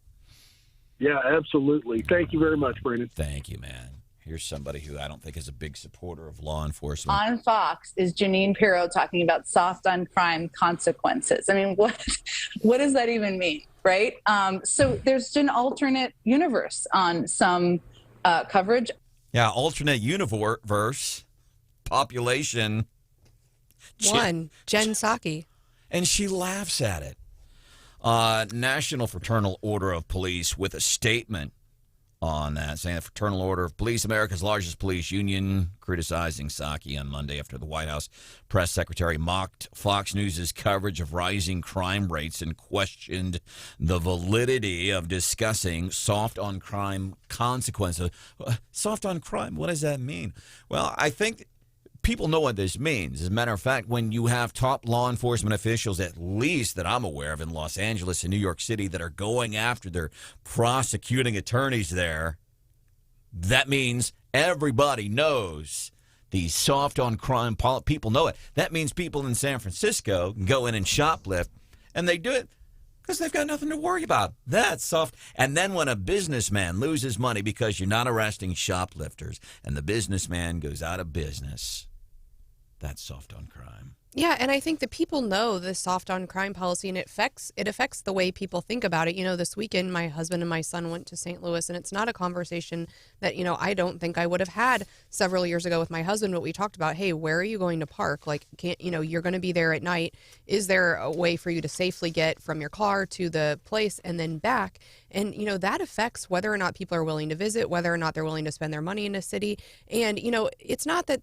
Yeah, absolutely. Thank you very much, Branden. Thank you, man. Here's somebody who I don't think is a big supporter of law enforcement. On Fox is Janine Pirro talking about soft on crime consequences. I mean, what does that even mean, right? So there's an alternate universe on some coverage. Yeah, alternate universe, population. Jen Psaki. And she laughs at it. National Fraternal Order of Police with a statement on that, saying the Fraternal Order of Police, America's largest police union, criticizing Psaki on Monday after the White House press secretary mocked Fox News' coverage of rising crime rates and questioned the validity of discussing soft on crime consequences. Soft on crime, what does that mean? Well, I think people know what this means. As a matter of fact, when you have top law enforcement officials, at least that I'm aware of in Los Angeles and New York City, that are going after their prosecuting attorneys there, that means everybody knows the soft on crime people know it. That means people in San Francisco can go in and shoplift, and they do it Because they've got nothing to worry about. That's soft. And then when a businessman loses money because you're not arresting shoplifters and the businessman goes out of business, that's soft on crime. Yeah, and I think that people know the soft on crime policy, and it affects the way people think about it. This weekend, my husband and my son went to St. Louis, and it's not a conversation that, I don't think I would have had several years ago with my husband, but we talked about, hey, where are you going to park? Like, you're going to be there at night. Is there a way for you to safely get from your car to the place and then back? And, that affects whether or not people are willing to visit, whether or not they're willing to spend their money in a city. And, it's not that.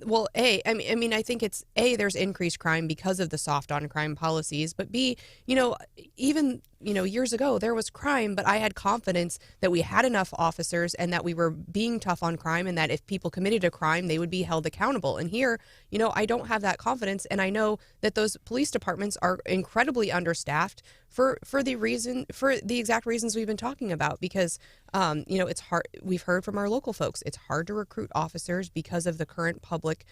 Well, I think it's there's increased crime because of the soft on crime policies, but B, even years ago there was crime, but I had confidence that we had enough officers and that we were being tough on crime, and that if people committed a crime, they would be held accountable. And here, I don't have that confidence, and I know that those police departments are incredibly understaffed for the exact reasons we've been talking about, because it's hard. We've heard from our local folks, it's hard to recruit officers because of the current public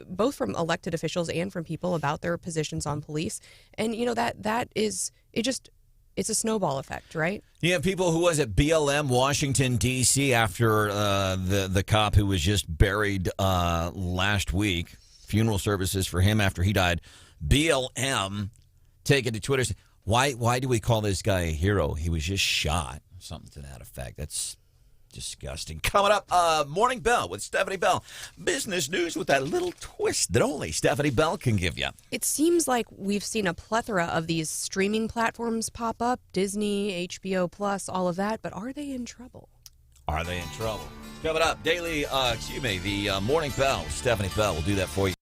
both from elected officials and from people about their positions on police. And it's a snowball effect, right? Yeah, people who was at BLM, Washington, D.C. after the cop who was just buried last week, funeral services for him after he died. BLM taking to Twitter, why do we call this guy a hero? He was just shot. Something to that effect. That's disgusting. Coming up, Morning Bell with Stephanie Bell. Business news with that little twist that only Stephanie Bell can give you. It seems like we've seen a plethora of these streaming platforms pop up, Disney, HBO Plus, all of that, but are they in trouble? Are they in trouble? Coming up, the Morning Bell with Stephanie Bell. We'll do that for you.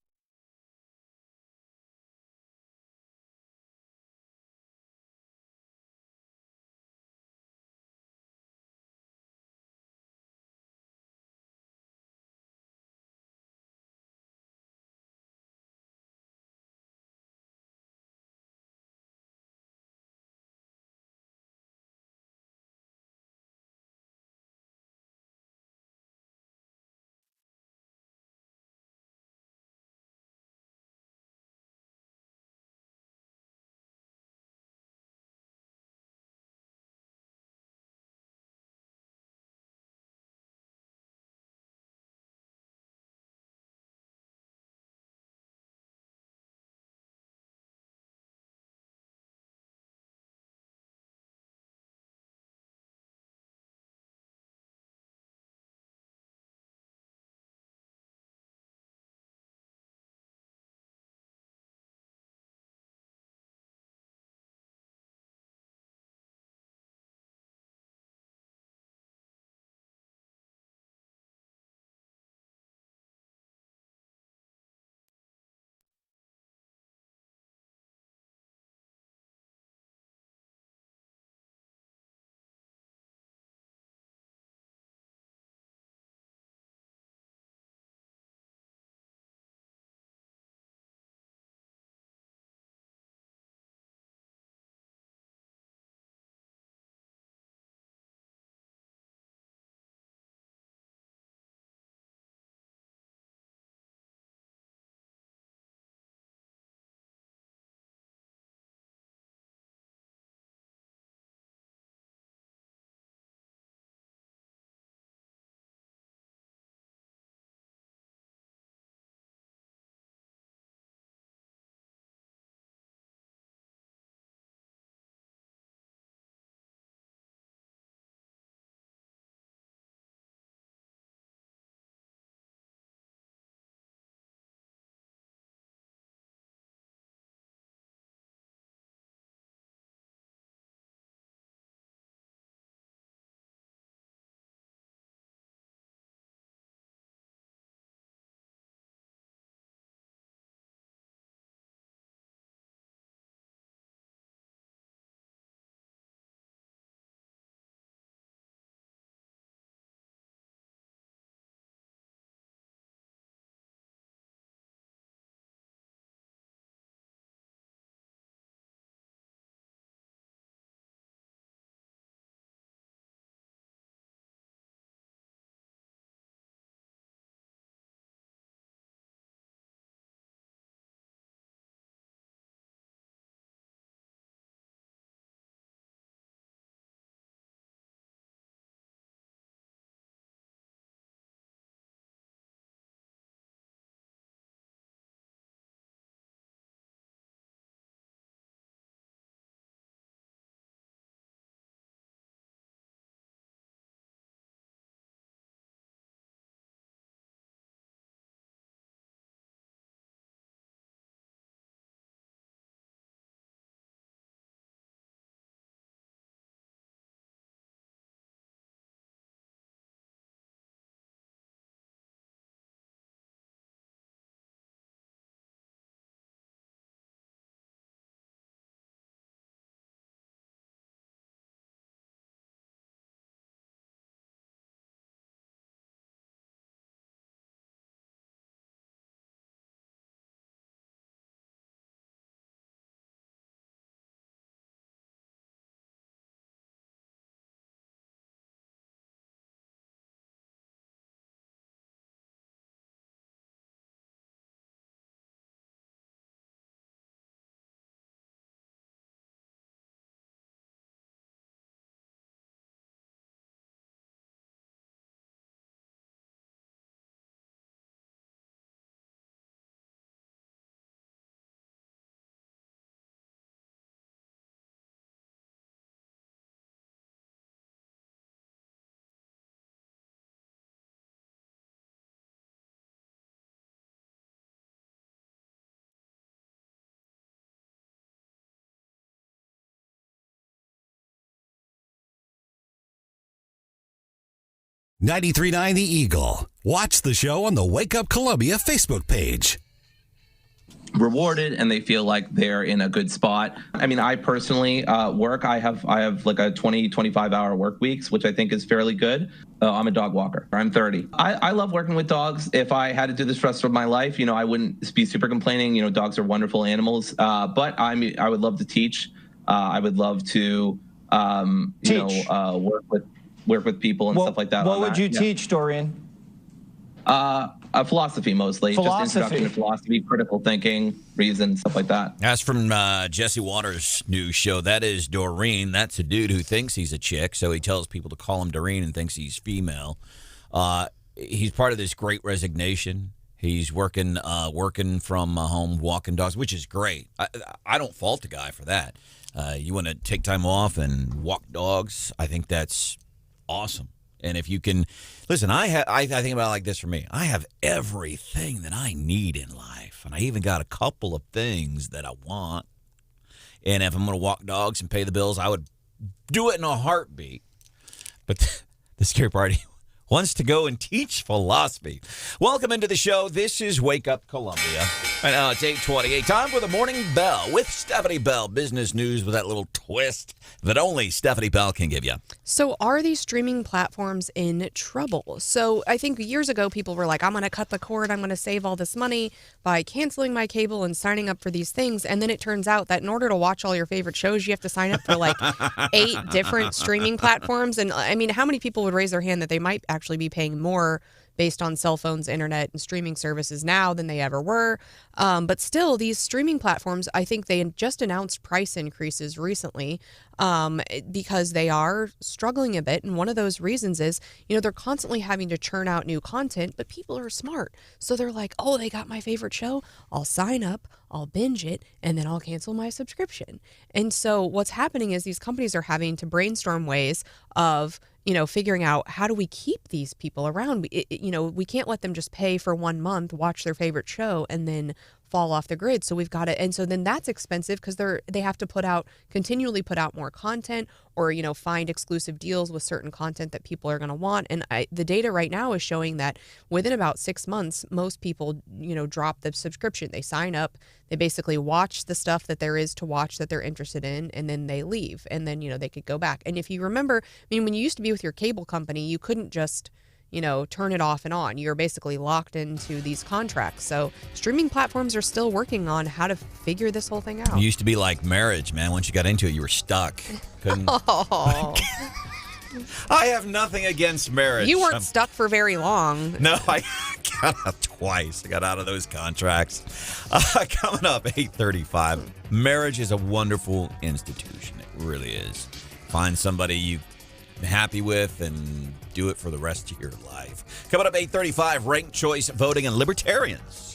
93.9 The Eagle. Watch the show on the Wake Up Columbia Facebook page. Rewarded and they feel like they're in a good spot. I mean, I personally work. I have like a 25 hour work weeks, which I think is fairly good. I'm a dog walker. I'm 30. I love working with dogs. If I had to do this for the rest of my life, I wouldn't be super complaining. Dogs are wonderful animals. But I would love to teach. I would love to work with people and stuff like that. What would you teach, Dorian? Philosophy mostly. Just introduction to philosophy, critical thinking, reason, stuff like that. That's from Jesse Waters' new show. That is Doreen. That's a dude who thinks he's a chick, so he tells people to call him Doreen and thinks he's female. He's part of this Great Resignation. He's working from home, walking dogs, which is great. I don't fault the guy for that. You want to take time off and walk dogs, I think that's awesome. And if you can, listen, I think about it like this for me. I have everything that I need in life. And I even got a couple of things that I want. And if I'm going to walk dogs and pay the bills, I would do it in a heartbeat. But the scary part, he wants to go and teach philosophy. Welcome into the show. This is Wake Up Columbia. Right now it's 8:28. Time for the Morning Bell with Stephanie Bell. Business news with that little twist that only Stephanie Bell can give you. So are these streaming platforms in trouble? So I think years ago people were like, I'm going to cut the cord. I'm going to save all this money by canceling my cable and signing up for these things. And then it turns out that in order to watch all your favorite shows, you have to sign up for like 8 different streaming platforms. And I mean, how many people would raise their hand that they might actually be paying more based on cell phones, internet, and streaming services now than they ever were? But still, these streaming platforms, I think they just announced price increases recently because they are struggling a bit. And one of those reasons is, they're constantly having to churn out new content, but people are smart. So they're like, oh, they got my favorite show. I'll sign up, I'll binge it, and then I'll cancel my subscription. And so what's happening is these companies are having to brainstorm ways of figuring out how do we keep these people around. We can't let them just pay for 1 month, watch their favorite show, and then fall off the grid. So we've got to, and so then that's expensive because they have to continually put out more content, or find exclusive deals with certain content that people are going to want. And the data right now is showing that within about 6 months, most people drop the subscription. They sign up, they basically watch the stuff that there is to watch that they're interested in, and then they leave, and then they could go back. And if you remember, when you used to be with your cable company, you couldn't just turn it off and on. You're basically locked into these contracts. So streaming platforms are still working on how to figure this whole thing out. It used to be like marriage, man. Once you got into it, you were stuck. Couldn't. Oh. I have nothing against marriage. You weren't stuck for very long. No, I got out twice. I got out of those contracts. Coming up, 8:35. Marriage is a wonderful institution. It really is. Find somebody you're happy with and do it for the rest of your life. Coming up, 8:35, ranked choice voting and libertarians.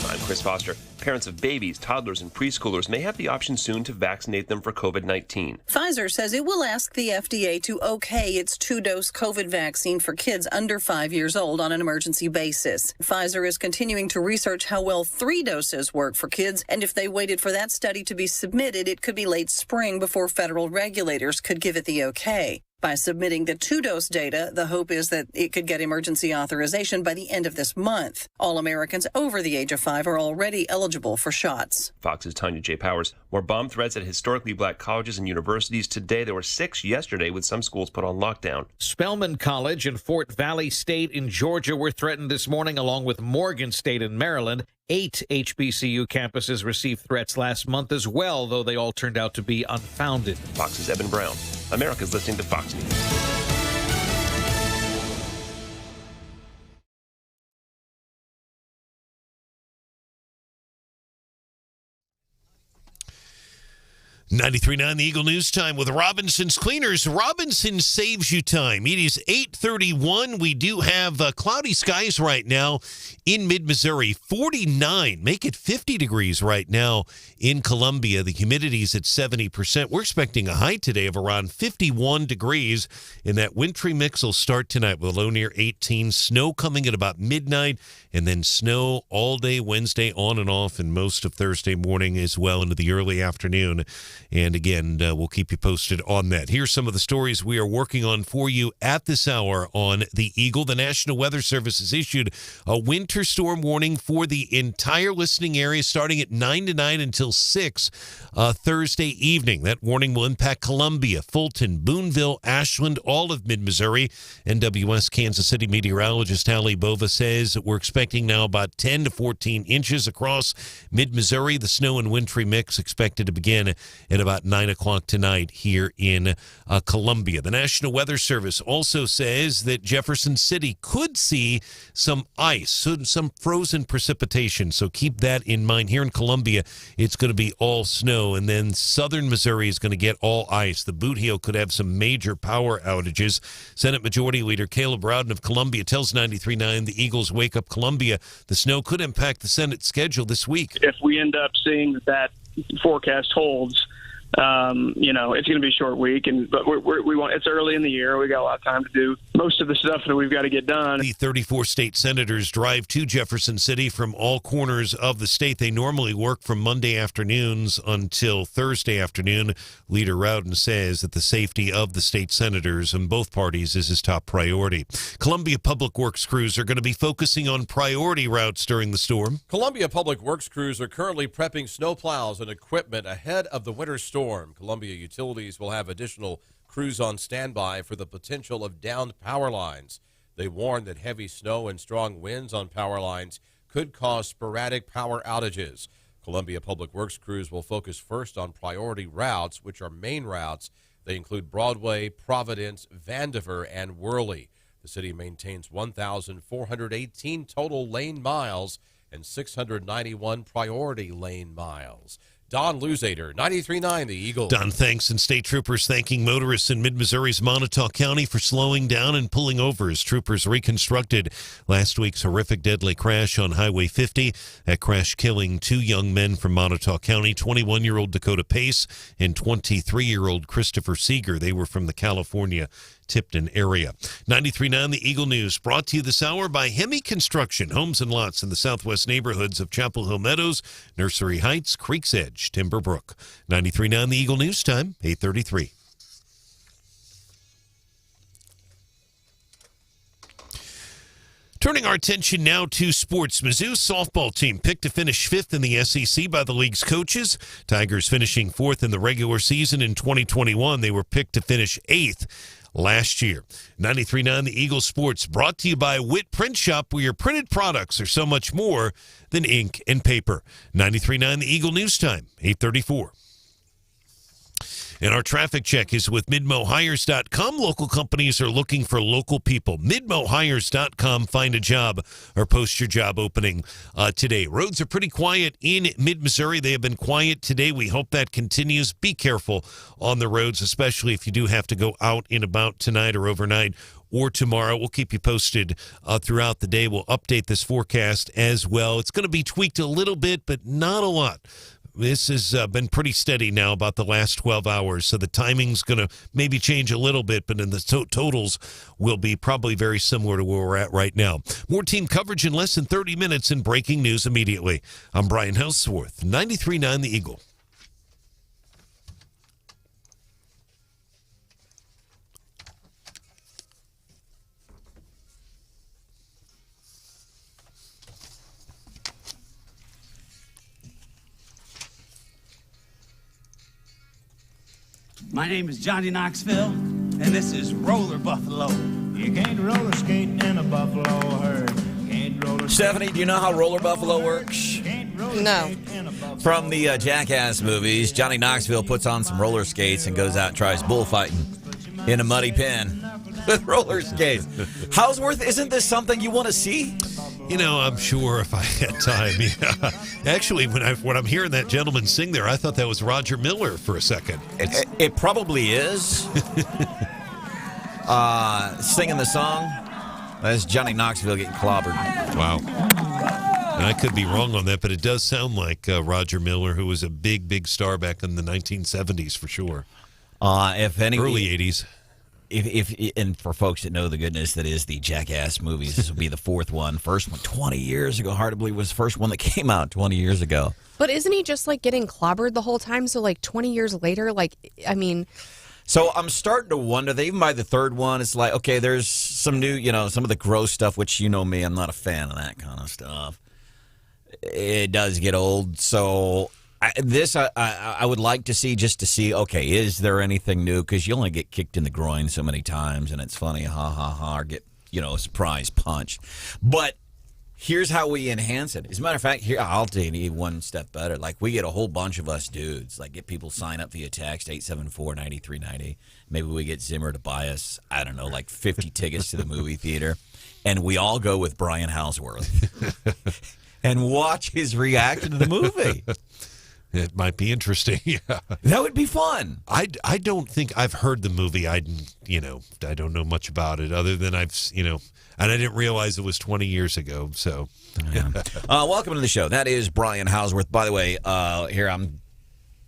I'm Chris Foster. Parents of babies, toddlers, and preschoolers may have the option soon to vaccinate them for COVID-19. Pfizer says it will ask the FDA to okay its 2-dose COVID vaccine for kids under 5 years old on an emergency basis. Pfizer is continuing to research how well 3 doses work for kids, and if they waited for that study to be submitted, it could be late spring before federal regulators could give it the okay. By submitting the 2-dose data, the hope is that it could get emergency authorization by the end of this month. All Americans over the age of 5 are already eligible for shots. Fox's Tanya J. Powers. More bomb threats at historically black colleges and universities today. There were 6 yesterday, with some schools put on lockdown. Spelman College and Fort Valley State in Georgia were threatened this morning, along with Morgan State in Maryland. 8 HBCU campuses received threats last month as well, though they all turned out to be unfounded. Fox's Evan Brown. America's listening to Fox News. 93.9 The Eagle News Time with Robinson's Cleaners. Robinson saves you time. It is 8:31. We do have cloudy skies right now in mid-Missouri. 49. Make it 50 degrees right now in Columbia. The humidity is at 70%. We're expecting a high today of around 51 degrees. And that wintry mix will start tonight with a low near 18. Snow coming at about midnight. And then snow all day Wednesday on and off and most of Thursday morning as well into the early afternoon. And again, we'll keep you posted on that. Here's some of the stories we are working on for you at this hour on the Eagle. The National Weather Service has issued a winter storm warning for the entire listening area starting at 9 tonight until 6 Thursday evening. That warning will impact Columbia, Fulton, Boonville, Ashland, all of mid-Missouri. NWS Kansas City meteorologist Hallie Bova says we're expecting now about 10 to 14 inches across mid-Missouri. The snow and wintry mix expected to begin at about 9 o'clock tonight here in Columbia. The National Weather Service also says that Jefferson City could see some ice, some frozen precipitation. So keep that in mind. Here in Columbia, it's going to be all snow, and then southern Missouri is going to get all ice. The Boot Heel could have some major power outages. Senate Majority Leader Caleb Rowden of Columbia tells 93.9 the Eagles wake up Columbia. The snow could impact the Senate schedule this week. If we end up seeing that forecast holds, it's going to be a short week, but we want. It's early in the year. We got a lot of time to do most of the stuff that we've got to get done. The 34 state senators drive to Jefferson City from all corners of the state. They normally work from Monday afternoons until Thursday afternoon. Leader Rowden says that the safety of the state senators and both parties is his top priority. Columbia Public Works crews are going to be focusing on priority routes during the storm. Columbia Public Works crews are currently prepping snowplows and equipment ahead of the winter storm. Columbia Utilities will have additional crews on standby for the potential of downed power lines. They warn that heavy snow and strong winds on power lines could cause sporadic power outages. Columbia Public Works crews will focus first on priority routes, which are main routes. They include Broadway, Providence, Vandiver, and Worley. The city maintains 1,418 total lane miles and 691 priority lane miles. Don Luzader, 93.9 The Eagle. Don, thanks, and state troopers thanking motorists in mid-Missouri's Montauk County for slowing down and pulling over as troopers reconstructed last week's horrific deadly crash on Highway 50. That crash killing two young men from Montauk County, 21-year-old Dakota Pace and 23-year-old Christopher Seeger. They were from the California Tipton area. 93.9 The Eagle News brought to you this hour by Hemi Construction. Homes and lots in the southwest neighborhoods of Chapel Hill Meadows, Nursery Heights, Creeks Edge, Timber Brook. 93.9 The Eagle News time, 8:33. Turning our attention now to sports. Mizzou's softball team picked to finish 5th in the SEC by the league's coaches. Tigers finishing 4th in the regular season in 2021. They were picked to finish 8th last year. 93.9 The Eagle Sports brought to you by Witt Print Shop, where your printed products are so much more than ink and paper. 93.9 The Eagle News time, 8:34. And our traffic check is with MidmoHires.com. Local companies are looking for local people. MidmoHires.com. Find a job or post your job opening today. Roads are pretty quiet in mid-Missouri. They have been quiet today. We hope that continues. Be careful on the roads, especially if you do have to go out and about tonight or overnight or tomorrow. We'll keep you posted throughout the day. We'll update this forecast as well. It's going to be tweaked a little bit, but not a lot. This has been pretty steady now about the last 12 hours, so the timing's going to maybe change a little bit, but in the totals will be probably very similar to where we're at right now. More team coverage in less than 30 minutes and breaking news immediately. I'm Brian Hauswirth, 93.9 The Eagle. My name is Johnny Knoxville, and this is Roller Buffalo. You can't roller skate in a buffalo herd. Stephanie, do you know how Roller Buffalo works? No. From the Jackass movies, Johnny Knoxville puts on some roller skates and goes out and tries bullfighting in a muddy pen with roller skates. Hauswirth, isn't this something you want to see? I'm sure if I had time. Yeah. Actually, when I'm hearing that gentleman sing there, I thought that was Roger Miller for a second. It probably is. Singing the song. That's Johnny Knoxville getting clobbered. Wow. And I could be wrong on that, but it does sound like Roger Miller, who was a big, big star back in the 1970s for sure. If any early 80s. And for folks that know the goodness that is the Jackass movies, this will be the fourth one. First one 20 years ago. Hard to believe was the first one that came out 20 years ago. But isn't he just like getting clobbered the whole time? So like 20 years later, So I'm starting to wonder that even by the third one, it's like, okay, there's some new, some of the gross stuff, which me, I'm not a fan of that kind of stuff. It does get old. So I would like to see, okay, is there anything new? Because you only get kicked in the groin so many times, and it's funny, ha, ha, ha, or get, a surprise punch. But here's how we enhance it. As a matter of fact, here, I'll take it one step better. Like, we get a whole bunch of us dudes, get people sign up via text, 874-9390. Maybe we get Zimmer to buy us, 50 tickets to the movie theater, and we all go with Brian Hauswirth and watch his reaction to the movie. It might be interesting. Yeah. That would be fun. I don't think I've heard the movie. I don't know much about it other than and I didn't realize it was 20 years ago. So, welcome to the show. That is Brian Hauswirth. By the way, here I'm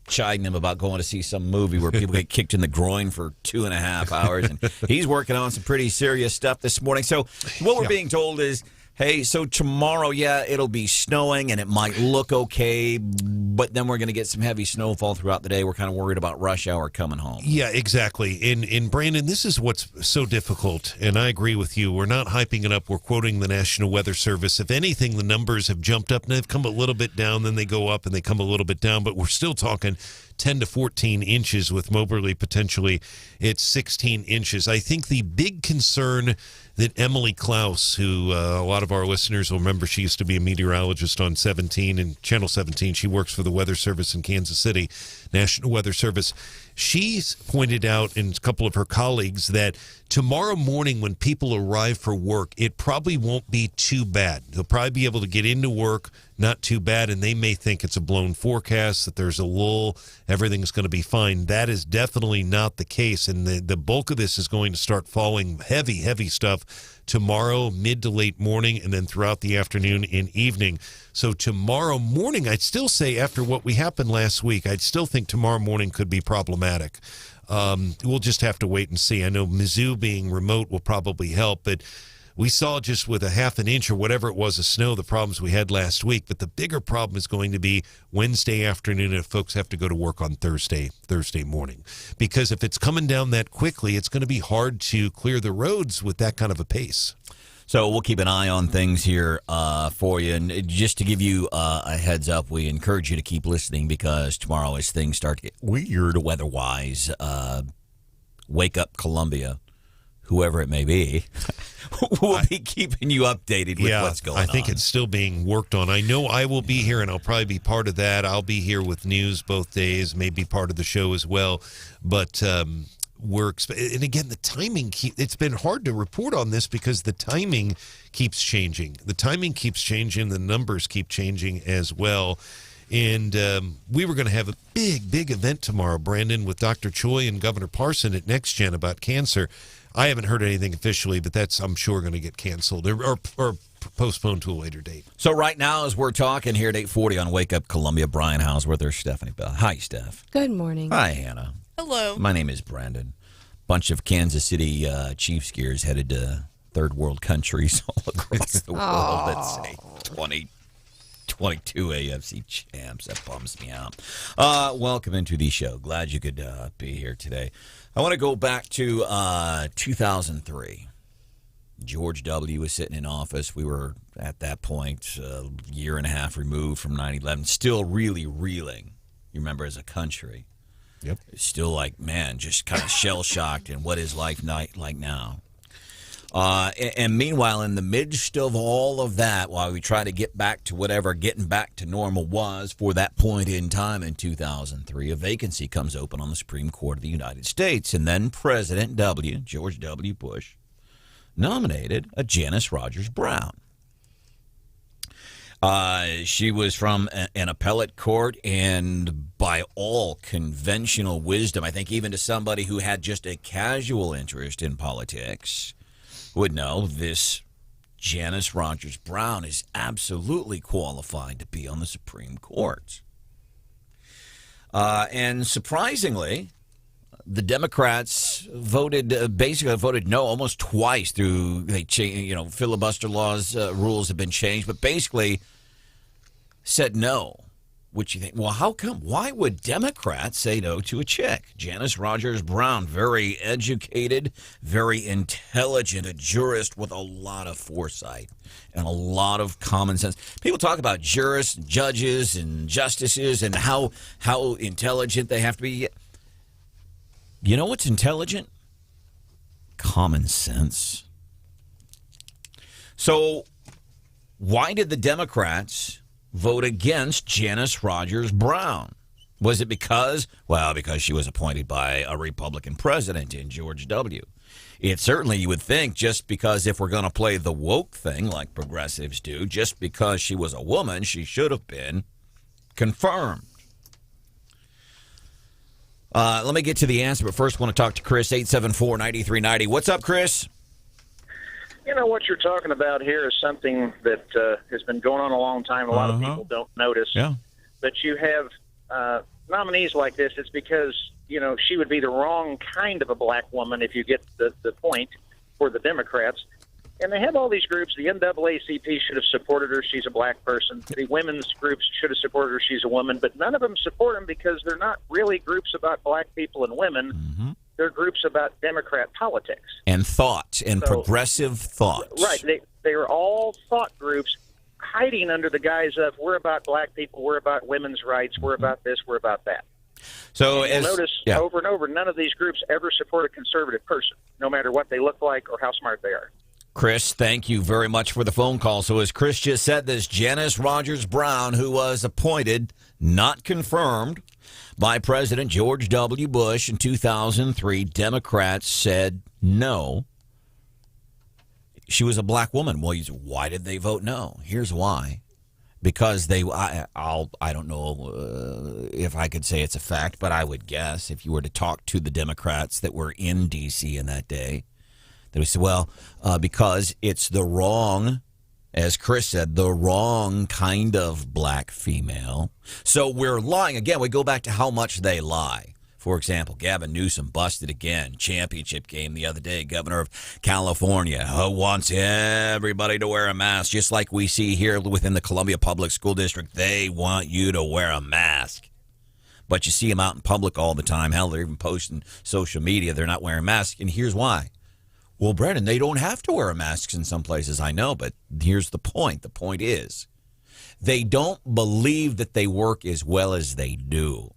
chiding him about going to see some movie where people get kicked in the groin for 2.5 hours, and he's working on some pretty serious stuff this morning. So, what we're being told is, hey, so tomorrow, it'll be snowing, and it might look okay, but then we're going to get some heavy snowfall throughout the day. We're kind of worried about rush hour coming home. Yeah, exactly. In Branden, this is what's so difficult, and I agree with you. We're not hyping it up. We're quoting the National Weather Service. If anything, the numbers have jumped up, and they've come a little bit down, then they go up, and they come a little bit down, but we're still talking 10 to 14 inches with Moberly potentially at 16 inches. I think the big concern that Emily Klaus, who a lot of our listeners will remember, she used to be a meteorologist on 17 and Channel 17. She works for the Weather Service in Kansas City, National Weather Service. She's pointed out, and a couple of her colleagues, that tomorrow morning when people arrive for work, it probably won't be too bad. They'll probably be able to get into work, not too bad, and they may think it's a blown forecast, that there's a lull, everything's going to be fine. That is definitely not the case, and the bulk of this is going to start falling heavy, heavy stuff tomorrow, mid to late morning, and then throughout the afternoon and evening. So tomorrow morning, I'd still say, after what we happened last week, I'd still think tomorrow morning could be problematic. We'll just have to wait and see. I know Mizzou being remote will probably help, but we saw just with a half an inch or whatever it was of snow, the problems we had last week. But the bigger problem is going to be Wednesday afternoon if folks have to go to work on Thursday morning. Because if it's coming down that quickly, it's going to be hard to clear the roads with that kind of a pace. So we'll keep an eye on things here for you. And just to give you a heads up, we encourage you to keep listening, because tomorrow, as things start to get weird weather-wise, Wake Up Columbia, whoever it may be, we'll be keeping you updated with what's going on. I think it's still being worked on. I know I will be here, and I'll probably be part of that. I'll be here with news both days, maybe part of the show as well. But and again, the timing, it's been hard to report on this because the timing keeps changing. The timing keeps changing. The numbers keep changing as well. And we were going to have a big, big event tomorrow, Branden, with Dr. Choi and Governor Parson at NextGen about cancer. I haven't heard anything officially, but that's, I'm sure, going to get canceled or postponed to a later date. So right now, as we're talking here at 8:40 on Wake Up Columbia, Brian Hauswirth, there's Stephanie Bell. Hi, Steph. Good morning. Hi, Hannah. Hello. My name is Branden. Bunch of Kansas City Chiefs skiers headed to third world countries all across the world. Let's say 2022 AFC champs. That bums me out. Welcome into the show. Glad you could be here today. I want to go back to 2003. George W. was sitting in office. We were, at that point, a year and a half removed from 9/11, still really reeling, you remember, as a country. Yep. Still like, man, just kind of shell-shocked, and what is life like now? And meanwhile, in the midst of all of that, while we try to get back to whatever getting back to normal was for that point in time in 2003, a vacancy comes open on the Supreme Court of the United States, and then President George W. Bush, nominated a Janice Rogers Brown. She was from an appellate court, and by all conventional wisdom, I think even to somebody who had just a casual interest in politics would know this Janice Rogers Brown is absolutely qualified to be on the Supreme Court. And surprisingly, the Democrats basically voted no almost twice through filibuster laws rules have been changed, but basically said no. Which you think, well, how come? Why would Democrats say no to a chick? Janice Rogers Brown, very educated, very intelligent, a jurist with a lot of foresight and a lot of common sense. People talk about jurists, judges, and justices and how intelligent they have to be. You know what's intelligent? Common sense. So why did the Democrats vote against Janice Rogers Brown? Was it because she was appointed by a Republican president in George W. It certainly, you would think, just because if we're going to play the woke thing like progressives do, just because she was a woman, she should have been confirmed. Let me get to the answer, but first I want to talk to Chris, 874-9390. What's up, Chris? You know, what you're talking about here is something that has been going on a long time. A lot of people don't notice. Yeah. But you have nominees like this. It's because, she would be the wrong kind of a black woman, if you get the point, for the Democrats. And they have all these groups. The NAACP should have supported her. She's a black person. The women's groups should have supported her. She's a woman. But none of them support them because they're not really groups about black people and women. Mm-hmm. They're groups about Democrat politics. And thought, and progressive thought. Right. They are all thought groups hiding under the guise of, we're about black people, we're about women's rights, we're about this, we're about that. So you'll notice over and over, none of these groups ever support a conservative person, no matter what they look like or how smart they are. Chris, thank you very much for the phone call. So as Chris just said, this Janice Rogers Brown, who was appointed, not confirmed, by President George W. Bush in 2003, Democrats said no. She was a black woman. Well, why did they vote no? Here's why. Because I don't know if I could say it's a fact, but I would guess if you were to talk to the Democrats that were in D.C. in that day, they would say, because it's the wrong, as Chris said, the wrong kind of black female. So we're lying. Again, we go back to how much they lie. For example, Gavin Newsom busted again. Championship game the other day. Governor of California, who wants everybody to wear a mask, just like we see here within the Columbia Public School District. They want you to wear a mask. But you see them out in public all the time. Hell, they're even posting social media. They're not wearing masks. And here's why. Well, Branden, they don't have to wear masks in some places, I know, but here's the point. The point is, they don't believe that they work as well as they do.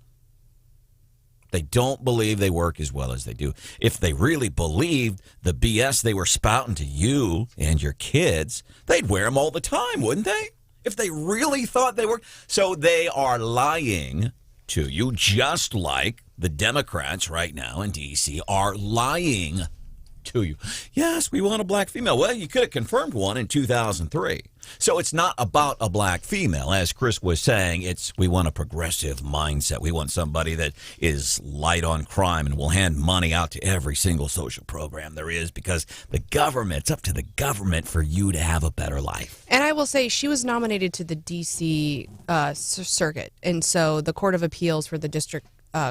They don't believe they work as well as they do. If they really believed the BS they were spouting to you and your kids, they'd wear them all the time, wouldn't they? If they really thought they worked. So they are lying to you, just like the Democrats right now in D.C. are lying to you. Yes, we want a black female. Well, you could have confirmed one in 2003. So it's not about a black female. As Chris was saying, we want a progressive mindset. We want somebody that is light on crime and will hand money out to every single social program there is, because it's up to the government for you to have a better life. And I will say she was nominated to the D.C. circuit. And so the Court of Appeals for the District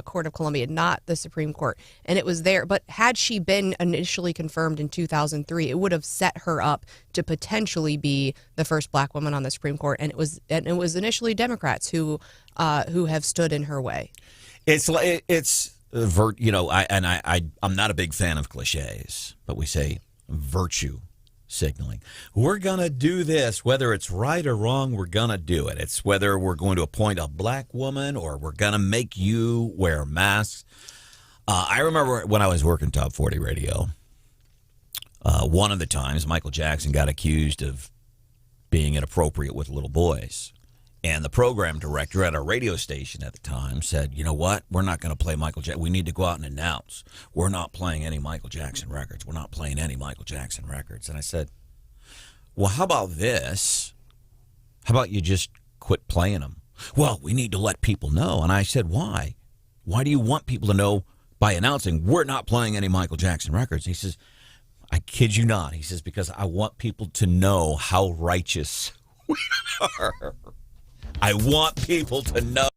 Court of Columbia, not the Supreme Court. And it was there. But had she been initially confirmed in 2003, it would have set her up to potentially be the first black woman on the Supreme Court. And it was initially Democrats who have stood in her way. I'm not a big fan of cliches, but we say virtue signaling. We're going to do this, whether it's right or wrong, we're going to do it. It's whether we're going to appoint a black woman or we're going to make you wear masks. I remember when I was working Top 40 Radio, one of the times Michael Jackson got accused of being inappropriate with little boys. And the program director at our radio station at the time said, you know what, we're not going to play Michael Jackson. We need to go out and announce, we're not playing any Michael Jackson records. We're not playing any Michael Jackson records. And I said, well, how about this? How about you just quit playing them? Well, we need to let people know. And I said, why? Why do you want people to know by announcing we're not playing any Michael Jackson records? He says, I kid you not. He says, because I want people to know how righteous we are. I want people to know.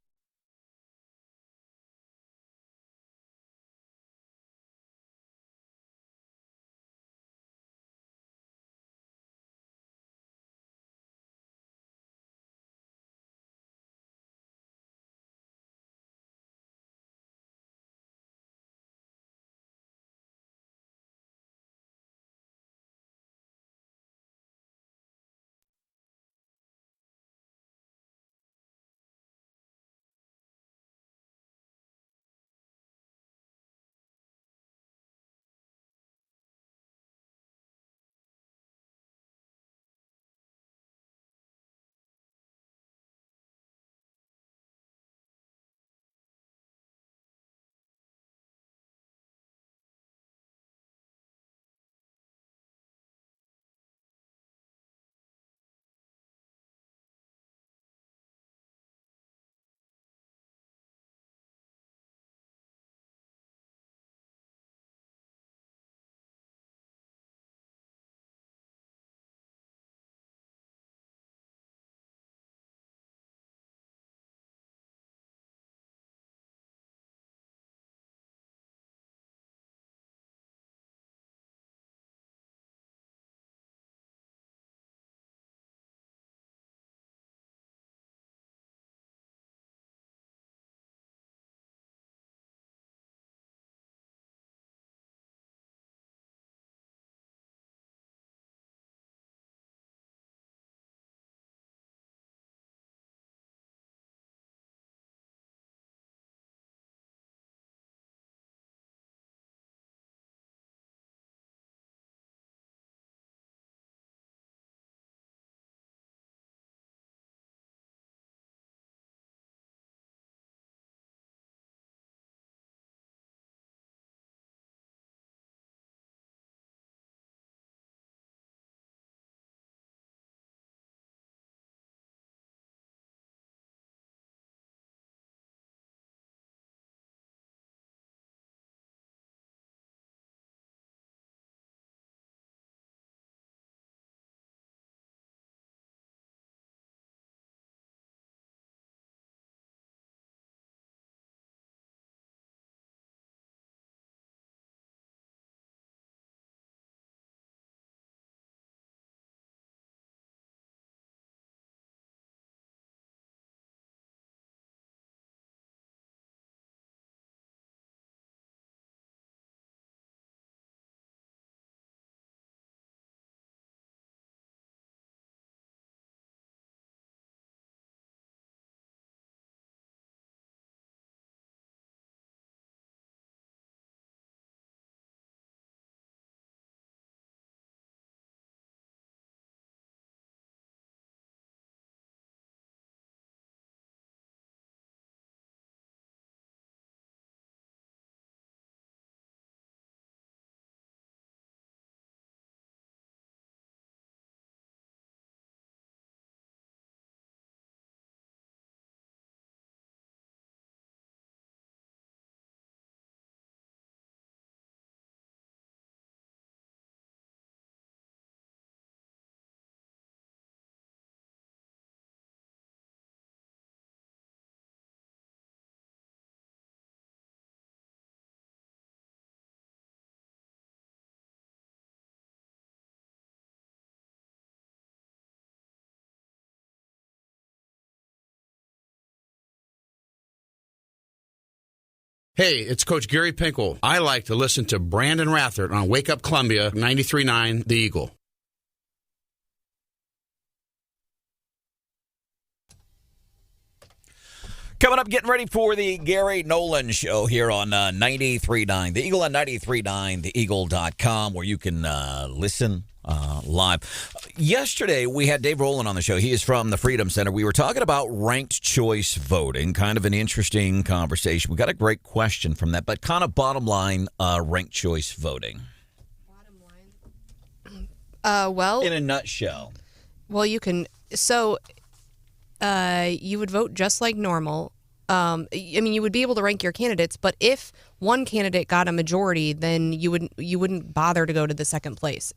Hey, it's Coach Gary Pinkel. I like to listen to Branden Rathert on Wake Up Columbia 93.9 The Eagle. Coming up, getting ready for the Gary Nolan Show here on 93.9 The Eagle, on 93.9theeagle.com, where you can listen live. Yesterday, we had Dave Rowland on the show. He is from the Freedom Center. We were talking about ranked choice voting, kind of an interesting conversation. We got a great question from that, but kind of bottom line, ranked choice voting. Well, in a nutshell. Well, you can. So you would vote just like normal. I mean, you would be able to rank your candidates, but if one candidate got a majority, then you wouldn't bother to go to the second place.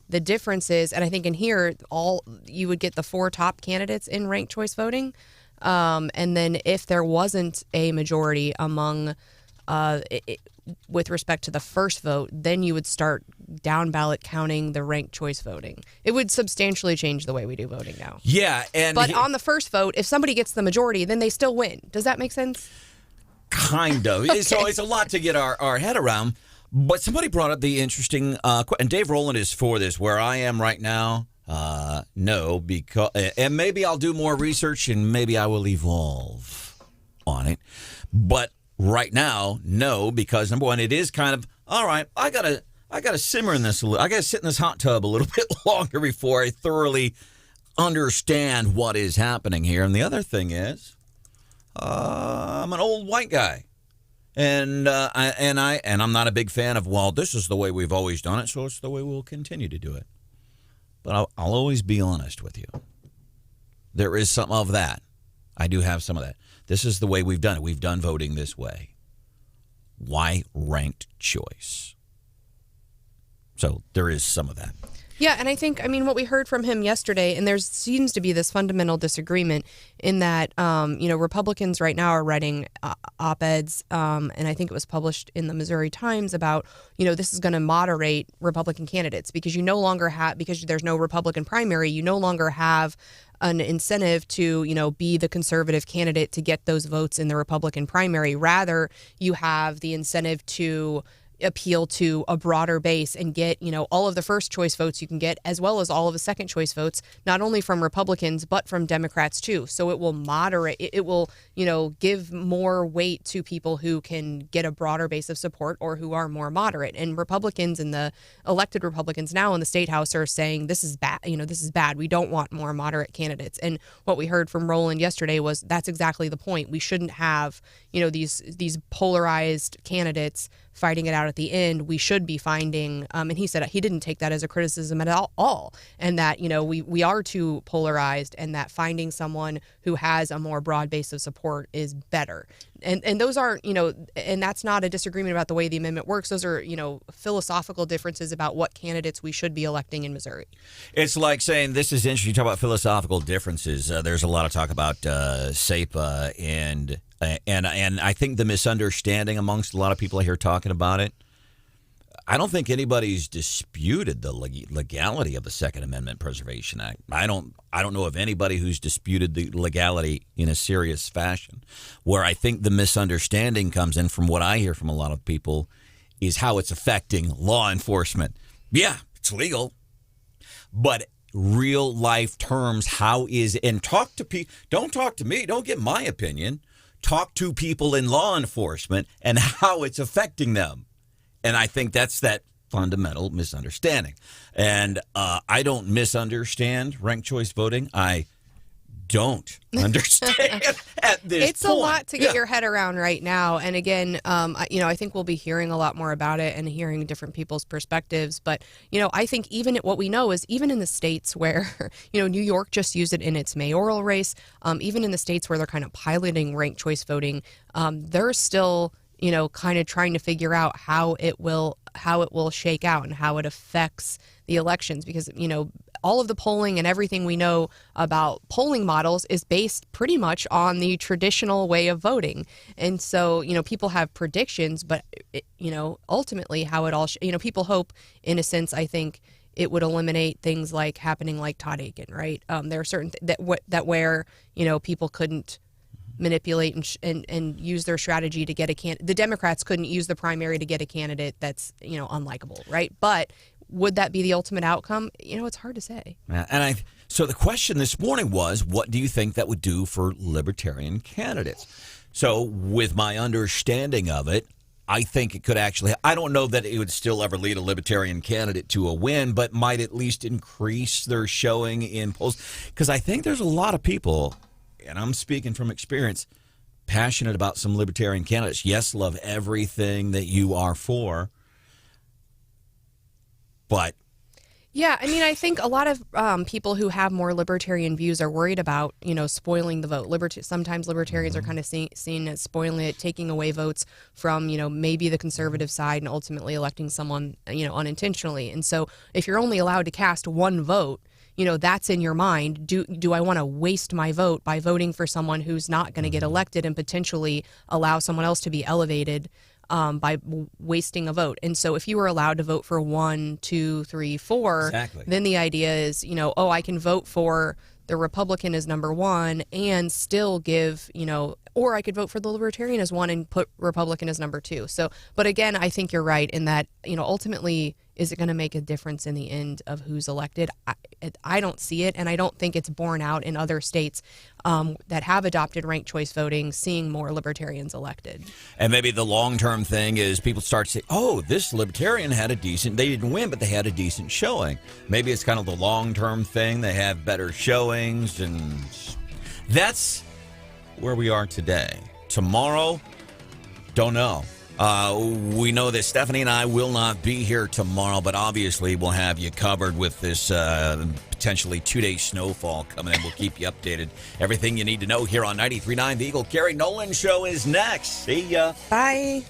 The difference is, and I think in here, you would get the 4 top candidates in ranked choice voting, and then if there wasn't a majority among, with respect to the first vote, then you would start down ballot counting the ranked choice voting. It would substantially change the way we do voting now. Yeah, but on the first vote, if somebody gets the majority, then they still win. Does that make sense? Kind of. Okay. So it's a lot to get our head around. But somebody brought up the interesting, and Dave Rowland is for this. Where I am right now, no, because, and maybe I'll do more research and maybe I will evolve on it. But right now, no, because number one, it is kind of, all right, I gotta simmer in this a little. I gotta sit in this hot tub a little bit longer before I thoroughly understand what is happening here. And the other thing is, I'm an old white guy. And I'm not a big fan of, well, this is the way we've always done it, so it's the way we'll continue to do it. But I'll always be honest with you. There is some of that. I do have some of that. This is the way we've done it. We've done voting this way. Why ranked choice? So there is some of that. Yeah, and I think, what we heard from him yesterday, and there seems to be this fundamental disagreement in that, Republicans right now are writing op-eds, and I think it was published in the Missouri Times about, this is going to moderate Republican candidates because you no longer have, because there's no Republican primary, you no longer have an incentive to, be the conservative candidate to get those votes in the Republican primary. Rather, you have the incentive to appeal to a broader base and get, all of the first choice votes you can get, as well as all of the second choice votes, not only from Republicans, but from Democrats too. So it will moderate, it will, give more weight to people who can get a broader base of support or who are more moderate. And Republicans and the elected Republicans now in the state house are saying this is bad, this is bad. We don't want more moderate candidates. And what we heard from Rowland yesterday was that's exactly the point. We shouldn't have, these polarized candidates fighting it out at the end. We should be finding, and he said he didn't take that as a criticism at all, and that, we are too polarized, and that finding someone who has a more broad base of support is better. And those aren't, and that's not a disagreement about the way the amendment works. Those are, philosophical differences about what candidates we should be electing in Missouri. It's like saying, this is interesting. You talk about philosophical differences. There's a lot of talk about SEPA and I think the misunderstanding amongst a lot of people I hear talking about it. I don't think anybody's disputed the legality of the Second Amendment Preservation Act. I don't know of anybody who's disputed the legality in a serious fashion. Where I think the misunderstanding comes in, from what I hear from a lot of people, is how it's affecting law enforcement. Yeah, it's legal, but real life terms, how is it? And talk to people. Don't talk to me. Don't get my opinion. Talk to people in law enforcement and how it's affecting them. And I think that's that fundamental misunderstanding. And I don't misunderstand ranked choice voting. I don't understand at this It's point. a lot to get your head around right now. And again, I think we'll be hearing a lot more about it and hearing different people's perspectives. But, I think even what we know is even in the states where, New York just used it in its mayoral race, even in the states where they're kind of piloting ranked choice voting, they're still kind of trying to figure out how it will shake out and how it affects the elections, because, all of the polling and everything we know about polling models is based pretty much on the traditional way of voting. And so, people have predictions, but, ultimately how it all, people hope, in a sense, I think it would eliminate things like happening like Todd Aiken, right? There are certain that where, people couldn't manipulate and use their strategy to get a candidate. The Democrats couldn't use the primary to get a candidate that's, unlikable, right? But would that be the ultimate outcome? It's hard to say. And so the question this morning was, what do you think that would do for libertarian candidates? So with my understanding of it, I think it could actually, I don't know that it would still ever lead a libertarian candidate to a win, but might at least increase their showing in polls. Because I think there's a lot of people, and I'm speaking from experience, passionate about some libertarian candidates. Yes, love everything that you are for, but Yeah, I mean, I think a lot of people who have more libertarian views are worried about, spoiling the vote. Sometimes libertarians are kind of seen as spoiling it, taking away votes from, maybe the conservative side and ultimately electing someone, unintentionally. And so if you're only allowed to cast one vote, that's in your mind. Do I want to waste my vote by voting for someone who's not going to get elected and potentially allow someone else to be elevated by wasting a vote? And so if you were allowed to vote for 1, 2, 3, 4, Exactly. then the idea is, I can vote for the Republican as number 1 and still give, or I could vote for the Libertarian as 1 and put Republican as number 2. So, but again, I think you're right in that, ultimately, is it going to make a difference in the end of who's elected? I don't see it, and I don't think it's borne out in other states that have adopted ranked choice voting, seeing more libertarians elected. And maybe the long-term thing is people start to say, oh, this libertarian had they didn't win, but they had a decent showing. Maybe it's kind of the long-term thing. They have better showings, and that's where we are today. Tomorrow, don't know. We know that Stephanie and I will not be here tomorrow, but obviously we'll have you covered with this potentially 2-day snowfall coming in. We'll keep you updated. Everything you need to know here on 93.9 The Eagle. Carrie Nolan Show is next. See ya. Bye.